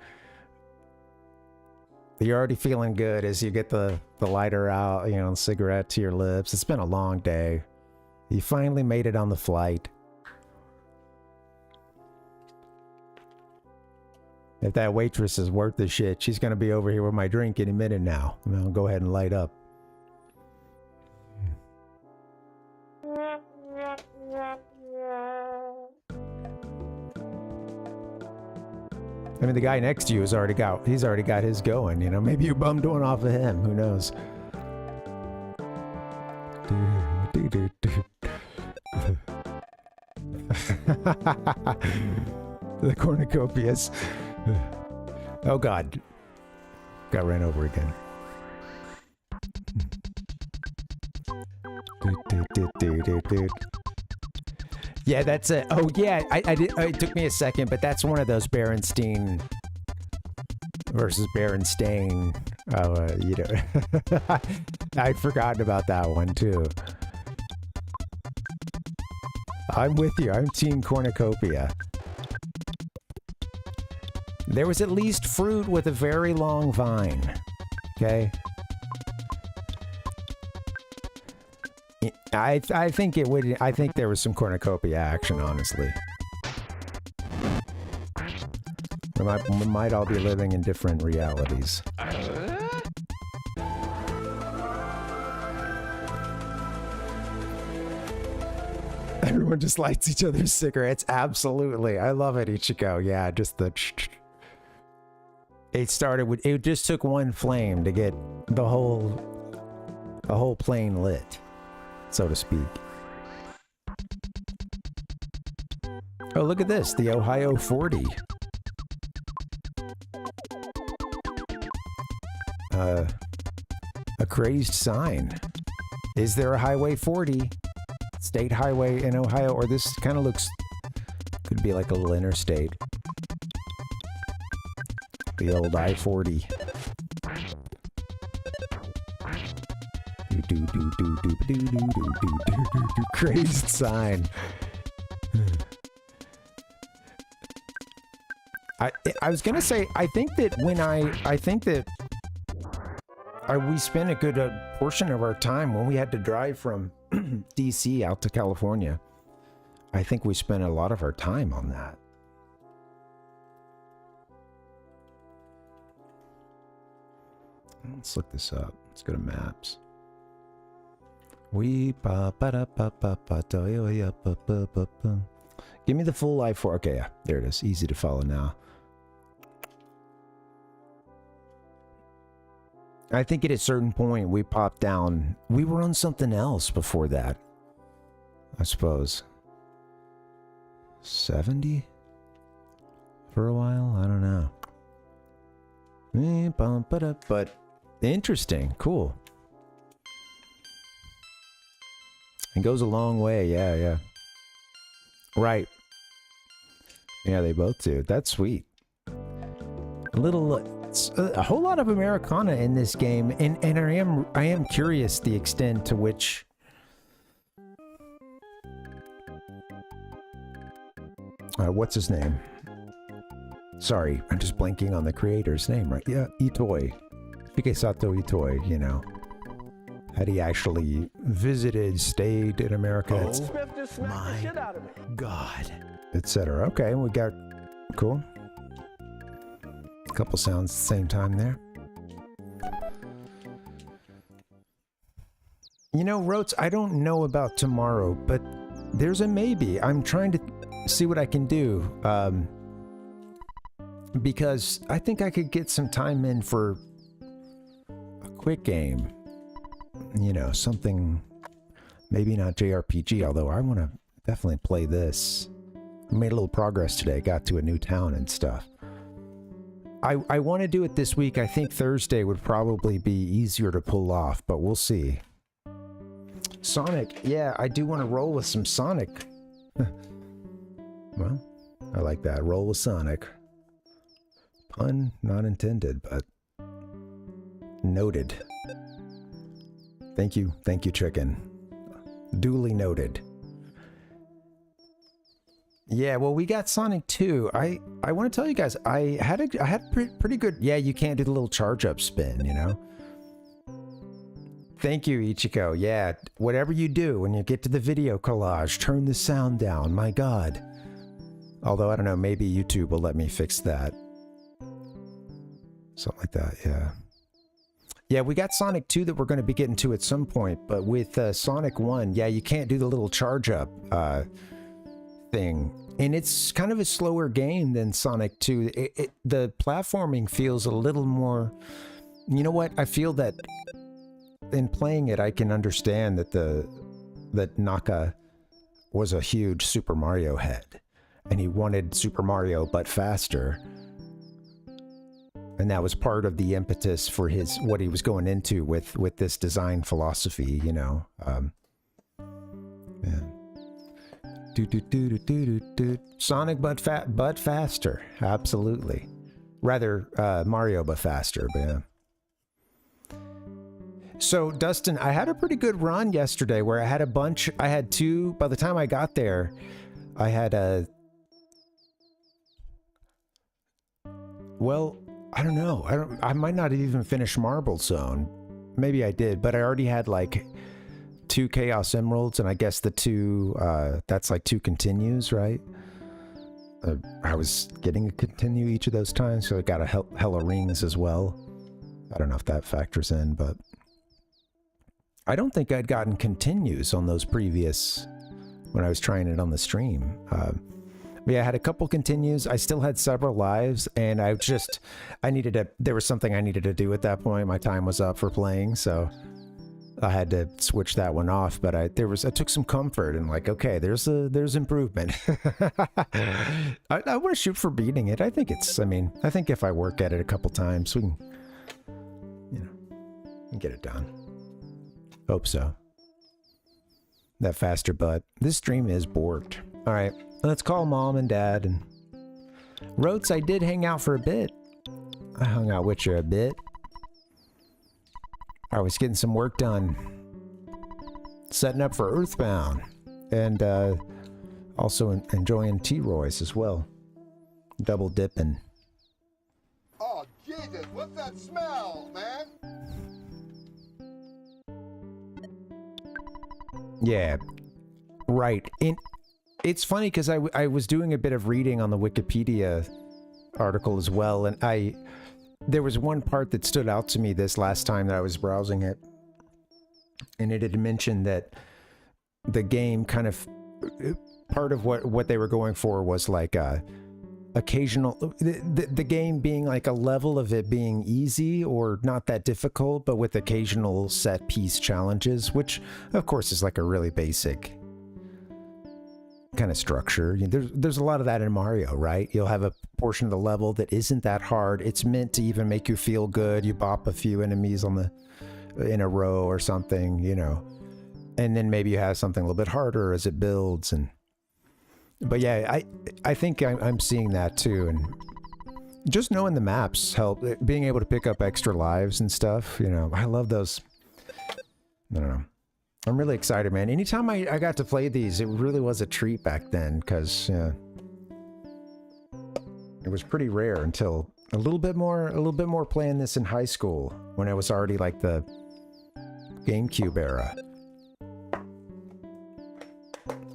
You're already feeling good as you get the lighter out, you know, cigarette to your lips. It's been a long day. You finally made it on the flight. If that waitress is worth the shit, she's going to be over here with my drink any minute now. I'll go ahead and light up. I mean, the guy next to you he's already got his going, you know? Maybe you bummed one off of him. Who knows? The cornucopias. Oh God. Got ran over again. Yeah, that's it. Oh yeah, I did. It took me a second, but that's one of those Berenstein versus Berenstain. You know, I'd forgotten about that one too. I'm with you. I'm Team Cornucopia. There was at least fruit with a very long vine. Okay. I think it would. I think there was some cornucopia action, honestly. We might all be living in different realities. Everyone just lights each other's cigarettes. Absolutely. I love it, Ichiko. Yeah, just the... It started with... It just took one flame to get the whole plane lit, so to speak. Oh, look at this. The Ohio 40. A crazed sign. Is there a Highway 40? State highway in Ohio? Or this kind of looks... Could be like a little interstate. The old I-40. Crazed sign. I was gonna say, I think that we spent a good portion of our time when we had to drive from DC out to California. I think we spent a lot of our time on that. Let's look this up. Let's go to maps. Give me the full life for. Okay, yeah, there it is. Easy to follow now. I think at a certain point we popped down. We were on something else before that, I suppose. 70 for a while? I don't know. But interesting. Cool. It goes a long way. Yeah. Right. Yeah, they both do. That's sweet. A whole lot of Americana in this game, and I am curious the extent to which what's his name? Sorry, I'm just blanking on the creator's name, right? Yeah, Itoi. Fikesato Itoi, you know. Had he actually visited, stayed in America? Oh my God. Etc. Okay, we got... Cool. A couple sounds at the same time there. You know, Rotes, I don't know about tomorrow, but there's a maybe. I'm trying to see what I can do. Because I think I could get some time in for a quick game. You know, something, maybe not JRPG, although I want to definitely play this. I made a little progress today, got to a new town and stuff. I want to do it this week. I think Thursday would probably be easier to pull off, but we'll see. Sonic, yeah, I do want to roll with some Sonic. Well, I like that. Roll with Sonic. Pun not intended, but noted. Thank you, Chicken. Duly noted. Yeah, well, we got Sonic 2. I want to tell you guys, I had pretty good. Yeah, you can't do the little charge up spin, you know. Thank you, Ichiko. Yeah, whatever you do when you get to the video collage, turn the sound down. My God. Although I don't know, maybe YouTube will let me fix that. Something like that. Yeah. Yeah, we got Sonic 2 that we're going to be getting to at some point, but with Sonic 1, yeah, you can't do the little charge up thing. And it's kind of a slower game than Sonic 2. The platforming feels a little more... You know what? I feel that in playing it, I can understand that Naka was a huge Super Mario head. And he wanted Super Mario, but faster. And that was part of the impetus for what he was going into with this design philosophy, you know. Sonic but faster. Absolutely. Rather, Mario but faster, but yeah. So, Dustin, I had a pretty good run yesterday where I had two, by the time I got there, I had well, I don't know. I might not have even finished Marble Zone. Maybe I did, but I already had like 2 Chaos Emeralds, and I guess the 2, that's like 2 continues, right? I was getting a continue each of those times, so I got a hella rings as well. I don't know if that factors in, but I don't think I'd gotten continues on those previous, when I was trying it on the stream. But yeah, I had a couple continues. I still had several lives, and there was something I needed to do at that point. My time was up for playing, so I had to switch that one off. But I took some comfort and like, okay, there's improvement. I want to shoot for beating it. I think if I work at it a couple times, we can, get it done. Hope so. That faster butt. This stream is borked. All right, let's call Mom and Dad. And Rotes, I did hang out for a bit. I hung out with you a bit. I was getting some work done. Setting up for Earthbound. And also enjoying T-Royce as well. Double dipping. Oh, Jesus, what's that smell, man? Yeah, right. It's funny because I was doing a bit of reading on the Wikipedia article as well, and there was one part that stood out to me this last time that I was browsing it, and it had mentioned that the game kind of, part of what they were going for was like occasional, the game being like a level of it being easy or not that difficult, but with occasional set piece challenges, which of course is like a really basic kind of structure. There's a lot of that in Mario, right? You'll have a portion of the level that isn't that hard. It's meant to even make you feel good. You bop a few enemies in a row or something, and then maybe you have something a little bit harder as it builds. But yeah, I think I'm seeing that too, and just knowing the maps help. Being able to pick up extra lives and stuff, I love those. I don't know. I'm really excited, man. Anytime I got to play these, it really was a treat back then, because it was pretty rare until a little bit more playing this in high school when it was already like the GameCube era.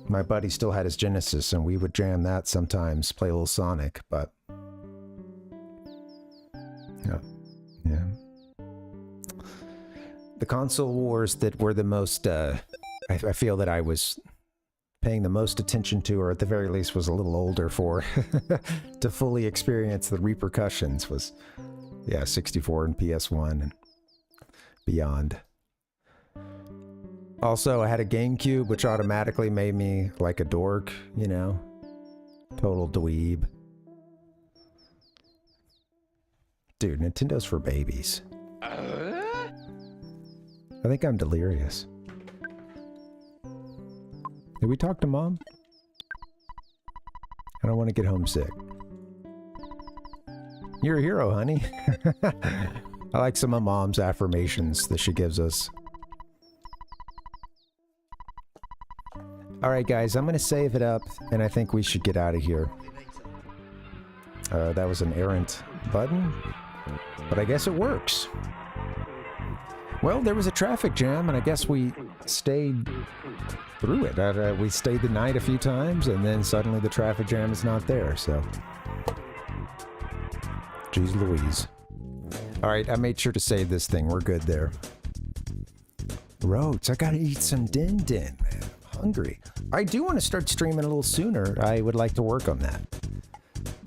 My buddy still had his Genesis, and we would jam that sometimes, play a little Sonic, but yeah. The console wars that were the most, I feel that I was paying the most attention to, or at the very least was a little older for, to fully experience the repercussions was, 64 and PS1 and beyond. Also, I had a GameCube, which automatically made me like a dork, total dweeb. Dude, Nintendo's for babies. I think I'm delirious. Did we talk to Mom? I don't want to get homesick. You're a hero, honey. I like some of Mom's affirmations that she gives us. Alright guys, I'm going to save it up, and I think we should get out of here. That was an errant button, but I guess it works. Well, there was a traffic jam, and I guess we stayed through it. We stayed the night a few times, and then suddenly the traffic jam is not there, so... Jeez Louise. Alright, I made sure to save this thing. We're good there. Roads, I gotta eat some din-din, man. I'm hungry. I do want to start streaming a little sooner. I would like to work on that.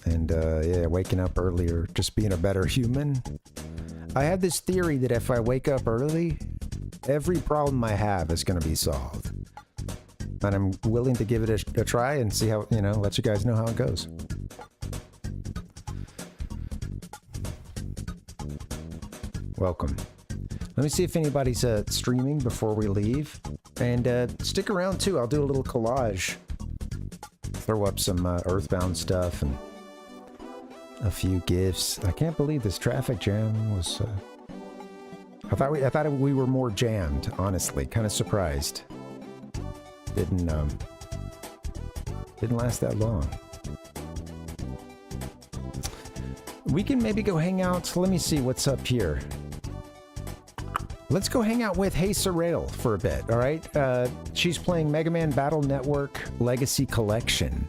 And, yeah, waking up earlier, just being a better human. I have this theory that if I wake up early, every problem I have is going to be solved. And I'm willing to give it a try and see how, let you guys know how it goes. Welcome. Let me see if anybody's streaming before we leave. And stick around too, I'll do a little collage throw up some Earthbound stuff and a few gifts. I can't believe this traffic jam was... I thought we were more jammed, honestly. Kind of surprised. Didn't last that long. We can maybe go hang out. So let me see what's up here. Let's go hang out with Hey Sorrel for a bit, all right? She's playing Mega Man Battle Network Legacy Collection.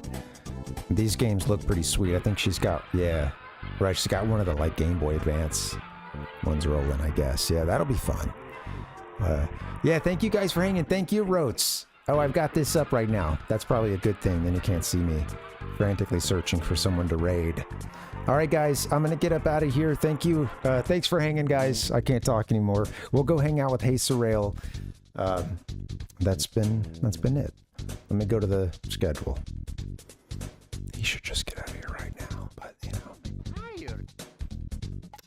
These games look pretty sweet. I think she's got, yeah, right, she's got one of the, like, Game Boy Advance ones rolling, I guess. Yeah, that'll be fun. Yeah, thank you guys for hanging. Thank you, Rotes. Oh, I've got this up right now. That's probably a good thing. Then you can't see me frantically searching for someone to raid. All right, guys, I'm going to get up out of here. Thank you. Thanks for hanging, guys. I can't talk anymore. We'll go hang out with Hey Sorrel. That's been it. Let me go to the schedule. He should just get out of here right now, but, you know.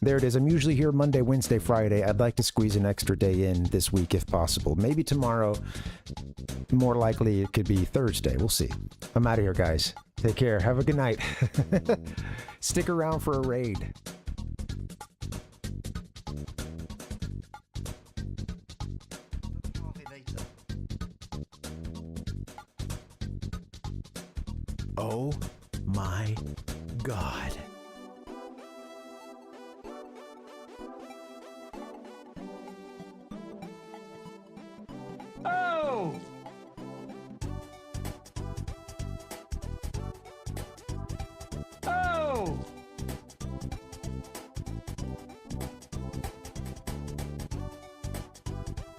There it is. I'm usually here Monday, Wednesday, Friday. I'd like to squeeze an extra day in this week if possible. Maybe tomorrow. More likely it could be Thursday. We'll see. I'm out of here, guys. Take care. Have a good night. Stick around for a raid. Oh my God. Oh! Oh!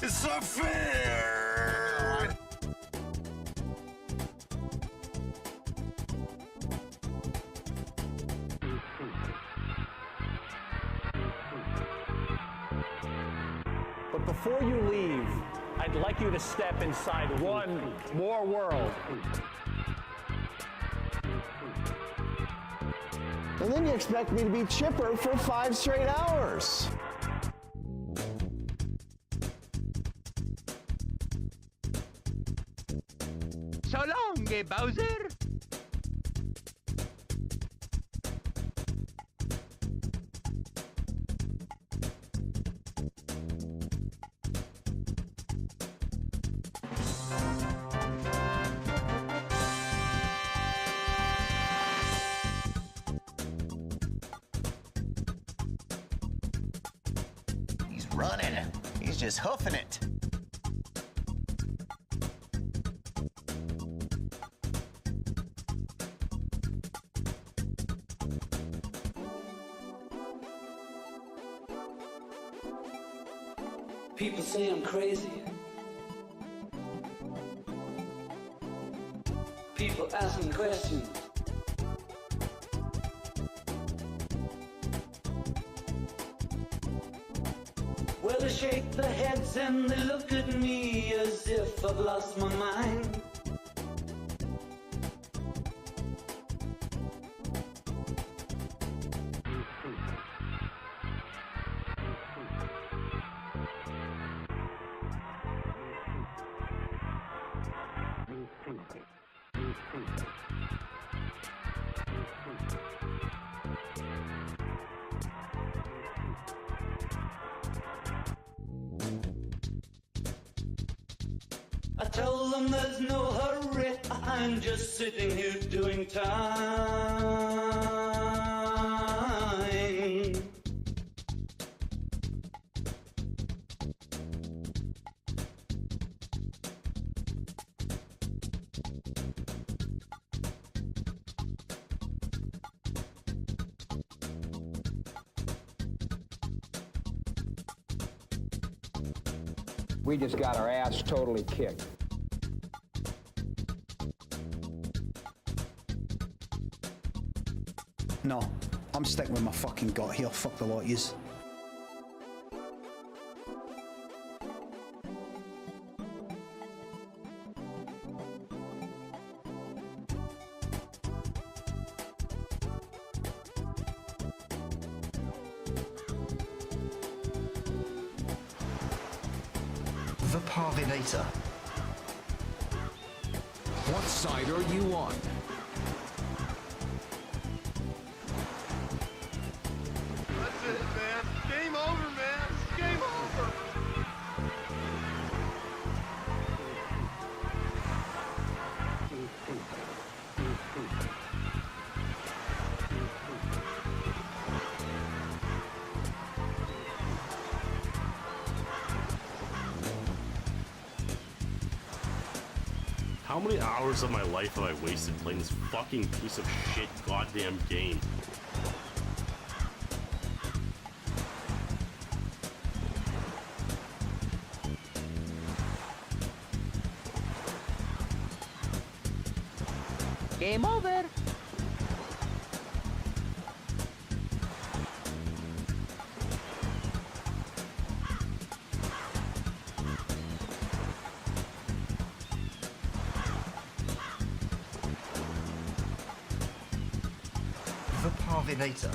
It's so fair! But before you leave, I'd like you to step inside one more world. And then you expect me to be chipper for 5 straight hours. So long, Bowser. He's running. He's just hoofing it. People say I'm crazy. People asking questions. Well, they shake their heads and they look at me as if I've lost my mind. I tell them there's no hurry, I'm just sitting here doing time. We just got our ass totally kicked. No, I'm sticking with my fucking gut here. Fuck the lot of yous. The Parvinator. What side are you on? How many hours of my life have I wasted playing this fucking piece of shit goddamn game? Game over. The Parvinator.